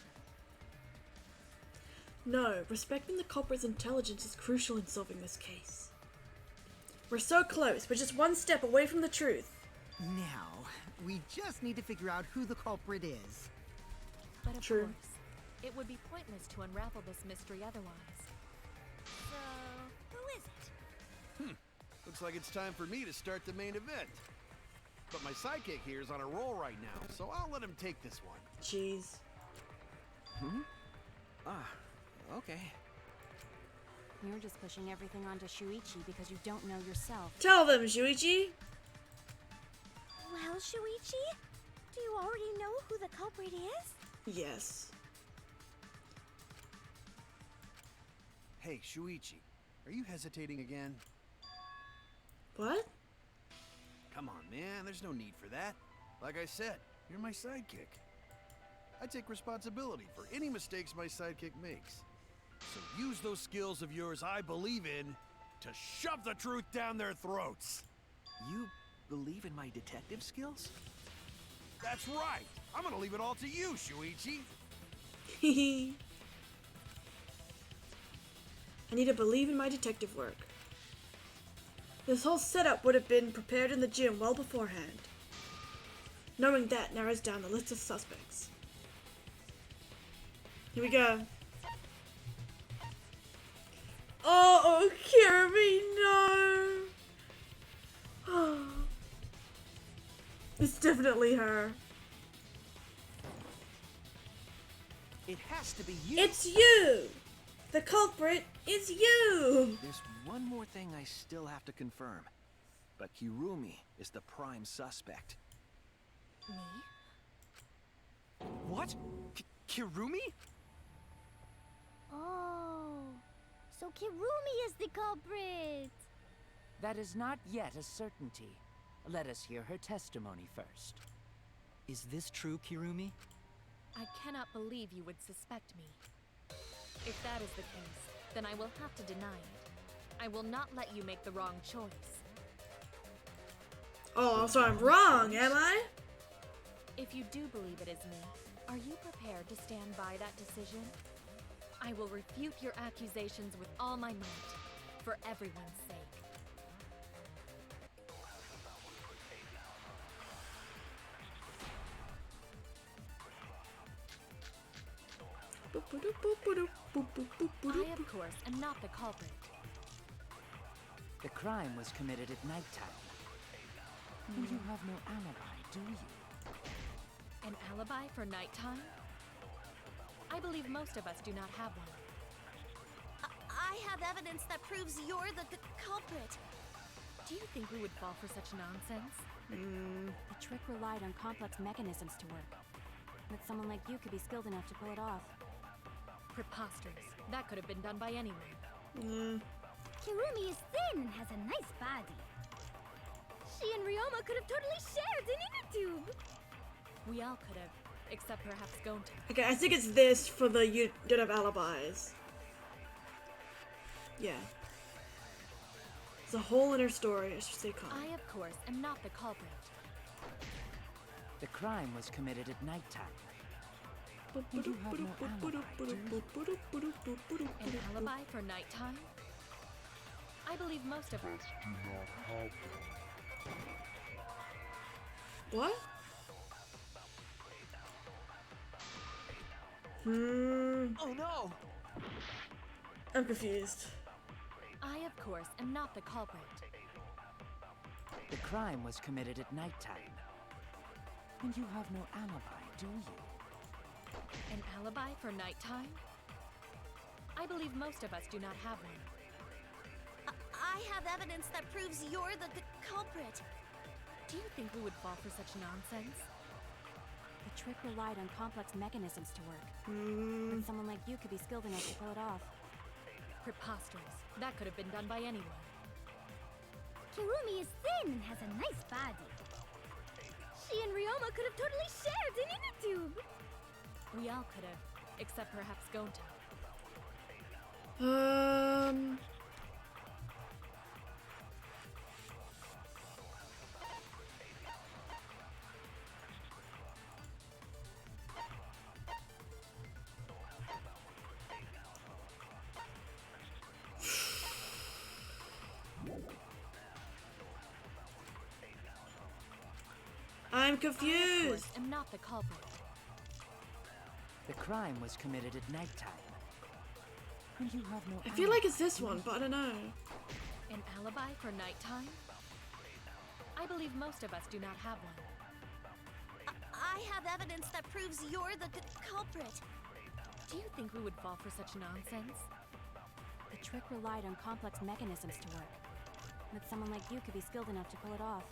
No, respecting the culprit's intelligence is crucial in solving this case. We're so close, we're just one step away from the truth. Now, we just need to figure out who the culprit is. But of True. course, it would be pointless to unravel this mystery otherwise. So, who is it? Looks like it's time for me to start the main event. But my sidekick here is on a roll right now, so I'll let him take this one. Jeez. Okay. You're just pushing everything onto Shuichi because you don't know yourself. Tell them, Shuichi! Well, Shuichi, do you already know who the culprit is? Yes. Hey, Shuichi, are you hesitating again? What? Come on, man, there's no need for that. Like I said, you're my sidekick. I take responsibility for any mistakes my sidekick makes. So use those skills of yours I believe in to shove the truth down their throats. You believe in my detective skills? That's right. I'm gonna leave it all to you, Shuichi. I need to believe in my detective work. This whole setup would have been prepared in the gym well beforehand. Knowing that narrows down the list of suspects. Here we go. Oh, Kirby, no. It's definitely her. It has to be you. It's you! The culprit is you! There's one more thing I still have to confirm. But Kirumi is the prime suspect. Me? What? Kirumi? Oh, so Kirumi is the culprit. That is not yet a certainty. Let us hear her testimony first. Is this true, Kirumi? I cannot believe you would suspect me. If that is the case, then I will have to deny it. I will not let you make the wrong choice. Oh, so I'm wrong, am I? If you do believe it is me, are you prepared to stand by that decision? I will refute your accusations with all my might, for everyone's sake. I, of course, am not the culprit. The crime was committed at nighttime. And you have no alibi, do you? An alibi for nighttime? I believe most of us do not have one. I have evidence that proves you're the culprit. Do you think we would fall for such nonsense? The trick relied on complex mechanisms to work. But someone like you could be skilled enough to pull it off. Preposterous. That could have been done by anyone. Kirumi is thin and has a nice body. She and Ryoma could have totally shared an inner tube. We all could have, except perhaps Gonta. Okay, I think it's this for the you don't have alibis. Yeah. It's a whole inner story, I should say. I, of course, am not the culprit. The crime was committed at nighttime. And you have no alibi, do you? An alibi for nighttime? I believe most of us. What? Oh no! I'm confused. I, of course, am not the culprit. The crime was committed at nighttime. And you have no alibi, do you? An alibi for nighttime? I believe most of us do not have one. I have evidence that proves you're the culprit. Do you think we would fall for such nonsense? The trick relied on complex mechanisms to work. But someone like you could be skilled enough to pull it off. Preposterous. That could have been done by anyone. Kirumi is thin and has a nice body. She and Ryoma could have totally shared an inner tube. We all could have, except perhaps Gonta. I'm I, confused. of course, am not the culprit. The crime was committed at nighttime. And you have no I feel like it's this one, but I don't know. An alibi for nighttime? I believe most of us do not have one. I have evidence that proves you're the culprit. Do you think we would fall for such nonsense? The trick relied on complex mechanisms to work. But someone like you could be skilled enough to pull it off.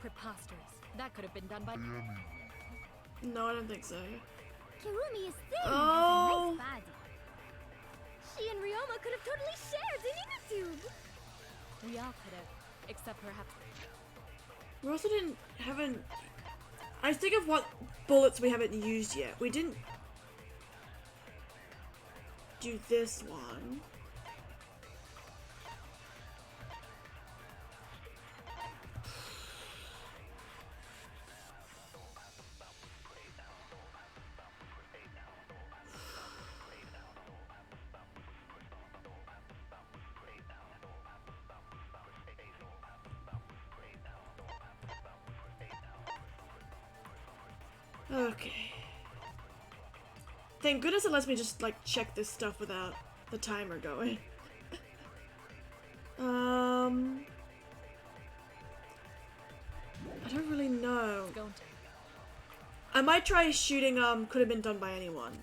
Preposterous. That could have been done by... No, I don't think so. Kirumi is thin and Oh. has a nice body. She and Ryoma could have totally shared an inner tube. We all could have, except perhaps... We also haven't... I think of what bullets we haven't used yet. We didn't do this one. Okay. Thank goodness it lets me just like check this stuff without the timer going. I don't really know. I might try shooting could have been done by anyone.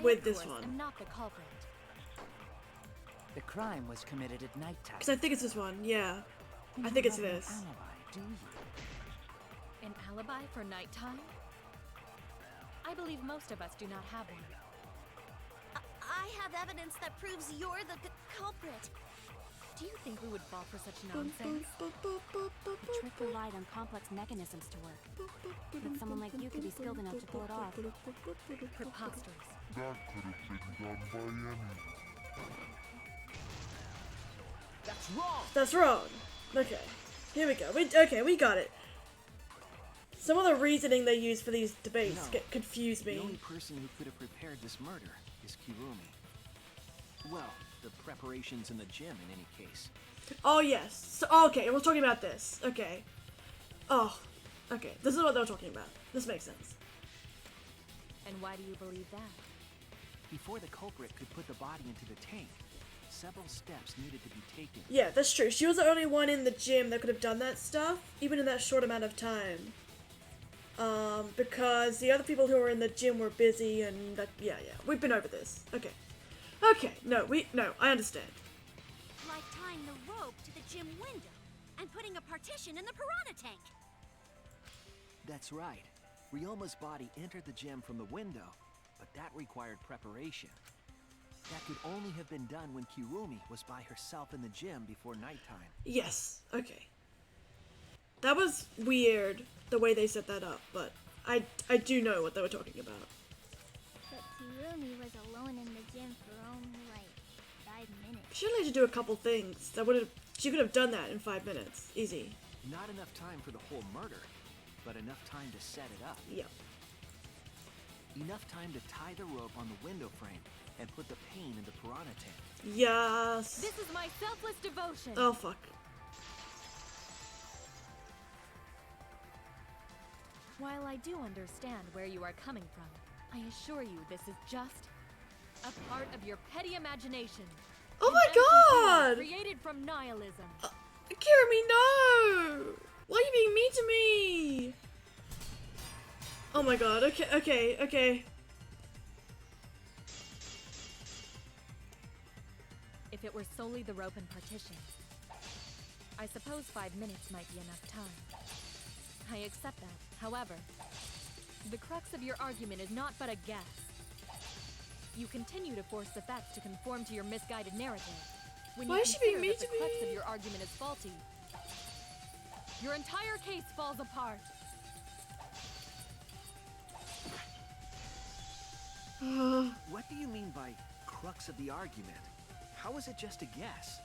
With this one. I'm not the culprit. The crime was committed at nighttime. Because I think it's this one, yeah. You I think it's don't have this. An alibi, do you? An alibi for nighttime? I believe most of us do not have one. I have evidence that proves you're the culprit. Do you think we would fall for such nonsense? The trick relied on complex mechanisms to work. But someone like you could be skilled enough to pull it off. Preposterous. That could have been done by anyone. That's wrong! That's wrong. Okay. Here we go. We got it. Some of the reasoning they use for these debates confuse me. The only person who could have prepared this murder is Kirumi. Well, the preparations in the gym in any case. Oh, yes. So, okay, we're talking about this. Okay. Oh, okay. This is what they're talking about. This makes sense. And why do you believe that? Before the culprit could put the body into the tank, several steps needed to be taken. Yeah, that's true. She was the only one in the gym that could have done that stuff, even in that short amount of time. Because the other people who were in the gym were busy and that, yeah, we've been over this. Okay, no, I understand. Like tying the rope to the gym window and putting a partition in the piranha tank. That's right. Ryoma's body entered the gym from the window, but that required preparation. That could only have been done when Kirumi was by herself in the gym before nighttime. Yes, okay. That was weird, the way they set that up, but I do know what they were talking about. But Kirumi was alone in the gym for only like 5 minutes. She only had to do a couple things. She could have done that in 5 minutes. Easy. Not enough time for the whole murder, but enough time to set it up. Yep. Enough time to tie the rope on the window frame and put the pain in the piranha tank. Yes. This is my selfless devotion. Oh, fuck. While I do understand where you are coming from, I assure you this is just a part of your petty imagination. Oh my god! Created from nihilism. Kirumi, no! Why are you being mean to me? Oh my god, okay. If it were solely the rope and partitions, I suppose 5 minutes might be enough time. I accept that. However, the crux of your argument is not but a guess. You continue to force the facts to conform to your misguided narrative. When Why you is she being consider mean that to the crux me? of your argument is faulty, your entire case falls apart. What do you mean by crux of the argument? How is it just a guess?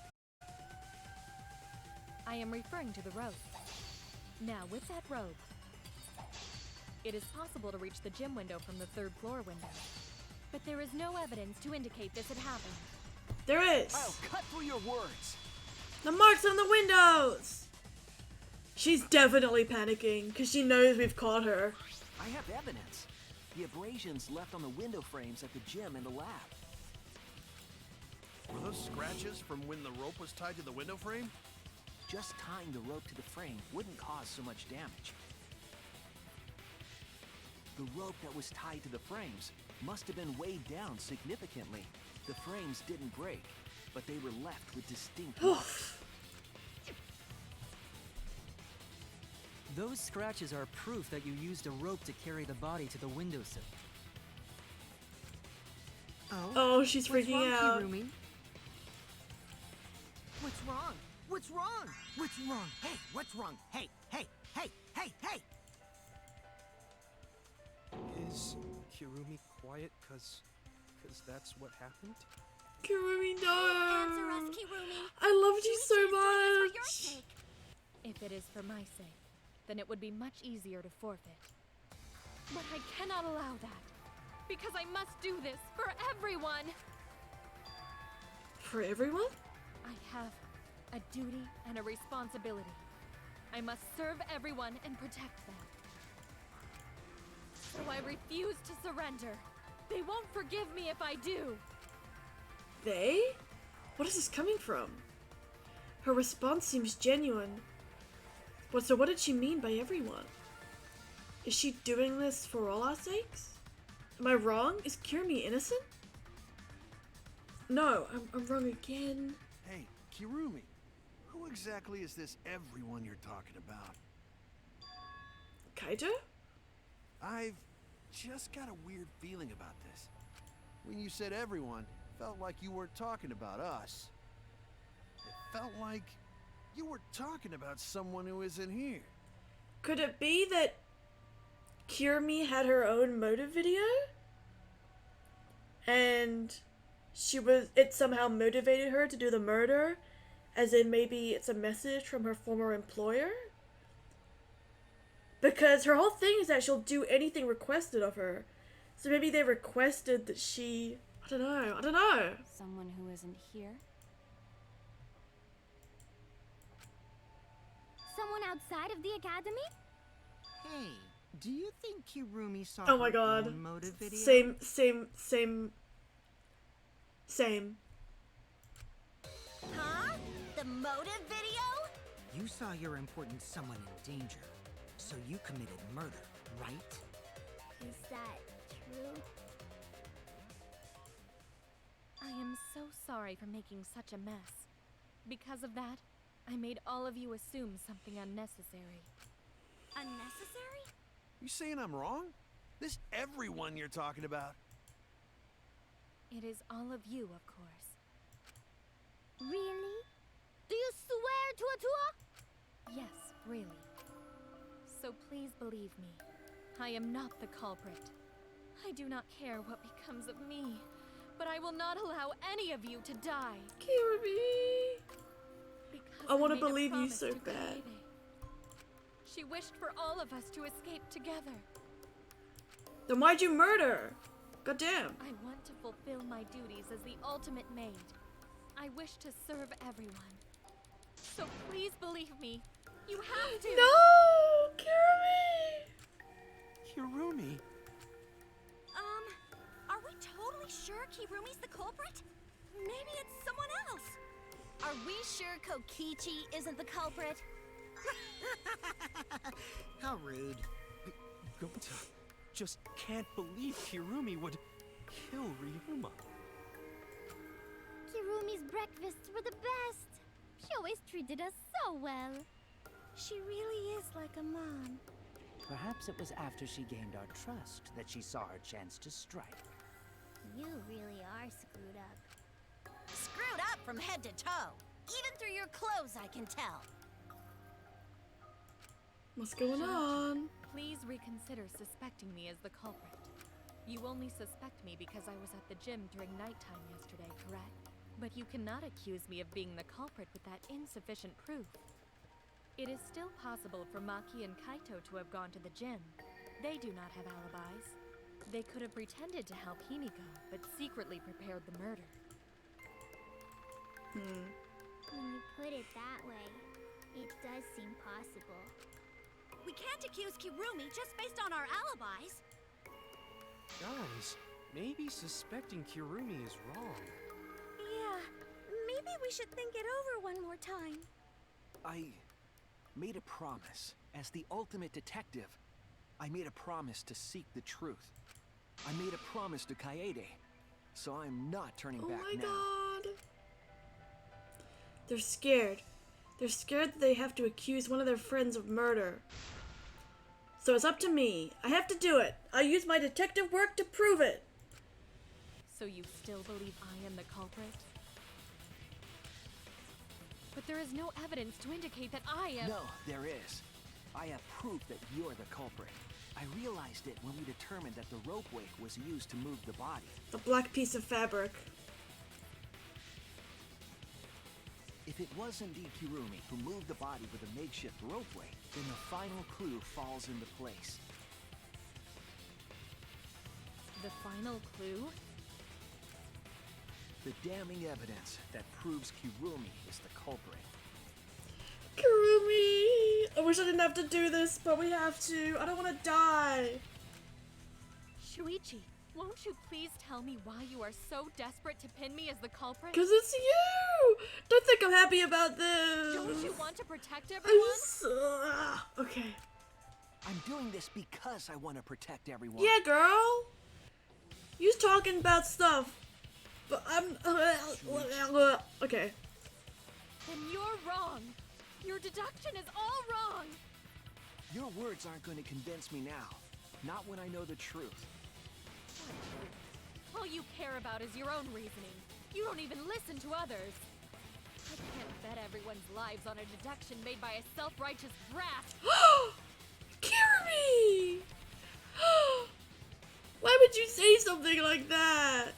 I am referring to the rope. Now, with that rope, it is possible to reach the gym window from the 3rd floor window. But there is no evidence to indicate this had happened. There is. I'll cut through your words. The marks on the windows! She's definitely panicking, because she knows we've caught her. I have evidence. The abrasions left on the window frames at the gym and the lab. Were those scratches from when the rope was tied to the window frame? Just tying the rope to the frame wouldn't cause so much damage. The rope that was tied to the frames must have been weighed down significantly. The frames didn't break, but they were left with distinct marks. Those scratches are proof that you used a rope to carry the body to the windowsill. Oh, she's What's freaking wrong, out. Kirumi? What's wrong? What's wrong? What's wrong? Hey, what's wrong? Hey! Is Kirumi quiet cause that's what happened? Kirumi, no! Answer us, Kirumi. I loved you so For your much! sake. If it is for my sake, then it would be much easier to forfeit. But I cannot allow that, because I must do this for everyone! For everyone? I have a duty and a responsibility. I must serve everyone and protect them. So I refuse to surrender. They won't forgive me if I do. They? What is this coming from? Her response seems genuine. So what did she mean by everyone? Is she doing this for all our sakes? Am I wrong? Is Kirumi innocent? No, I'm wrong again. Hey, Kirumi, who exactly is this everyone you're talking about? Kaito? I've just got a weird feeling about this. When you said everyone, it felt like you weren't talking about us. It felt like you were talking about someone who isn't here. Could it be that Kirumi had her own motive video? And it somehow motivated her to do the murder? As in maybe it's a message from her former employer? Because her whole thing is that she'll do anything requested of her. So maybe they requested that she... I don't know. Someone who isn't here? Someone outside of the academy? Hey, do you think Kirumi saw Oh my her god. own motive video? Same. Huh? The motive video? You saw your important someone in danger, so you committed murder, right? Is that true? I am so sorry for making such a mess. Because of that, I made all of you assume something unnecessary. Unnecessary? You saying I'm wrong? This everyone you're talking about? It is all of you, of course. Really? Do you swear to Atua? Yes, really. So please believe me. I am not the culprit. I do not care what becomes of me, but I will not allow any of you to die. Kirumi! Because I want to made a believe you promise so to bad. Kaede. She wished for all of us to escape together. Then why'd you murder her? Goddamn. I want to fulfill my duties as the ultimate maid. I wish to serve everyone. So please believe me. You have to. No! Kirumi! Kirumi? Are we totally sure Kirumi's the culprit? Maybe it's someone else. Are we sure Kokichi isn't the culprit? How rude. Gonta just can't believe Kirumi would kill Ryuma. Kirumi's breakfasts were the best. She always treated us so well. She really is like a mom. Perhaps it was after she gained our trust that she saw her chance to strike. You really are screwed up. Screwed up from head to toe. Even through your clothes, I can tell. What's going on? Please reconsider suspecting me as the culprit. You only suspect me because I was at the gym during nighttime yesterday, correct? But you cannot accuse me of being the culprit with that insufficient proof. It is still possible for Maki and Kaito to have gone to the gym. They do not have alibis. They could have pretended to help Himiko, but secretly prepared the murder. When you put it that way, it does seem possible. We can't accuse Kirumi just based on our alibis. Guys, maybe suspecting Kirumi is wrong. Yeah, maybe we should think it over one more time. I made a promise. As the ultimate detective, I made a promise to seek the truth. I made a promise to Kaede, so I'm not turning back now. Oh my god. They're scared. They're scared that they have to accuse one of their friends of murder. So it's up to me. I have to do it. I'll use my detective work to prove it. So you still believe I am the culprit? But there is no evidence to indicate that I am— No, there is. I have proof that you're the culprit. I realized it when we determined that the ropeway was used to move the body. The black piece of fabric. If it was indeed Kirumi who moved the body with a makeshift ropeway, then the final clue falls into place. The final clue? The damning evidence that proves Kirumi is the culprit. Kirumi! I wish I didn't have to do this, but we have to. I don't want to die. Shuichi, won't you please tell me why you are so desperate to pin me as the culprit? Because it's you! Don't think I'm happy about this! Don't you want to protect everyone? Okay. I'm doing this because I want to protect everyone. Yeah, girl! You's talking about stuff. But I'm... okay. Then you're wrong. Your deduction is all wrong. Your words aren't going to convince me now. Not when I know the truth. All you care about is your own reasoning. You don't even listen to others. I can't bet everyone's lives on a deduction made by a self-righteous brat. Kirby! Why would you say something like that?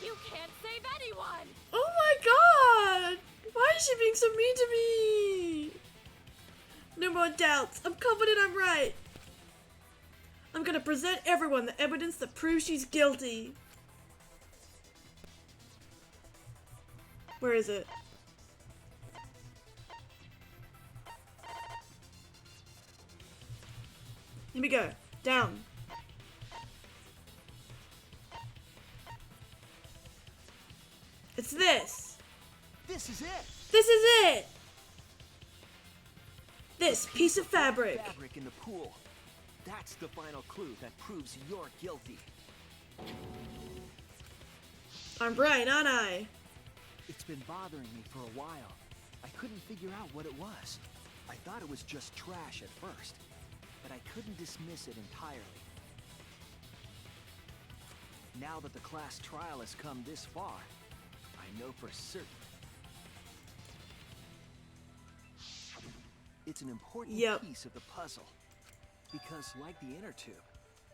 You can't save anyone! Oh my god! Why is she being so mean to me? No more doubts. I'm confident I'm right. I'm gonna present everyone the evidence that proves she's guilty. Where is it? Here we go. Down. It's this. This is it. This is it. This piece of fabric. Fabric in the pool. That's the final clue that proves you're guilty. I'm right, aren't I? It's been bothering me for a while. I couldn't figure out what it was. I thought it was just trash at first, but I couldn't dismiss it entirely. Now that the class trial has come this far, I know for certain. It's an important piece of the puzzle. Because, like the inner tube,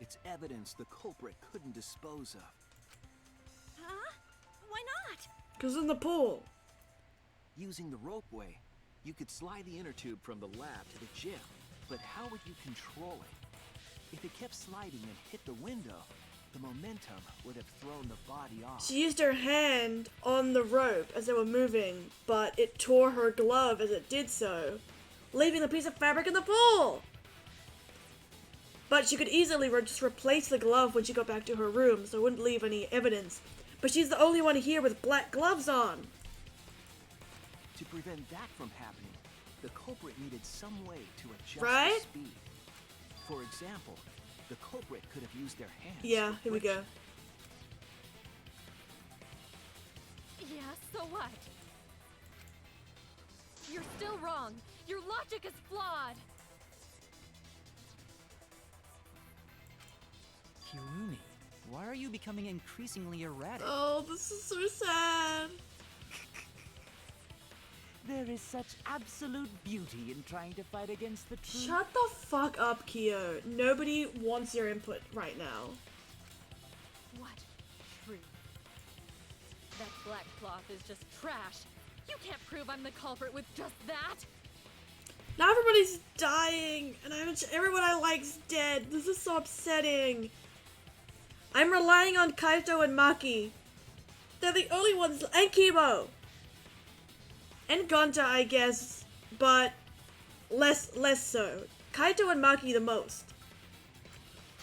it's evidence the culprit couldn't dispose of. Huh? Why not? Because in the pool. Using the ropeway, you could slide the inner tube from the lab to the gym. But how would you control it? If it kept sliding and hit the window, the momentum would have thrown the body off. She used her hand on the rope as they were moving, but it tore her glove as it did so, leaving the piece of fabric in the pool. But she could easily just replace the glove when she got back to her room, so it wouldn't leave any evidence. But she's the only one here with black gloves on. To prevent that from happening, the culprit needed some way to adjust Right? the speed. For example, the culprit could have used their hands. Yeah, here we go. Yeah, so what? You're still wrong. Your logic is flawed. Kirumi, why are you becoming increasingly erratic? Oh, this is so sad. There is such absolute beauty in trying to fight against the truth. Shut the fuck up, Kyo. Nobody wants your input right now. What? Truth. That black cloth is just trash. You can't prove I'm the culprit with just that. Now everybody's dying, and everyone I like's dead. This is so upsetting. I'm relying on Kaito and Maki. They're the only ones, and Kibo. And Gonta, I guess, but less so. Kaito and Maki the most.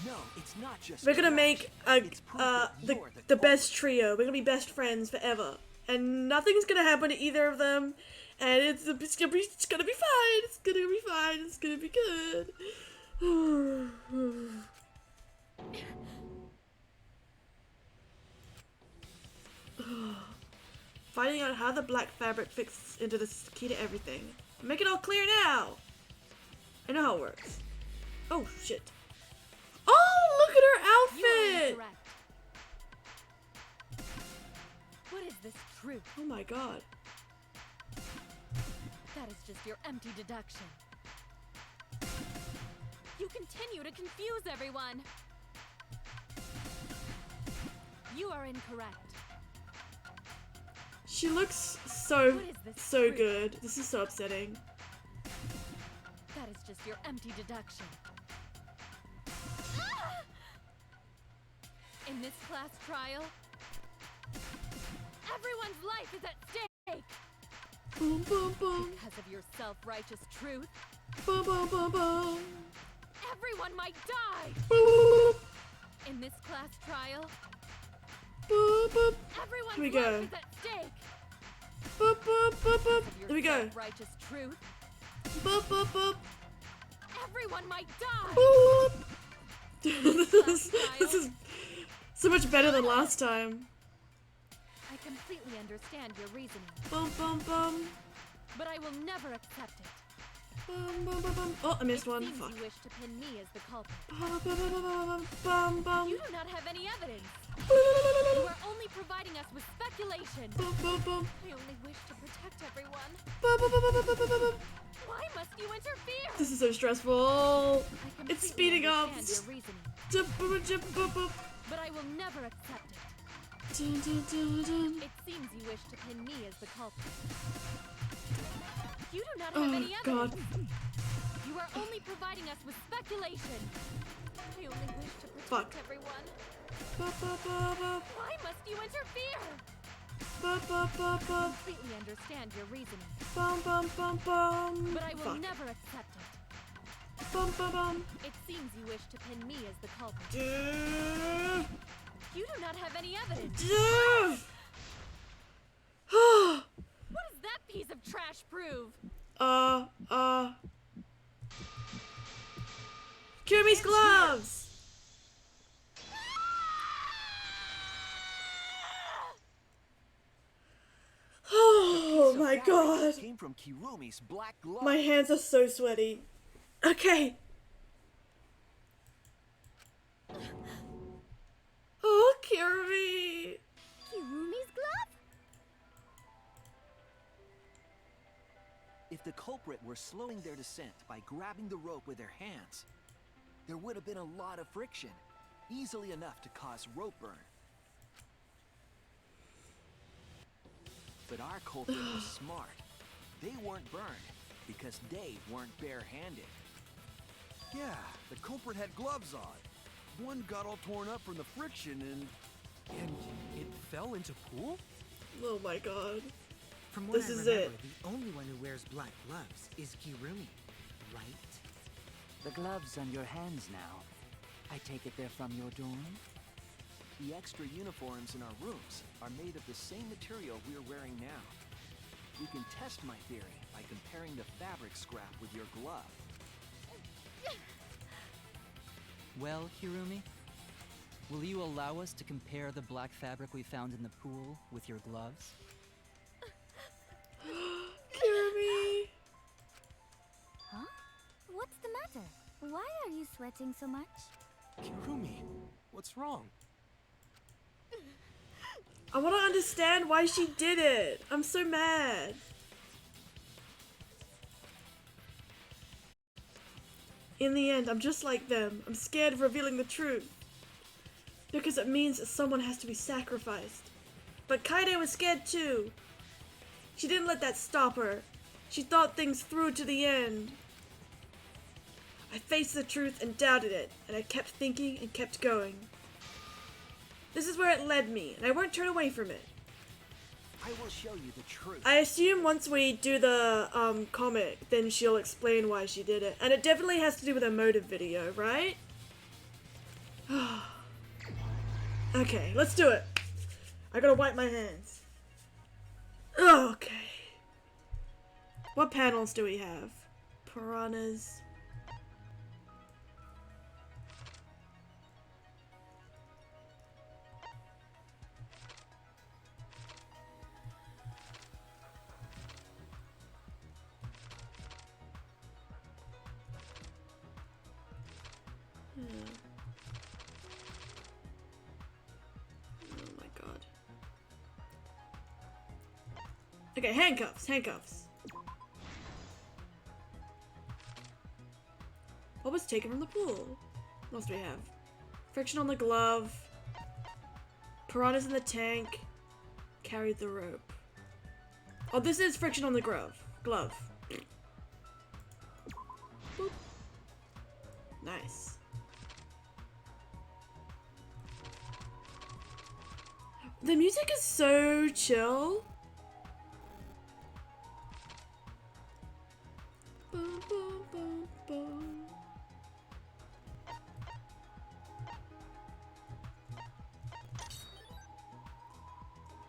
No, it's not just We're gonna trash. make the best trio. We're gonna be best friends forever, and nothing's gonna happen to either of them. And it's gonna be fine. It's gonna be fine. It's gonna be good. Finding out how the black fabric fits into this key to everything. Make it all clear now. I know how it works. Oh shit. Oh, look at her You are outfit. incorrect. What is this truth? Oh my god. That is just your empty deduction. You continue to confuse everyone. You are incorrect. She looks so What is this so truth? good. This is so upsetting. That is just your empty deduction. In this class trial, everyone's life is at stake. Boom boom boom. Because of your self-righteous truth, Boom boom boom boom. everyone might die. Boop. In this class trial, Boop, boop. everyone's Here we go. life is at stake. Boop, boop, boop, boop. Of your Here we go. righteous truth, Boop, boop, boop. everyone might die. Boop. This is so much better than last time. I completely understand your reasoning, Bum, bum, bum. but I will never accept it. Bum, bum, bum, bum. Oh, I missed one. Seems Fuck. you wish to pin me as the culprit. Bum, bum, bum, bum, bum, bum. You do not have any evidence. You are only providing us with speculation. Bum, bum, bum. I only wish to protect everyone. Bum, bum, bum, bum, bum, bum, bum. Why must you interfere? This is so stressful. I It's speeding up. understand your reasoning, Jump, boop, jump, boop, boop. but I will never accept it. Dun, dun, dun, dun. It seems you wish to pin me as the culprit. You do not have Oh, any God. evidence. You are only providing us with speculation. I only wish to protect Fuck. everyone. Ba, ba, ba, ba. Why must you interfere? Ba, ba, ba, I ba. completely understand your reasoning, Bum, bum, bum, bum. but I will Fuck. never accept it. Bum, bum, bum. It seems you wish to pin me as the culprit. Duh. You do not have any evidence. Duh. What does that piece of trash prove? Kirby's gloves! Oh my god! Came from Kirumi's black glove. My hands are so sweaty. Okay. Oh, Kirby! Kirumi's glove? If the culprit were slowing their descent by grabbing the rope with their hands, there would have been a lot of friction, easily enough to cause rope burn. But our culprit was smart. They weren't burned because they weren't bare-handed. Yeah, the culprit had gloves on. One got all torn up from the friction and It fell into pool? Oh my god. From what This I is remember, it. the only one who wears black gloves is Kirumi, right? The gloves on your hands now. I take it they're from your dorm? The extra uniforms in our rooms are made of the same material we're wearing now. You can test my theory by comparing the fabric scrap with your glove. Well, Hirumi, will you allow us to compare the black fabric we found in the pool with your gloves? Kirby! Huh? What's the matter? Why are you sweating so much? Kirumi, what's wrong? I want to understand why she did it. I'm so mad. In the end, I'm just like them. I'm scared of revealing the truth. Because it means that someone has to be sacrificed. But Kaide was scared too. She didn't let that stop her. She thought things through to the end. I faced the truth and doubted it, and I kept thinking and kept going. This is where it led me, and I won't turn away from it. I will show you the truth. I assume once we do the comic, then she'll explain why she did it. And it definitely has to do with her motive video, right? Okay, let's do it. I gotta wipe my hands. Okay. What panels do we have? Piranhas. Oh my god. Okay, handcuffs, handcuffs. What was taken from the pool? What else do we have? Friction on the glove. Piranhas in the tank. Carried the rope. Oh, this is friction on the glove. Boop. Nice. The music is so chill. Bum, bum, bum, bum.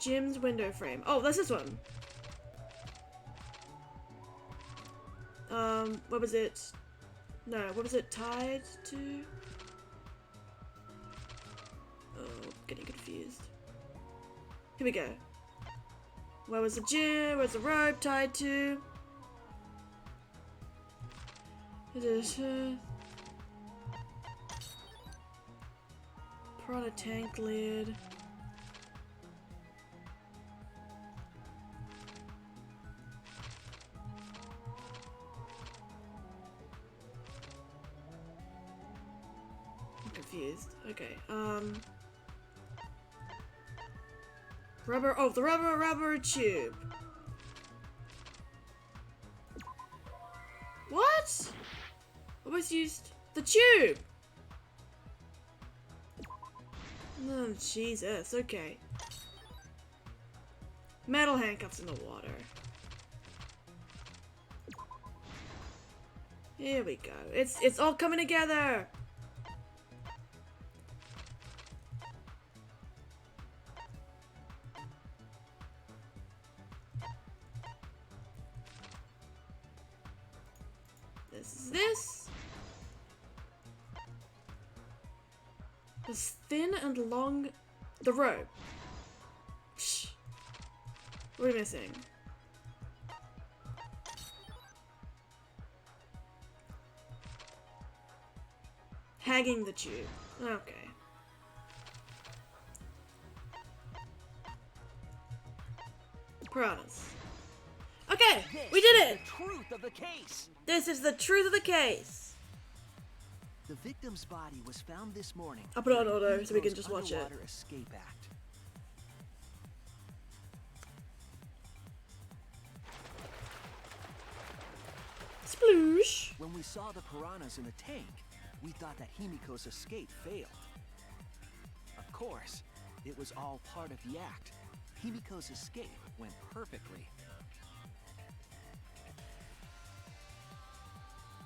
gym's window frame. Oh, that's this one. What was it? No, what was it tied to? Oh, getting confused. Here we go. Where was the gym? Where's the rope tied to? Piranha tank lid. I'm confused. Okay, rubber, oh, the rubber tube. What? Almost used the tube. Oh, Jesus, okay. Metal handcuffs in the water. Here we go. It's all coming together. This is this. It's thin and long. The rope. Shh. What are we missing? Hanging the tube. Okay. Piranhas. Okay, we did it! The truth of the case. This is the truth of the case. The victim's body was found this morning. I'll put it on during auto so we can Himiko's just watch it. Underwater Escape Act. Sploosh! When we saw the piranhas in the tank, we thought that Himiko's escape failed. Of course, it was all part of the act. Himiko's escape went perfectly.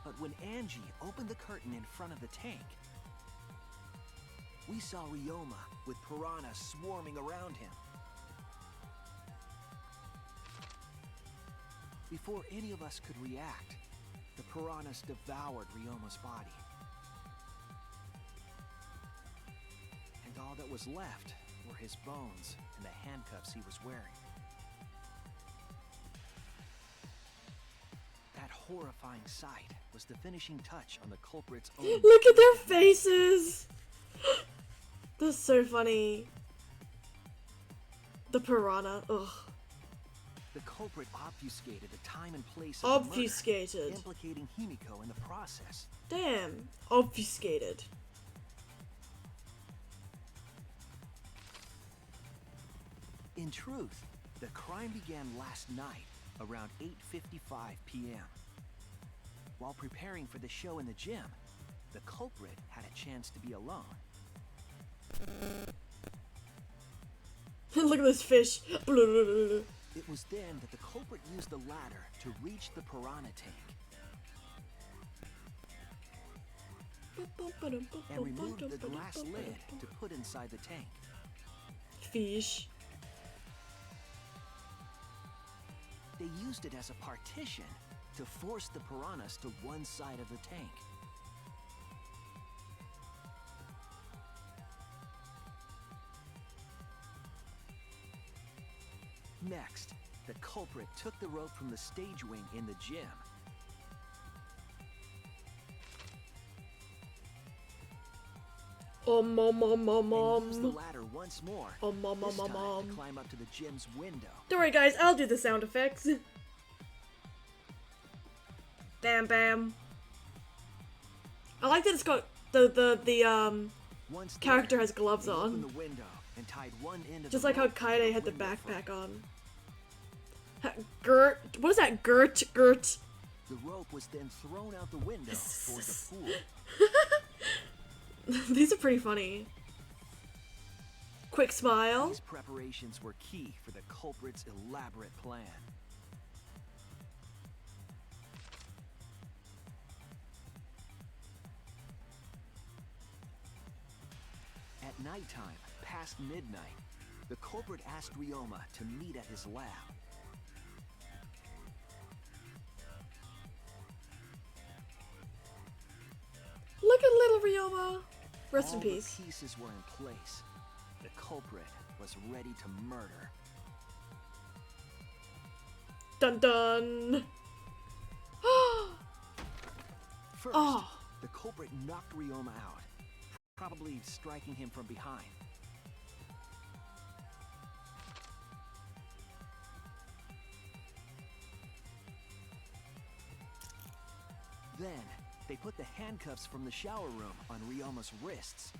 But when Angie opened the curtain in front of the tank, we saw Ryoma with piranhas swarming around him. Before any of us could react, the piranhas devoured Ryoma's body. And all that was left were his bones and the handcuffs he was wearing. That horrifying sight was the finishing touch on the culprit's own. Look at their faces! That's so funny. The piranha. Ugh. The culprit obfuscated the time and place of the Obfuscated. murder, implicating Himiko in the process. Damn. Obfuscated. In truth, the crime began last night around 8:55 p.m. While preparing for the show in the gym, the culprit had a chance to be alone. Look at this fish. It was then that the culprit used the ladder to reach the piranha tank and removed the glass lid to put inside the tank. Fish. They used it as a partition to force the piranhas to one side of the tank. Next, the culprit took the rope from the stage wing in the gym and used the ladder once more, this time to climb up to the gym's window. Don't worry guys, I'll do the sound effects. Bam bam. I like that it's got the Once character there, has gloves they opened on. the window and tied one end of Just the like how rope to Kaede had the window frame. backpack on. Gert. What is that? Gert. Gert. The rope was then thrown out the window toward the pool. These are pretty funny. Quick smile. These preparations were key for the culprit's elaborate plan. At nighttime, past midnight, the culprit asked Ryoma to meet at his lab. Look at little Ryoma. Rest in All peace. the pieces were in place. The culprit was ready to murder. Dun dun. First, Oh. the culprit knocked Ryoma out, probably striking him from behind. Then, they put the handcuffs from the shower room on Ryoma's wrists.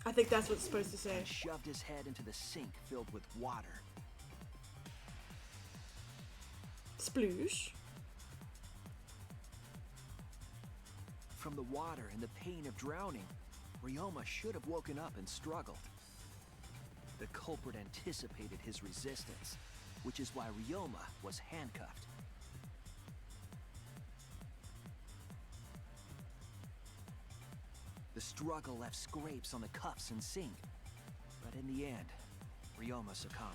I think that's what it's supposed to say. And shoved his head into the sink filled with water. Sploosh. From the water and the pain of drowning, Ryoma should have woken up and struggled. The culprit anticipated his resistance, which is why Ryoma was handcuffed. The struggle left scrapes on the cuffs and sink, but in the end, Ryoma succumbed.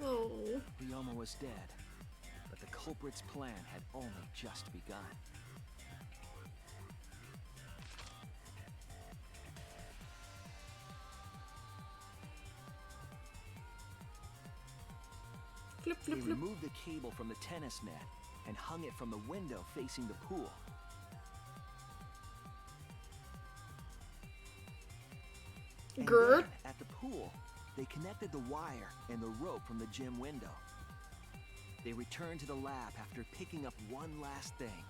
Oh. Ryoma was dead, but the culprit's plan had only just begun. Flip, They flip, flip. removed the cable from the tennis net and hung it from the window facing the pool. And Gert. then, at the pool, they connected the wire and the rope from the gym window. They returned to the lab after picking up one last thing.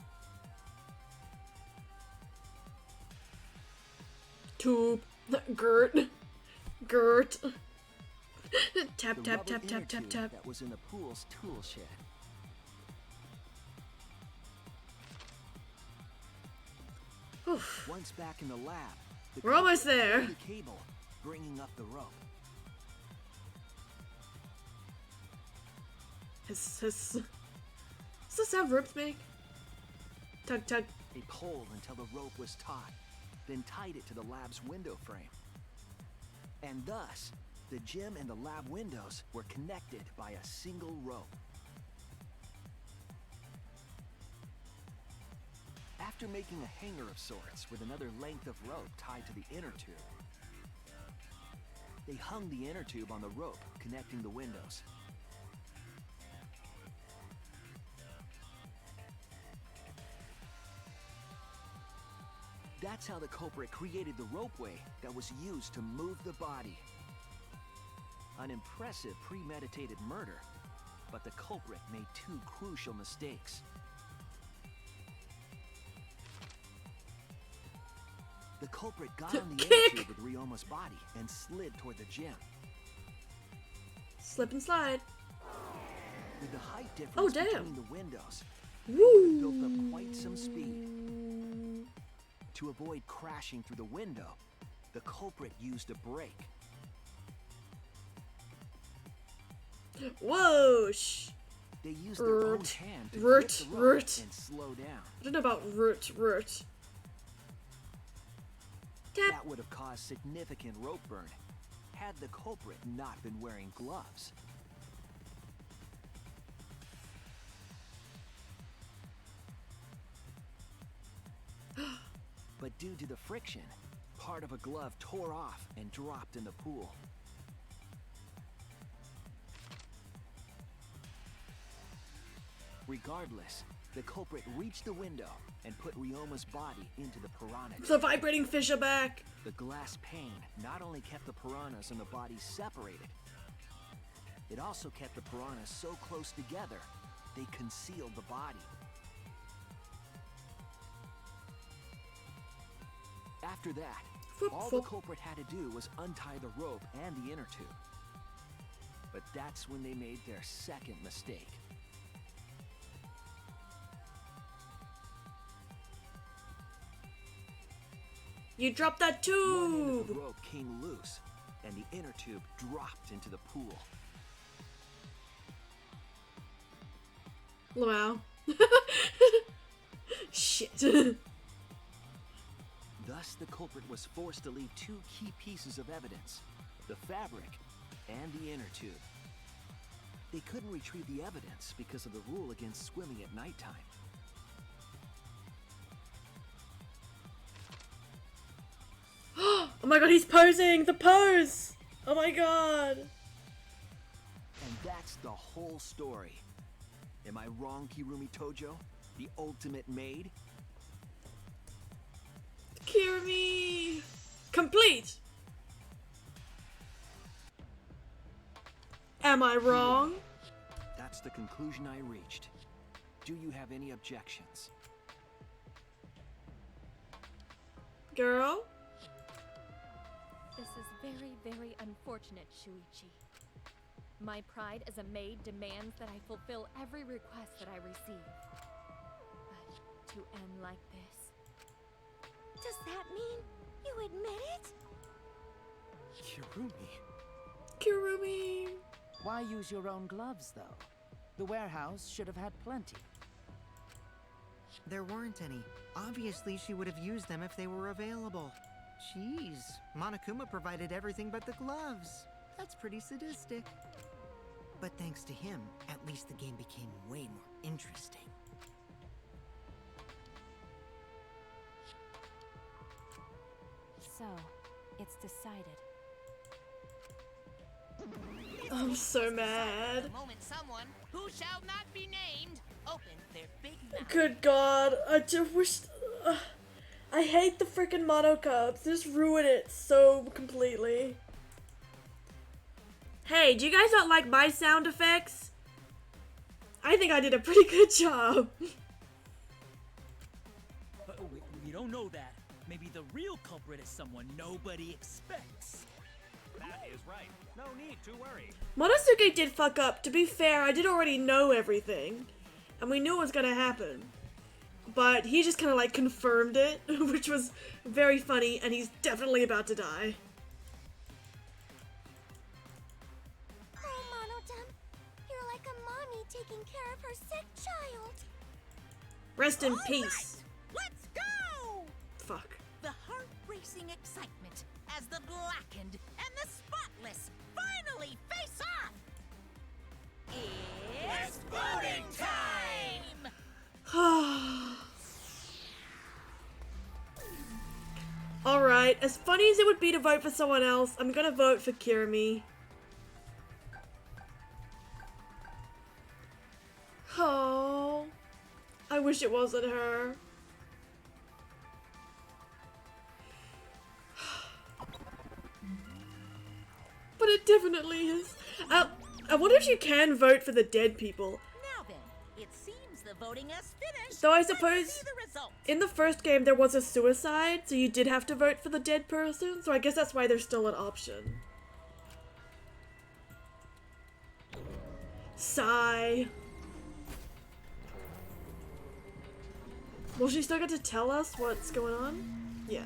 Tube. Gert. Gert. Tap, The tap, rubber tap, inner tap, tap, tube tap. that was in the pool's tool shed. Oof. Once back in the lab, the We're almost culprit there. pulled the cable, bringing up the rope. Hiss. Does this sound ropes make? Tug, tug. They pulled until the rope was taut, then tied it to the lab's window frame. And thus, the gym and the lab windows were connected by a single rope. After making a hanger of sorts with another length of rope tied to the inner tube, they hung the inner tube on the rope connecting the windows. That's how the culprit created the ropeway that was used to move the body. An impressive premeditated murder, but the culprit made two crucial mistakes. The culprit got on the inner tube with Ryoma's body and slid toward the gym. Slip and slide. With the height difference Oh, damn. between the windows, they Woo. built up quite some speed. To avoid crashing through the window, the culprit used a brake. Whoa. Shh. They used their own Root. hand to Root. grip the rope Root. and slow down. I don't know about root. Tap. That would have caused significant rope burn had the culprit not been wearing gloves. But due to the friction, part of a glove tore off and dropped in the pool. Regardless, the culprit reached the window and put Ryoma's body into the piranha. The vibrating fish are back. The glass pane not only kept the piranhas and the body separated, it also kept the piranhas so close together, they concealed the body. After that, all the culprit had to do was untie the rope and the inner tube. But that's when they made their second mistake. You dropped that One end of tube. the rope came loose, and the inner tube dropped into the pool. Wow. Shit. Thus, the culprit was forced to leave two key pieces of evidence, the fabric and the inner tube. They couldn't retrieve the evidence because of the rule against swimming at nighttime. Oh my god, he's posing! The pose! Oh my god! And that's the whole story. Am I wrong, Kirumi Tojo? The ultimate maid? Kirumi! Complete! Am I wrong? That's the conclusion I reached. Do you have any objections? Girl? This is very, very unfortunate, Shuichi. My pride as a maid demands that I fulfill every request that I receive. But to end like this... Does that mean you admit it? Kirumi. Kirumi! Why use your own gloves, though? The warehouse should have had plenty. There weren't any. Obviously, she would have used them if they were available. Jeez, Monokuma provided everything but the gloves. That's pretty sadistic. But thanks to him, at least the game became way more interesting. So, it's decided. I'm so mad. The moment someone who shall not be named opened their big mouth. Good god, I just wish... I hate the freaking mono cups. They just ruin it so completely. Hey, do you guys not like my sound effects? I think I did a pretty good job. We don't know that. Maybe the real culprit is someone nobody expects. That is right. No need to worry. Monosuke did fuck up. To be fair, I did already know everything. And we knew it was gonna happen. But he just kind of like confirmed it, which was very funny, and he's definitely about to die. Oh, Monodam, you're like a mommy taking care of her sick child. Rest in All peace. right, let's go! Fuck. The heart-racing excitement as the blackened and the spotless finally face off. It's voting time! Alright, as funny as it would be to vote for someone else, I'm gonna vote for Kirumi. Oh, I wish it wasn't her. But it definitely is. I wonder if you can vote for the dead people. Now then, it seems the voting has finished. Though I Let's suppose see the results. in the first game there was a suicide, so you did have to vote for the dead person, so I guess that's why there's still an option. Sigh. Will she still get to tell us what's going on? Yeah.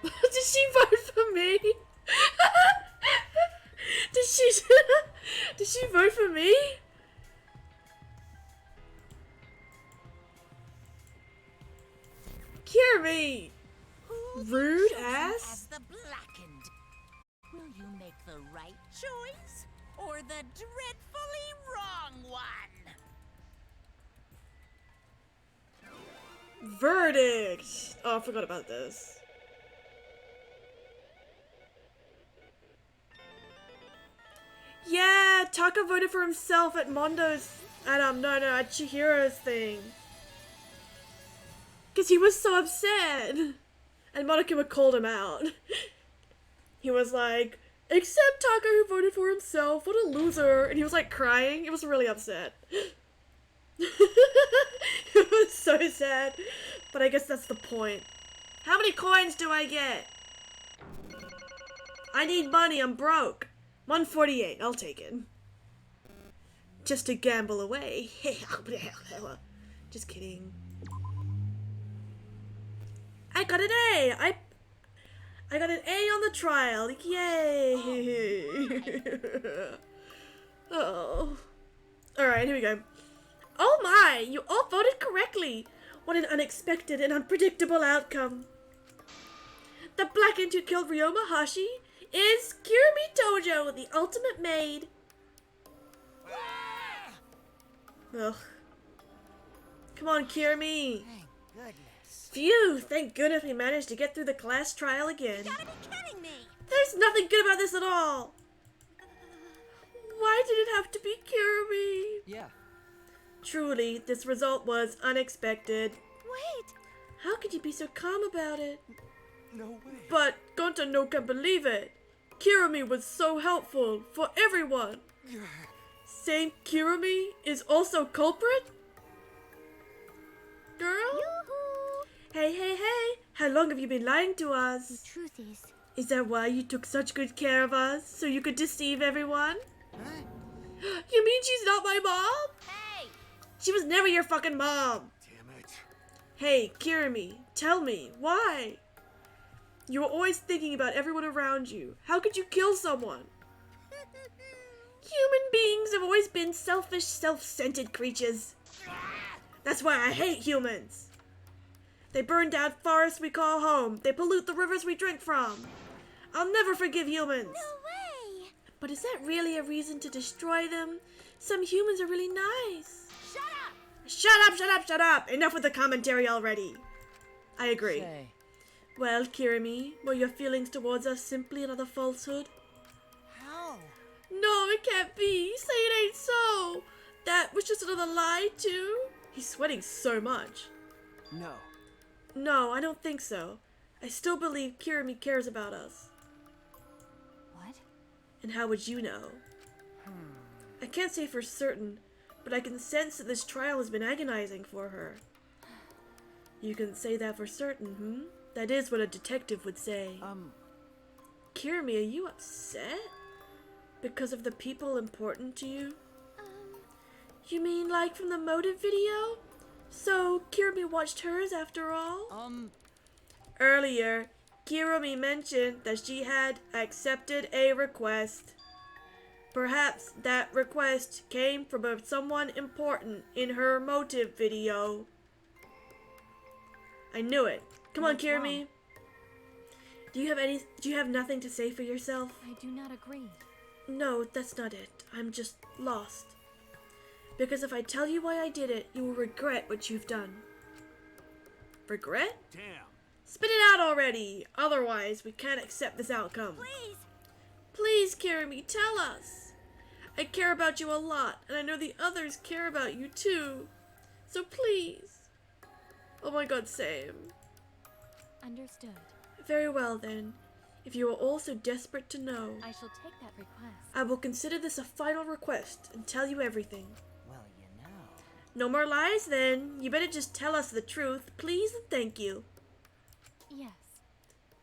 Did she vote for me? Did she vote for me? Kirumi! Rude ass? As the blackened. Will you make the right choice or the dreadfully wrong one? Verdict! Oh, I forgot about this. Yeah, Taka voted for himself at Mondo's, at Chihiro's thing. Cause he was so upset. And Monokuma called him out. He was like, except Taka who voted for himself, what a loser. And he was like crying, he was really upset. It was so sad. But I guess that's the point. How many coins do I get? I need money, I'm broke. 148, I'll take it. Just to gamble away. Just kidding. I got an A! I got an A on the trial. Yay! Oh. Alright, here we go. Oh my, you all voted correctly. What an unexpected and unpredictable outcome. The blackened who killed Ryoma Hashi is Kirumi Tojo, the ultimate maid. Ugh. Come on, Kirumi. Thank goodness. Phew, thank goodness we managed to get through the class trial again. You gotta be kidding me! There's nothing good about this at all. Why did it have to be Kirumi? Yeah. Truly, this result was unexpected. Wait! How could you be so calm about it? No way. But Gonta no can believe it. Kirumi was so helpful for everyone. Same Kirumi is also culprit? Girl? Yoo-hoo! Hey. How long have you been lying to The us? truth Is that why you took such good care of us? So you could deceive everyone? You mean she's not my mom? Hey! She was never your fucking mom. Damn it. Hey, Kirumi, tell me, why? You were always thinking about everyone around you. How could you kill someone? Human beings have always been selfish, self-centered creatures. That's why I hate humans. They burn down forests we call home. They pollute the rivers we drink from. I'll never forgive humans. No way! But is that really a reason to destroy them? Some humans are really nice. Shut up! Enough with the commentary already. I agree. Say, Well, Kirumi, were your feelings towards us simply another falsehood? How? No, it can't be. Say it ain't so. That was just another lie, too. He's sweating so much. No. No, I don't think so. I still believe Kirumi cares about us. What? And how would you know? I can't say for certain, but I can sense that this trial has been agonizing for her. You can say that for certain, That is what a detective would say. Kirumi, are you upset? Because of the people important to you? You mean like from the motive video? So, Kirumi watched hers after all? Earlier, Kirumi mentioned that she had accepted a request. Perhaps that request came from someone important in her motive video. I knew it. Come on, What's Kirumi. wrong? Do you have nothing to say for yourself? I do not agree. No, that's not it. I'm just lost. Because if I tell you why I did it, you will regret what you've done. Regret? Damn. Spit it out already! Otherwise, we can't accept this outcome. Please! Please, Kirumi, tell us! I care about you a lot, and I know the others care about you too. So please. Oh my god, same. Understood. Very well then. If you are all so desperate to know, I shall take that request. I will consider this a final request and tell you everything. Well, you know. No more lies then. You better just tell us the truth, please and thank you. Yes,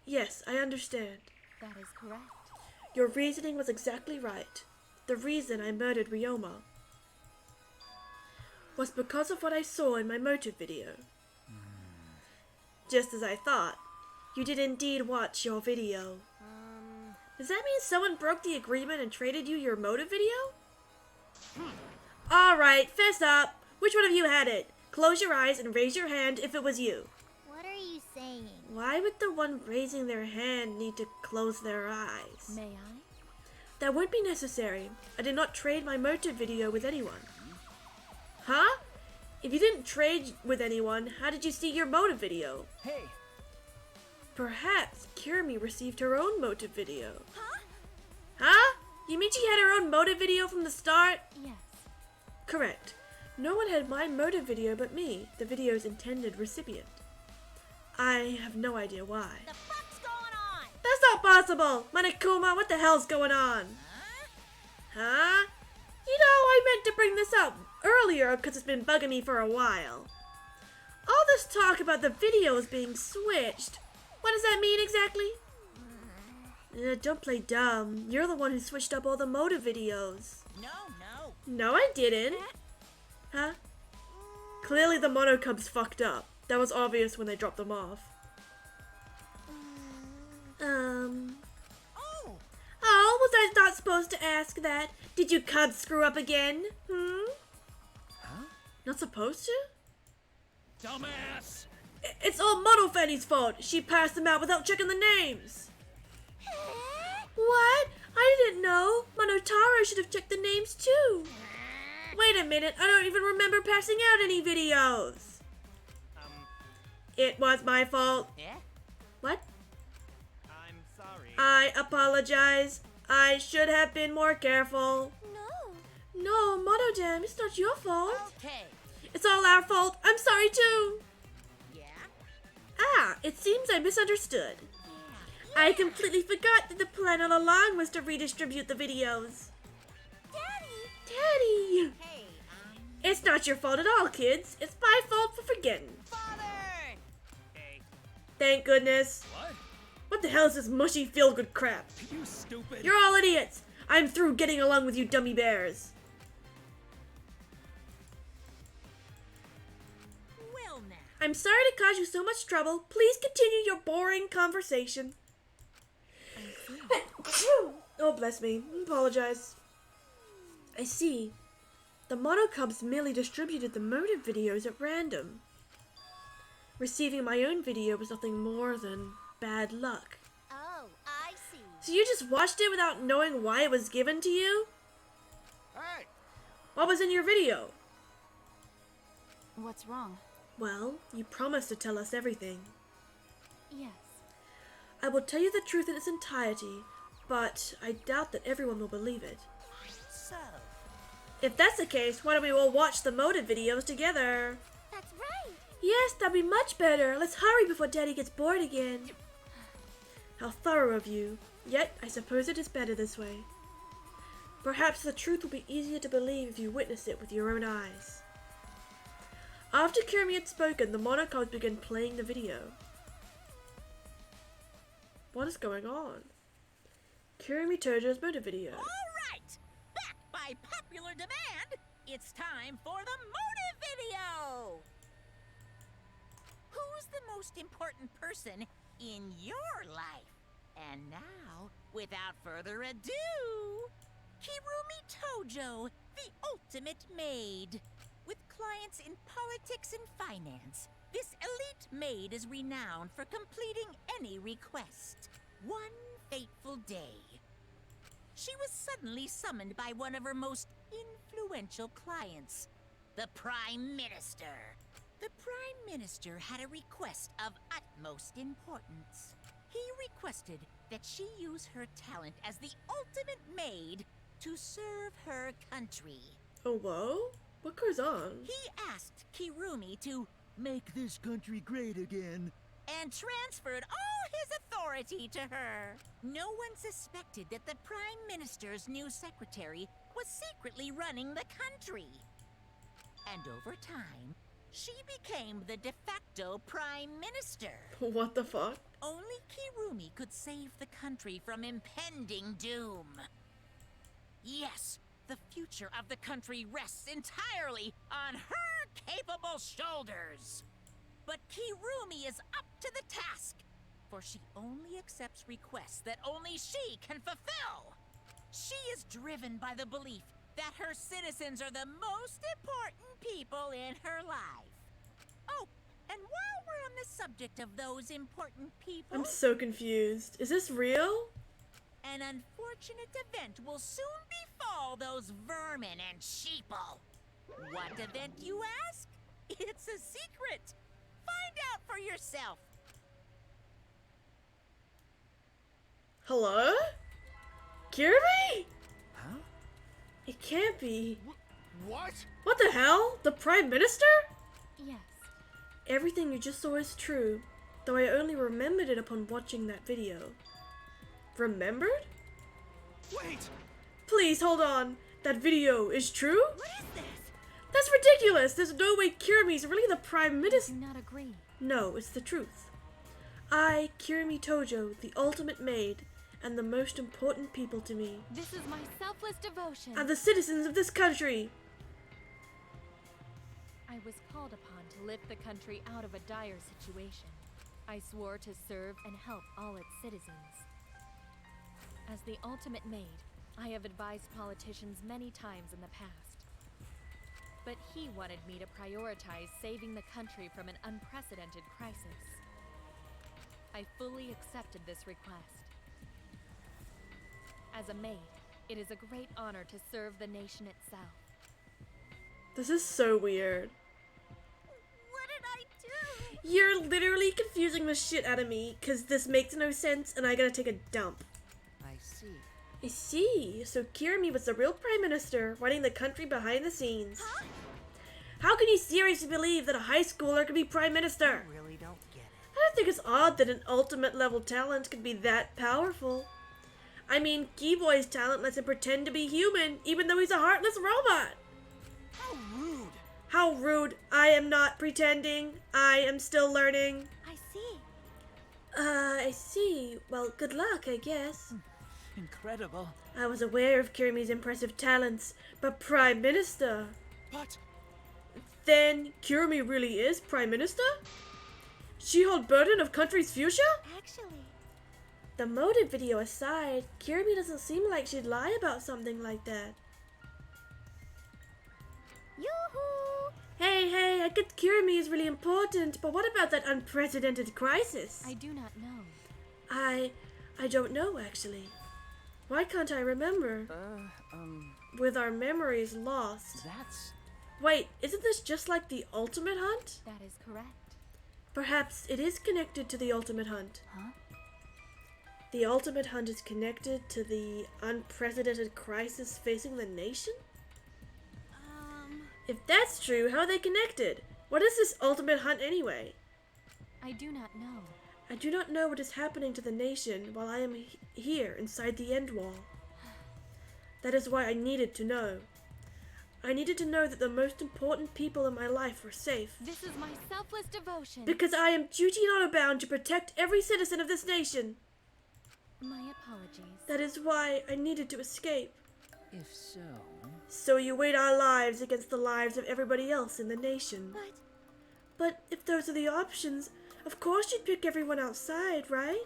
Yes, I understand. that is correct. Your reasoning was exactly right. The reason I murdered Ryoma was because of what I saw in my motive video. Just as I thought. You did indeed watch your video. Does that mean someone broke the agreement and traded you your motive video? Alright, fess up. Which one of you had it? Close your eyes and raise your hand if it was you. What are you saying? Why would the one raising their hand need to close their eyes? May I? That won't be necessary. I did not trade my motive video with anyone. Huh? If you didn't trade with anyone, how did you see your motive video? Hey, Perhaps Kirumi received her own motive video. Huh? Huh? You mean she had her own motive video from the start? Yes. Correct. No one had my motive video but me, the video's intended recipient. I have no idea why. The fuck's going on? That's not possible! Monokuma, what the hell's going on? Huh? You know, I meant to bring this up earlier because it's been bugging me for a while. All this talk about the videos being switched, what does that mean exactly? Don't play dumb. You're the one who switched up all the motive videos. No. No, I didn't. Huh? Clearly the monocubs fucked up. That was obvious when they dropped them off. Oh, was that was not supposed to ask that. Did you cubs screw up again? Huh? Not supposed to? Dumbass! It's all Mono Fanny's fault. She passed them out without checking the names. What? I didn't know. Monotaro should have checked the names too. Wait a minute, I don't even remember passing out any videos. It was my fault. Yeah? What? I'm sorry. I apologize. I should have been more careful. No. No, Monodam, it's not your fault. Okay. It's all our fault. I'm sorry too. Yeah? Ah, it seems I misunderstood. I completely forgot that the plan all along was to redistribute the videos. Daddy! Hey, It's not your fault at all, kids. It's my fault for forgetting. Father! Thank goodness. What? What the hell is this mushy feel-good crap? You stupid. You're all idiots. I'm through getting along with you dummy bears. Well now. I'm sorry to cause you so much trouble. Please continue your boring conversation. Oh, bless me. Apologize. I see. The Mono Cubs merely distributed the motive videos at random. Receiving my own video was nothing more than bad luck. Oh, I see. So you just watched it without knowing why it was given to you? Hey! What was in your video? What's wrong? Well, you promised to tell us everything. Yes. I will tell you the truth in its entirety, but I doubt that everyone will believe it. So, If that's the case, why don't we all watch the motive videos together? That's right. Yes, that'd be much better. Let's hurry before Daddy gets bored again. How thorough of you. Yet, I suppose it is better this way. Perhaps the truth will be easier to believe if you witness it with your own eyes. After Kirimi had spoken, the Mono Cubs began playing the video. What is going on? Kirimi Tojo's motive video. alright! Back by popular demand, it's time for the motive video! Who's the most important person in your life? And now, without further ado, Kirumi Tojo, the ultimate maid. With clients in politics and finance, this elite maid is renowned for completing any request. One fateful day, she was suddenly summoned by one of her most influential clients, the Prime Minister. The Prime Minister had a request of utmost importance. He requested that she use her talent as the ultimate maid to serve her country. Oh, whoa? What goes on? He asked Kirumi to Make this country great again. and transferred all his authority to her. No one suspected that the Prime Minister's new secretary was secretly running the country. And over time, she became the de facto Prime Minister. What the fuck? Only Kirumi could save the country from impending doom. Yes, the future of the country rests entirely on her capable shoulders. But Kirumi is up to the task, for she only accepts requests that only she can fulfill. She is driven by the belief that her citizens are the most important people in her life. Oh, and while we're on the subject of those important people, I'm so confused. Is this real? an unfortunate event will soon befall those vermin and sheeple. What event, you ask? It's a secret. Find out for yourself. Hello? Kirby? Huh? It can't be. What? What the hell? The Prime Minister? Yes. Everything you just saw is true, though I only remembered it upon watching that video. Remembered? Wait! Please, hold on. That video is true? What is this? That's ridiculous! There's no way Kirimi's really the Prime I Minister. do not agree. No, it's the truth. I, Kirimi Tojo, the ultimate maid, and the most important people to me, This is my selfless devotion. and the citizens of this country. I was called upon to lift the country out of a dire situation. I swore to serve and help all its citizens. As the ultimate maid, I have advised politicians many times in the past. But he wanted me to prioritize saving the country from an unprecedented crisis. I fully accepted this request. As a maid, it is a great honor to serve the nation itself. This is so weird. What did I do? You're literally confusing the shit out of me, because this makes no sense and I gotta take a dump. I see. I see. So Kirimi was the real prime minister, running the country behind the scenes. Huh? How can you seriously believe that a high schooler could be prime minister? I really don't get it. I don't think it's odd that an ultimate level talent could be that powerful. I mean, Keyboy's talent lets him pretend to be human, even though he's a heartless robot. How rude! How rude. I am not pretending. I am still learning. I see. I see. Well, good luck, I guess. Incredible. I was aware of Kirimi's impressive talents, but Prime Minister? But Then Kirimi really is Prime Minister? She hold burden of country's future? Actually, The motive video aside, Kirimi doesn't seem like she'd lie about something like that. yoo-hoo! Hey, I get Kirimi is really important, but what about that unprecedented crisis? I do not know. I don't know, actually. Why can't I remember? With our memories lost. That's... Wait, isn't this just like the Ultimate Hunt? That is correct. Perhaps it is connected to the Ultimate Hunt. Huh? The Ultimate Hunt is connected to the unprecedented crisis facing the nation? If that's true, how are they connected? What is this Ultimate Hunt anyway? I do not know. I do not know what is happening to the nation while I am here inside the End Wall. That is why I needed to know. I needed to know that the most important people in my life were safe. This is my selfless devotion. Because I am duty and honor bound to protect every citizen of this nation. My apologies. That is why I needed to escape. If so... So you weighed our lives against the lives of everybody else in the nation. But if those are the options, of course you'd pick everyone outside, right?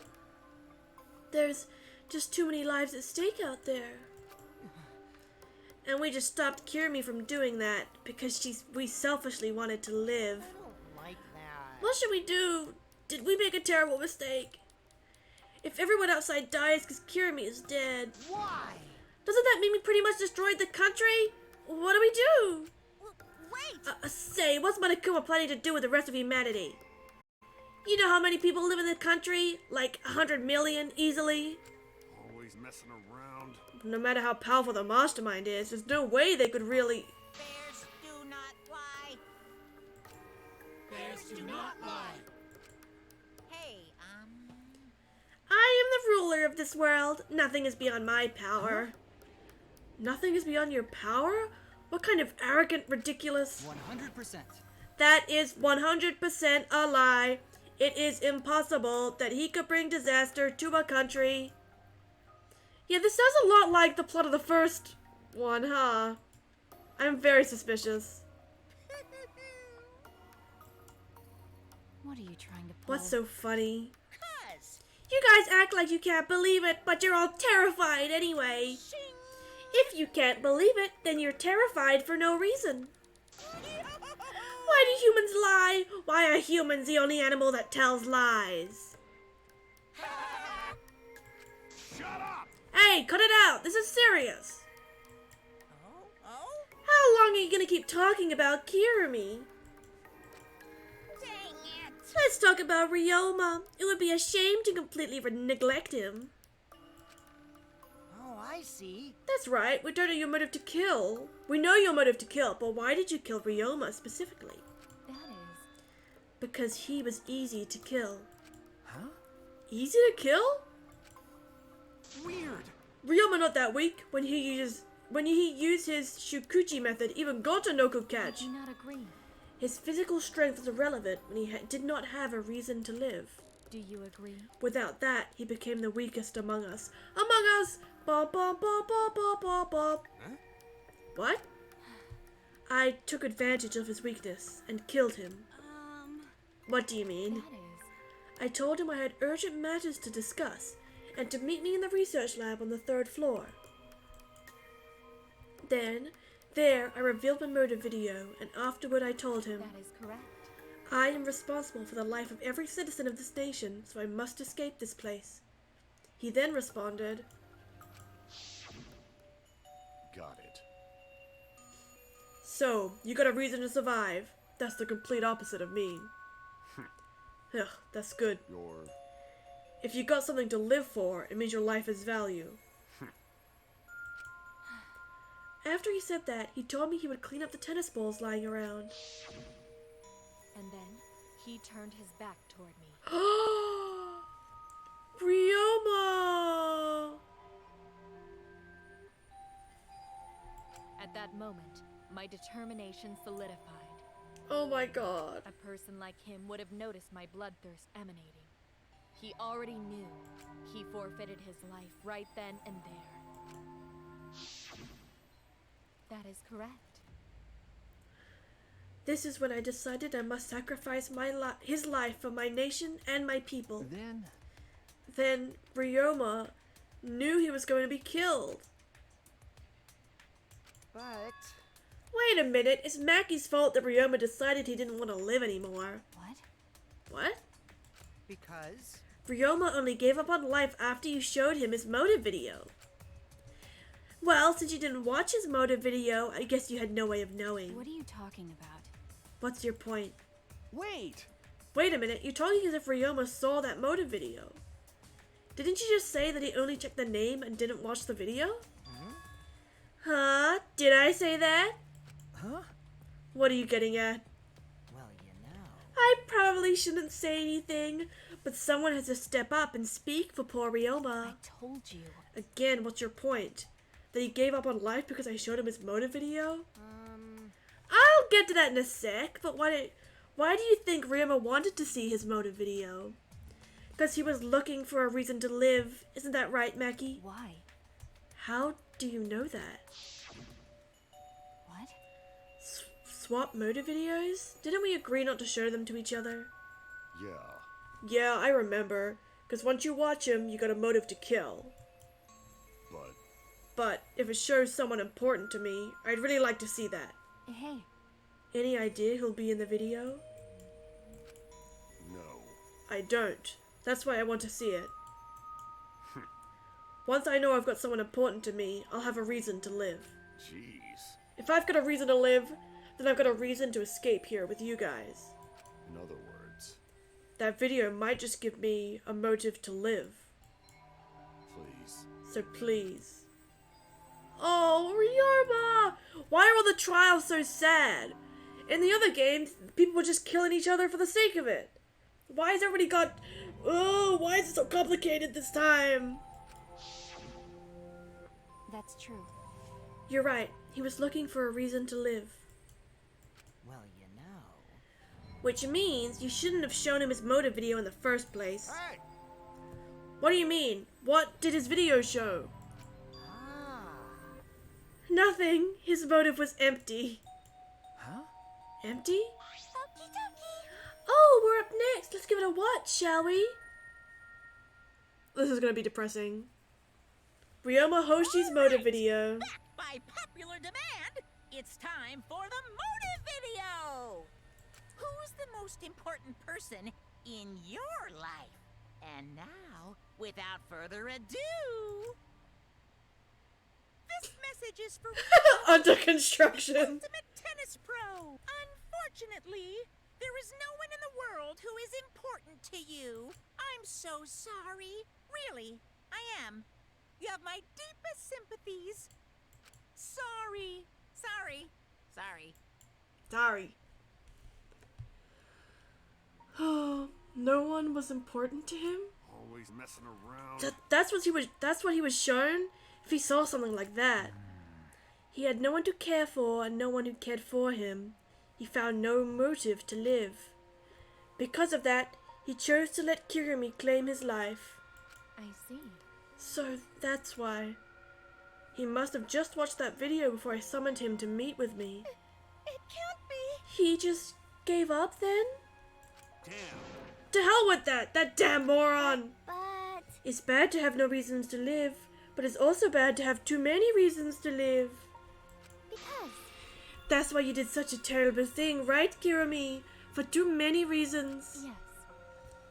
There's just too many lives at stake out there. And we just stopped Kirimi from doing that because we selfishly wanted to live. I don't like that. What should we do? Did we make a terrible mistake? If everyone outside dies because Kirimi is dead, Why? doesn't that mean we pretty much destroyed the country? What do we do? Wait! Say, what's Monokuma planning to do with the rest of humanity? You know how many people live in the country? Like 100 million easily? Always messing around. No matter how powerful the mastermind is, there's no way they could really... Bears do not lie. Bears do not lie. Hey, I am the ruler of this world. Nothing is beyond my power. Nothing is beyond your power? What kind of arrogant, ridiculous... 100%. That is 100% a lie. It is impossible that he could bring disaster to a country. Yeah, this sounds a lot like the plot of the first one, huh? I'm very suspicious. What are you trying to pull? What's so funny? 'cause. You guys act like you can't believe it, but you're all terrified anyway. If you can't believe it, then you're terrified for no reason. Why do humans lie? Why are humans the only animal that tells lies? Shut up! Hey, cut it out. This is serious. Oh? How long are you gonna keep talking about Kirimi? Dang it! Let's talk about Ryoma. It would be a shame to completely neglect him. Oh, I see. That's right, we don't know your motive to kill. We know your motive to kill, but why did you kill Ryoma specifically? That is... Because he was easy to kill. Huh? Easy to kill? weird. Ryoma not that weak. When he used his Shukuchi method, even Goto no could I catch. do not agree. His physical strength was irrelevant when he did not have a reason to live. Do you agree? Without that, he became the weakest among us. Among us! Bop, bop, bop, bop, bop, bop, bop. Huh? What? I took advantage of his weakness and killed him. What do you mean? That is... I told him I had urgent matters to discuss and to meet me in the research lab on the 3rd floor. Then, there, I revealed my motive video, and afterward I told him, That is correct. I am responsible for the life of every citizen of this nation, so I must escape this place. He then responded, Got it. So, you got a reason to survive. That's the complete opposite of me. Ugh, that's good. You're... If you got something to live for, it means your life has value. After he said that, he told me he would clean up the tennis balls lying around. And then he turned his back toward me. Ryoma! At that moment, my determination solidified. Oh my god. A person like him would have noticed my bloodthirst emanating. He already knew. He forfeited his life right then and there. That is correct. This is when I decided I must sacrifice his life for my nation and my people. Then Ryoma knew he was going to be killed. But... Wait a minute, it's Maki's fault that Ryoma decided he didn't want to live anymore. What? What? Because... Ryoma only gave up on life after you showed him his motive video. Well, since you didn't watch his motive video, I guess you had no way of knowing. What are you talking about? What's your point? Wait! Wait a minute, you're talking as if Ryoma saw that motive video. Didn't you just say that he only checked the name and didn't watch the video? Huh? Did I say that? Huh? What are you getting at? Well, you know. I probably shouldn't say anything, but someone has to step up and speak for poor Ryoma. I told you. Again, what's your point? That he gave up on life because I showed him his motive video? I'll get to that in a sec, but why do you think Ryoma wanted to see his motive video? Because he was looking for a reason to live. Isn't that right, Maki? Why? How do you know that? What? Swap motive videos? Didn't we agree not to show them to each other? Yeah, Yeah, I remember. Because once you watch him, you got a motive to kill. But if it shows someone important to me, I'd really like to see that. Hey. Any idea who'll be in the video? No. I don't. That's why I want to see it. Once I know I've got someone important to me, I'll have a reason to live. Jeez. If I've got a reason to live, then I've got a reason to escape here with you guys. In other words, That video might just give me a motive to live. please. So please. Oh, Ryoma! Why are all the trials so sad? In the other games, people were just killing each other for the sake of it. Why has everybody got... Oh, why is it so complicated this time? That's true. You're right. He was looking for a reason to live. Well, you know. Which means you shouldn't have shown him his motive video in the first place. Hey! What do you mean? What did his video show? Nothing. His motive was empty. Huh? Empty? Oh, we're up next. Let's give it a watch, shall we? This is gonna be depressing. Ryoma Hoshi's motive video. Back by popular demand, it's time for the motive video! Who's the most important person in your life? And now, without further ado... This message is for Under construction. Ultimate Tennis Pro. Unfortunately, there is no one in the world who is important to you. I'm so sorry. Really, I am. You have my deepest sympathies. Sorry. Sorry. Sorry. Sorry. Oh, no one was important to him? Always messing around. That's what he was shown? If he saw something like that. He had no one to care for and no one who cared for him. He found no motive to live. Because of that, he chose to let Kirumi claim his life. I see. So that's why. He must have just watched that video before I summoned him to meet with me. It can't be. He just gave up then? Damn. To hell with that damn moron! But... It's bad to have no reasons to live, but it's also bad to have too many reasons to live. because. That's why you did such a terrible thing, right, Kirami? For too many reasons. Yes.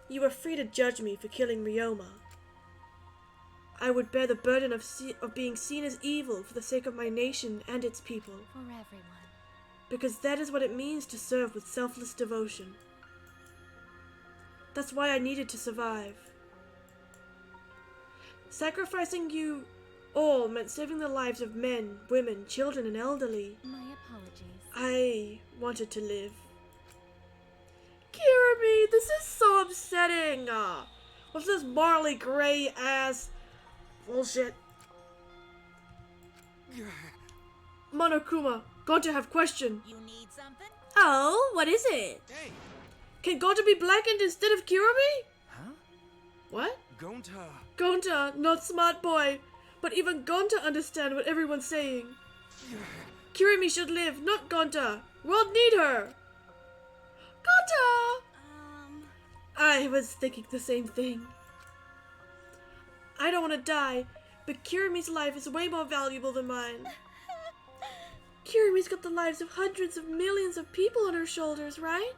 You were free to judge me for killing Ryoma. I would bear the burden of being seen as evil for the sake of my nation and its people. For everyone. Because that is what it means to serve with selfless devotion. That's why I needed to survive. Sacrificing you all meant saving the lives of men, women, children, and elderly. My apologies. I wanted to live. Kirami, this is so upsetting. What's this morally gray ass bullshit? Monokuma, going to have question. You need something? Oh, what is it? Hey, Can Gonta be blackened instead of Kirami? Huh? What? Gonta. Gonta, not smart boy. But even Gonta understand what everyone's saying. Kirami should live, not Gonta. World need her. Gonta! I was thinking the same thing. I don't want to die, but Kirami's life is way more valuable than mine. Kirami's got the lives of hundreds of millions of people on her shoulders, right?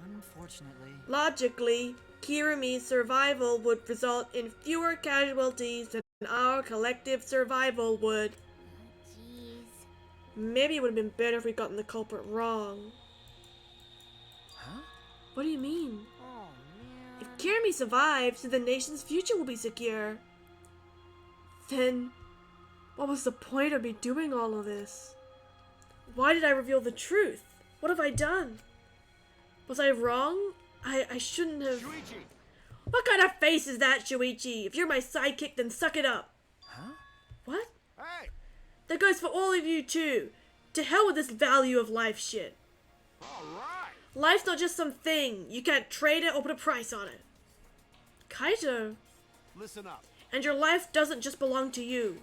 Unfortunately. Logically, Kirami's survival would result in fewer casualties than our collective survival would. Jeez. Maybe it would have been better if we'd gotten the culprit wrong. Huh? What do you mean? Oh, man. If Kirami survives, then the nation's future will be secure. Then, what was the point of me doing all of this? Why did I reveal the truth? What have I done? Was I wrong? I shouldn't have... Shuichi! What kind of face is that, Shuichi? If you're my sidekick, then suck it up. Huh? What? Hey! That goes for all of you too. To hell with this value of life shit. Alright! Life's not just some thing. You can't trade it or put a price on it. Kaito. Listen up. And your life doesn't just belong to you.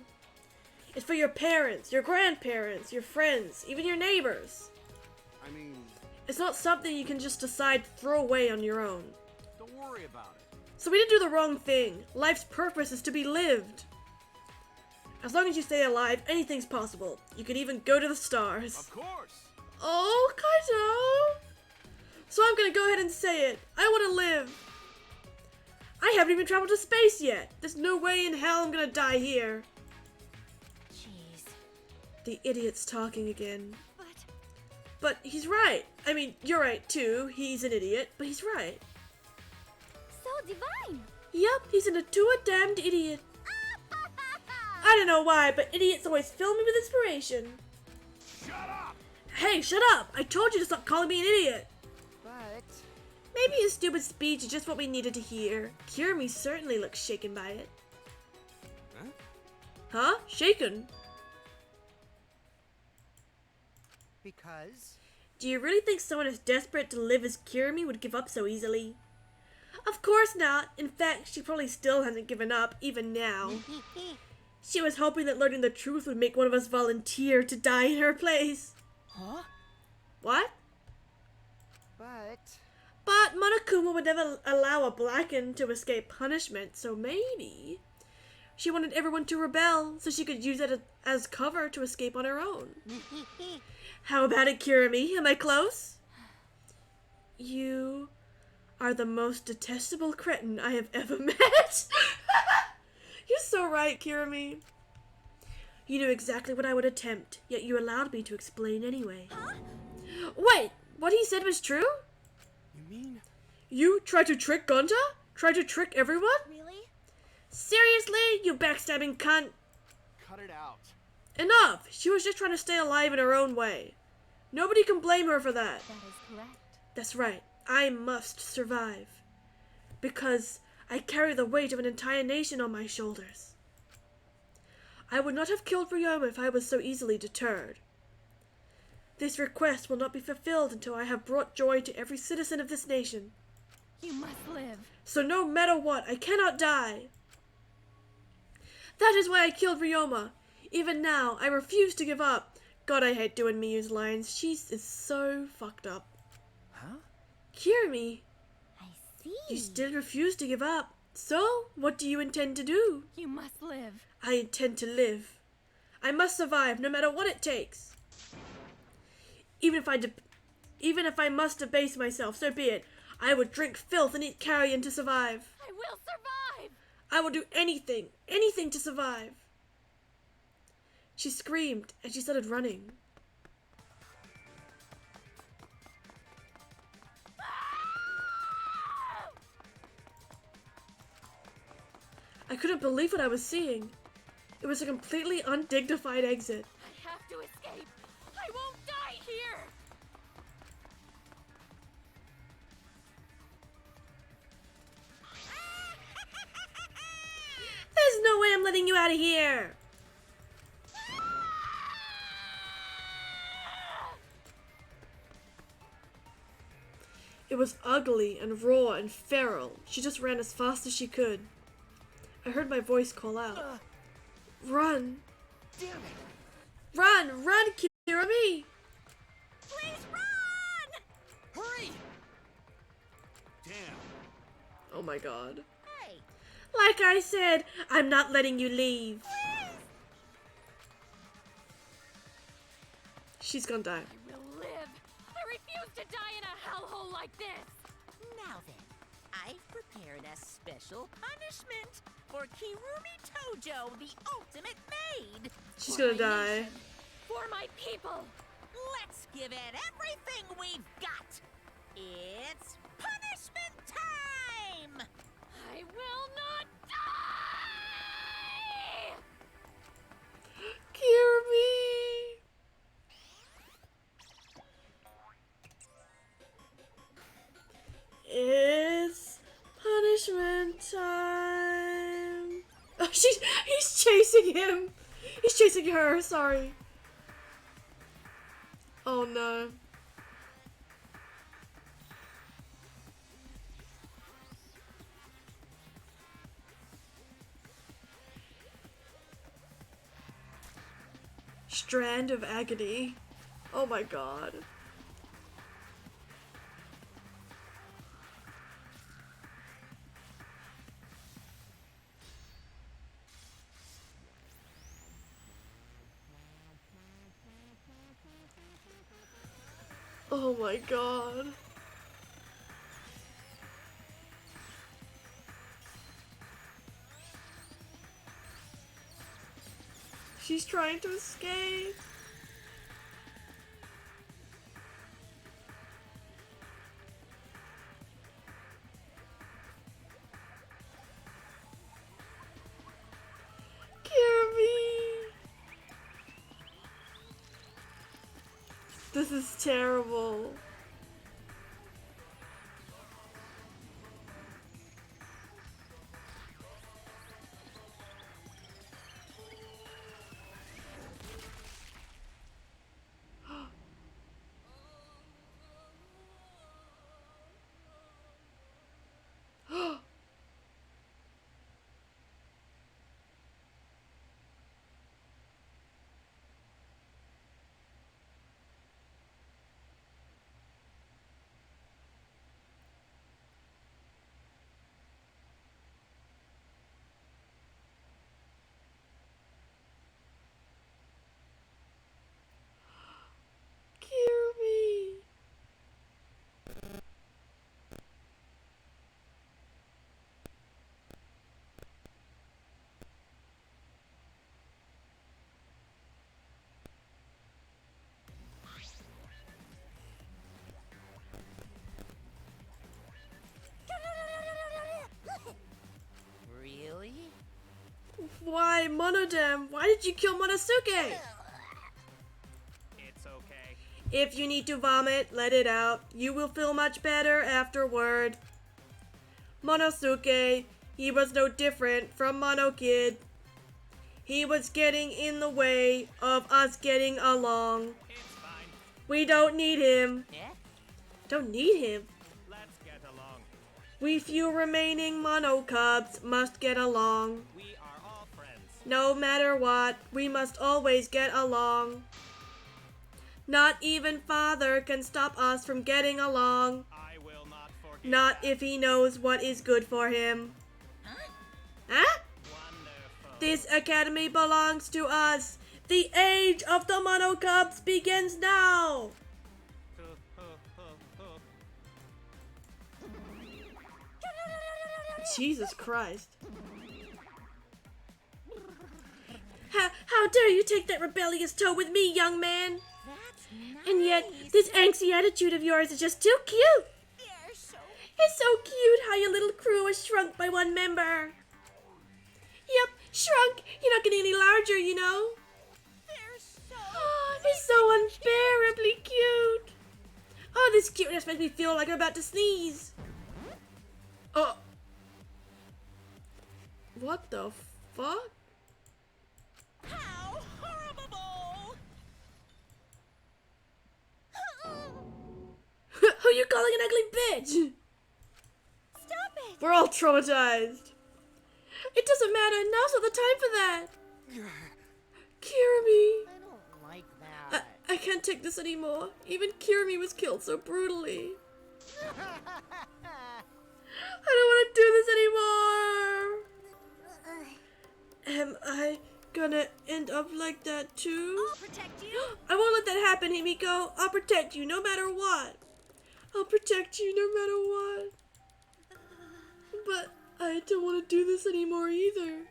It's for your parents, your grandparents, your friends, even your neighbors. I mean, It's not something you can just decide to throw away on your own. don't worry about it. So we didn't do the wrong thing. Life's purpose is to be lived. As long as you stay alive, anything's possible. You can even go to the stars. Of course! Oh, Kaito! So I'm gonna go ahead and say it. I want to live. I haven't even traveled to space yet. There's no way in hell I'm gonna die here. Jeez. The idiot's talking again. But But he's right. I mean, you're right too. He's an idiot, but he's right. So divine. Yup, he's a damned idiot. I don't know why, but idiots always fill me with inspiration. Shut up! Hey, shut up! I told you to stop calling me an idiot. But Maybe his stupid speech is just what we needed to hear. Kirami certainly looks shaken by it. Huh? Huh? Shaken? Because Do you really think someone as desperate to live as Kirami would give up so easily? Of course not. In fact, she probably still hasn't given up, even now. She was hoping that learning the truth would make one of us volunteer to die in her place. huh? What? but But Monokuma would never allow a blackened to escape punishment, so maybe she wanted everyone to rebel so she could use it as cover to escape on her own. How about it, Kirami? Am I close? You are the most detestable cretin I have ever met. You're so right, Kirami. You knew exactly what I would attempt, yet you allowed me to explain anyway. Huh? Wait, what he said was true? You mean? You tried to trick Gonta? Tried to trick everyone? really? Seriously, you backstabbing cunt? Cut it out. Enough! She was just trying to stay alive in her own way. Nobody can blame her for that. That is correct. That's right. I must survive. Because I carry the weight of an entire nation on my shoulders. I would not have killed Ryoma if I was so easily deterred. This request will not be fulfilled until I have brought joy to every citizen of this nation. You must live. So no matter what, I cannot die. That is why I killed Ryoma. Even now, I refuse to give up. God, I hate doing Miyu's lines. She is so fucked up. Huh? Kirami, I see. you still refuse to give up. So, what do you intend to do? You must live. I intend to live. I must survive, no matter what it takes. Even if I must debase myself, so be it. I would drink filth and eat carrion to survive. I will survive! I will do anything, anything to survive. She screamed and she started running. I couldn't believe what I was seeing. It was a completely undignified exit. I have to escape! I won't die here! There's no way I'm letting you out of here! It was ugly and raw and feral. She just ran as fast as she could. I heard my voice call out. Run! Damn it! Run! Run, Kirumi! Please run! Hurry! Damn. Oh my god. Hey, Like I said, I'm not letting you leave. She's gonna die. I will live! I refuse to die in a hellhole like this! now then, I've prepared a special punishment for Kirumi Tojo, the ultimate maid. She's For gonna my die. nation. For my people! Let's give it everything we've got. It's punishment time! I will not die! Kirumi! It's punishment time. Oh, he's chasing him. He's chasing her, sorry. Oh no. Strand of agony. Oh my god. Oh my god. She's trying to escape. Kirby. This is terrible. Kirby. Really? Why, Monodam? Why did you kill Monosuke? It's okay. If you need to vomit, let it out. You will feel much better afterward. Monosuke, he was no different from Mono Kid. He was getting in the way of us getting along. It's fine. We don't need him. Yeah? Don't need him. Let's get along. We few remaining Mono Cubs must get along. We are all friends. No matter what, we must always get along. Not even Father can stop us from getting along. I will not forget. Not if he knows what is good for him. Huh? Huh? Wonderful. This academy belongs to us. The age of the Mono Cubs begins now! Jesus Christ. How dare you take that rebellious toe with me, young man? That's nice. And yet, this angsty attitude of yours is just too cute. They're so It's so cute how your little crew was shrunk by one member. Yep, shrunk. You're not getting any larger, you know. they're so It's so unbearably cute. Oh, this cuteness makes me feel like I'm about to sneeze. Oh. What the fuck? how horrible! Who you calling an ugly bitch? Stop it! We're all traumatized. It doesn't matter. Now's not the time for that. Kirimi. I don't like that. I can't take this anymore. Even Kirimi was killed so brutally. I don't want to do this anymore. Am I gonna end up like that too? I'll protect you. I won't let that happen, Himiko. I'll protect you no matter what. I'll protect you no matter what. But I don't want to do this anymore either.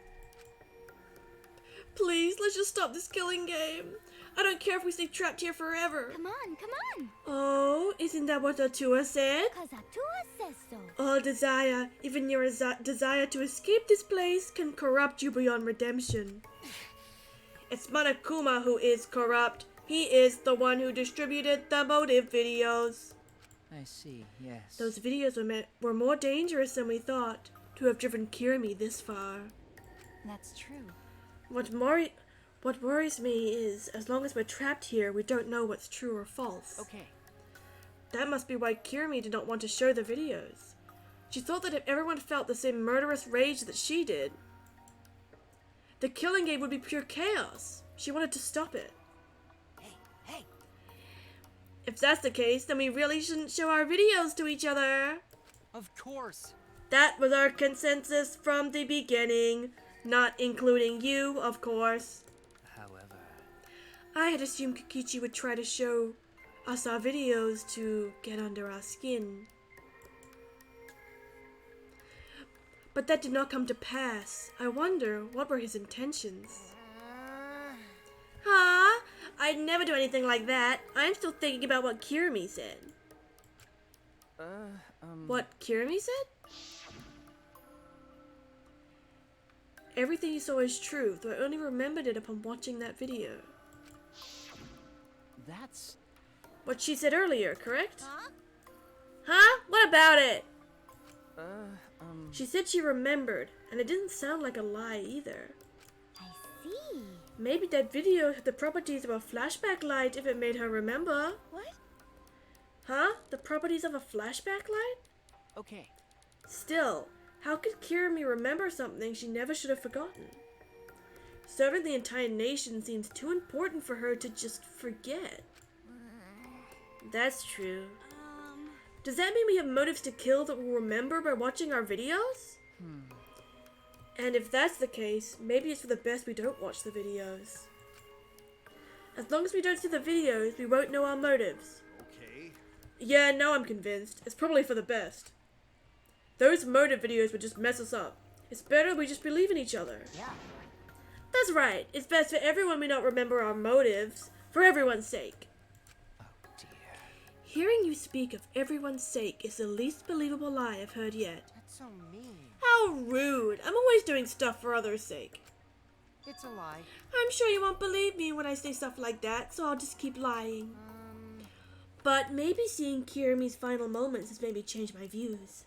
Please, let's just stop this killing game. I don't care if we stay trapped here forever. Come on, come on. Oh, isn't that what Atua said? Cause Atua says so. All desire, even your desire to escape this place, can corrupt you beyond redemption. It's Monokuma who is corrupt. He is the one who distributed the motive videos. I see, yes. Those videos were more dangerous than we thought, to have driven Kirimi this far. That's true. What worries me is, as long as we're trapped here, we don't know what's true or false. Okay. That must be why Kirimi did not want to show the videos. She thought that if everyone felt the same murderous rage that she did, the killing game would be pure chaos. She wanted to stop it. Hey. If that's the case, then we really shouldn't show our videos to each other. Of course. That was our consensus from the beginning, not including you, of course. However, I had assumed Kokichi would try to show us our videos to get under our skin. But that did not come to pass. I wonder, what were his intentions? Huh? I'd never do anything like that. I'm still thinking about what Kirimi said. What Kirimi said? Everything you saw is true, though I only remembered it upon watching that video. That's... What she said earlier, correct? Huh? Huh? What about it? She said she remembered, and it didn't sound like a lie either. I see. Maybe that video had the properties of a flashback light if it made her remember. What? Huh? The properties of a flashback light? Okay. Still, how could Kirimi remember something she never should have forgotten? Serving the entire nation seems too important for her to just forget. That's true. Does that mean we have motives to kill that we'll remember by watching our videos? And if that's the case, maybe it's for the best we don't watch the videos. As long as we don't see the videos, we won't know our motives. Okay. Yeah, now I'm convinced. It's probably for the best. Those motive videos would just mess us up. It's better we just believe in each other. Yeah. That's right. It's best for everyone we not remember our motives, for everyone's sake. oh dear. Hearing you speak of everyone's sake is the least believable lie I've heard yet. That's so mean. How rude. I'm always doing stuff for others' sake. It's a lie. I'm sure you won't believe me when I say stuff like that, so I'll just keep lying. But maybe seeing Kirimi's final moments has made me change my views.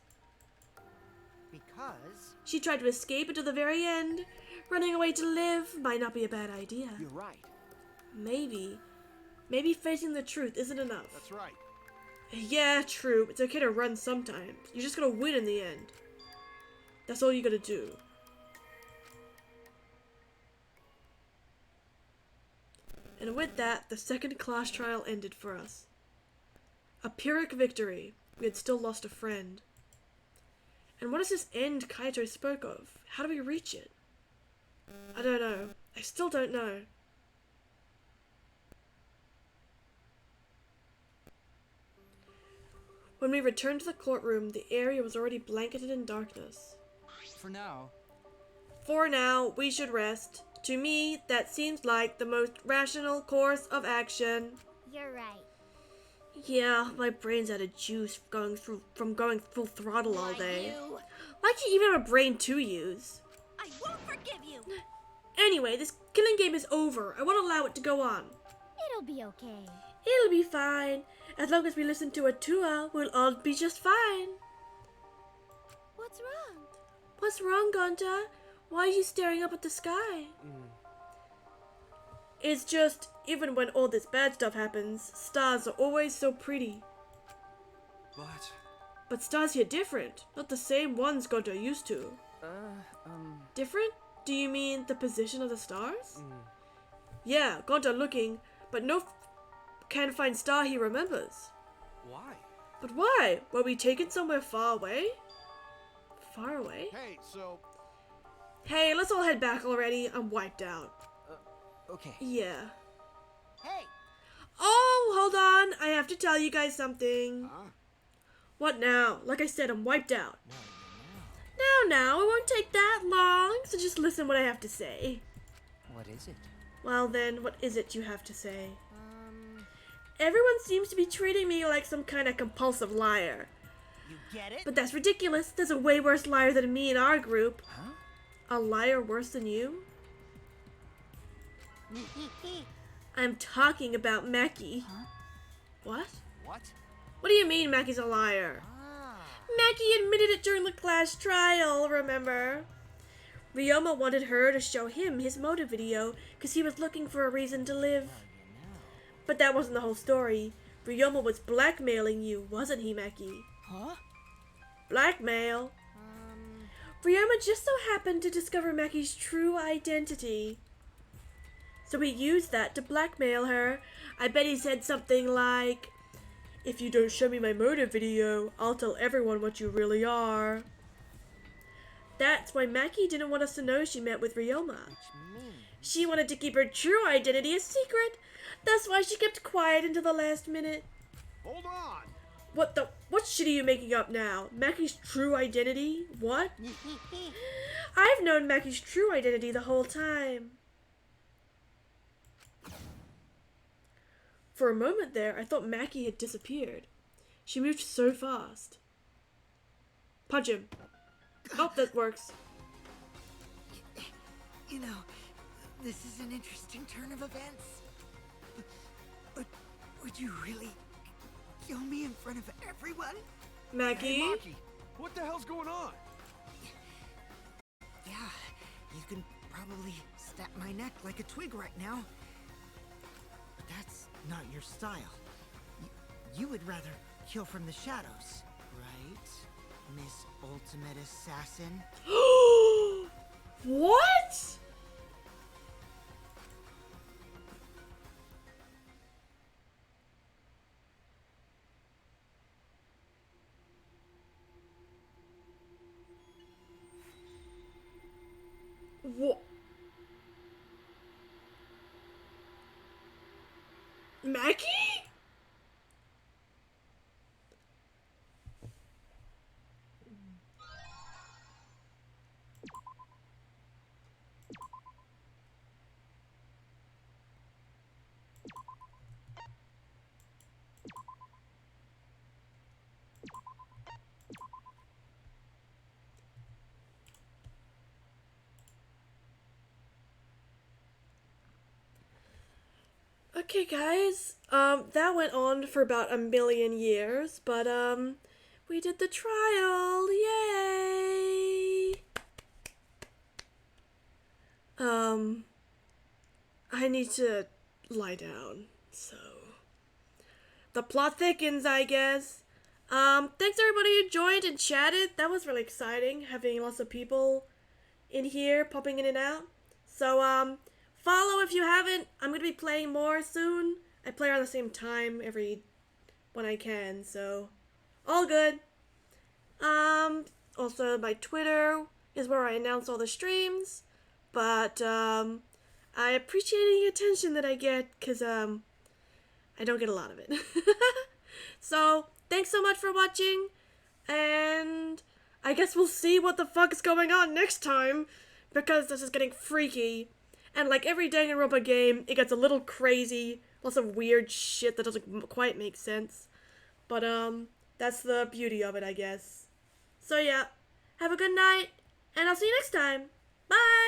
Because... She tried to escape until the very end. Running away to live might not be a bad idea. You're right. Maybe facing the truth isn't enough. That's right. Yeah, true. It's okay to run sometimes. You're just gonna win in the end. That's all you gotta do. And with that, the second class trial ended for us. A Pyrrhic victory. We had still lost a friend. And what is this end Kaito spoke of? How do we reach it? I don't know. I still don't know. When we returned to the courtroom, the area was already blanketed in darkness. For now. For now, we should rest. To me, that seems like the most rational course of action. You're right. Yeah, my brain's out of juice from going full throttle all day. You. Why can't you even have a brain to use? I won't forgive you. Anyway, this killing game is over. I won't allow it to go on. It'll be okay. It'll be fine. As long as we listen to Atua, we'll all be just fine. What's wrong? What's wrong, Gonta? Why are you staring up at the sky? It's just, even when all this bad stuff happens, stars are always so pretty. But stars here different. Not the same ones Gonta used to. Different? Do you mean the position of the stars? Yeah, Gonta looking, but can't find star he remembers. Why? But why? Were we taken somewhere far away? Far away? Hey, so... Hey, let's all head back already. I'm wiped out. Okay. Yeah. Hey! Oh, hold on. I have to tell you guys something. Huh? What now? Like I said, I'm wiped out. No, Now, it won't take that long, so just listen what I have to say. What is it? Well then, what is it you have to say? Everyone seems to be treating me like some kind of compulsive liar. You get it? But that's ridiculous. There's a way worse liar than me in our group. Huh? A liar worse than you? I'm talking about Maki. Huh? What? What? What do you mean Maki's a liar? Maki admitted it during the class trial, remember? Ryoma wanted her to show him his motive video because he was looking for a reason to live. But that wasn't the whole story. Ryoma was blackmailing you, wasn't he, Maki? Huh? Blackmail? Ryoma just so happened to discover Maki's true identity. So he used that to blackmail her. I bet he said something like, "If you don't show me my motive video, I'll tell everyone what you really are." That's why Maki didn't want us to know she met with Ryoma. She wanted to keep her true identity a secret. That's why she kept quiet until the last minute. Hold on! What shit are you making up now? Maki's true identity? What? I've known Maki's true identity the whole time. For a moment there, I thought Maki had disappeared. She moved so fast. Punch him. Oh, that works. You know, this is an interesting turn of events. But would you really kill me in front of everyone? Maki? Hey, Maki, what the hell's going on? Yeah, you can probably snap my neck like a twig right now. But that's not your style. You would rather kill from the shadows, right, Miss Ultimate Assassin? What? What? Maki? Okay, guys, that went on for about 1,000,000 years, but, we did the trial, yay! I need to lie down, so... The plot thickens, I guess. Thanks everybody who joined and chatted. That was really exciting, having lots of people in here, popping in and out. So, follow if you haven't. I'm going to be playing more soon. I play around the same time when I can, so all good. Also my Twitter is where I announce all the streams, but I appreciate any attention that I get, because I don't get a lot of it. So, thanks so much for watching, and I guess we'll see what the fuck is going on next time, because this is getting freaky. And like every Danganronpa game, it gets a little crazy, lots of weird shit that doesn't quite make sense. But, that's the beauty of it, I guess. So yeah, have a good night, and I'll see you next time. Bye!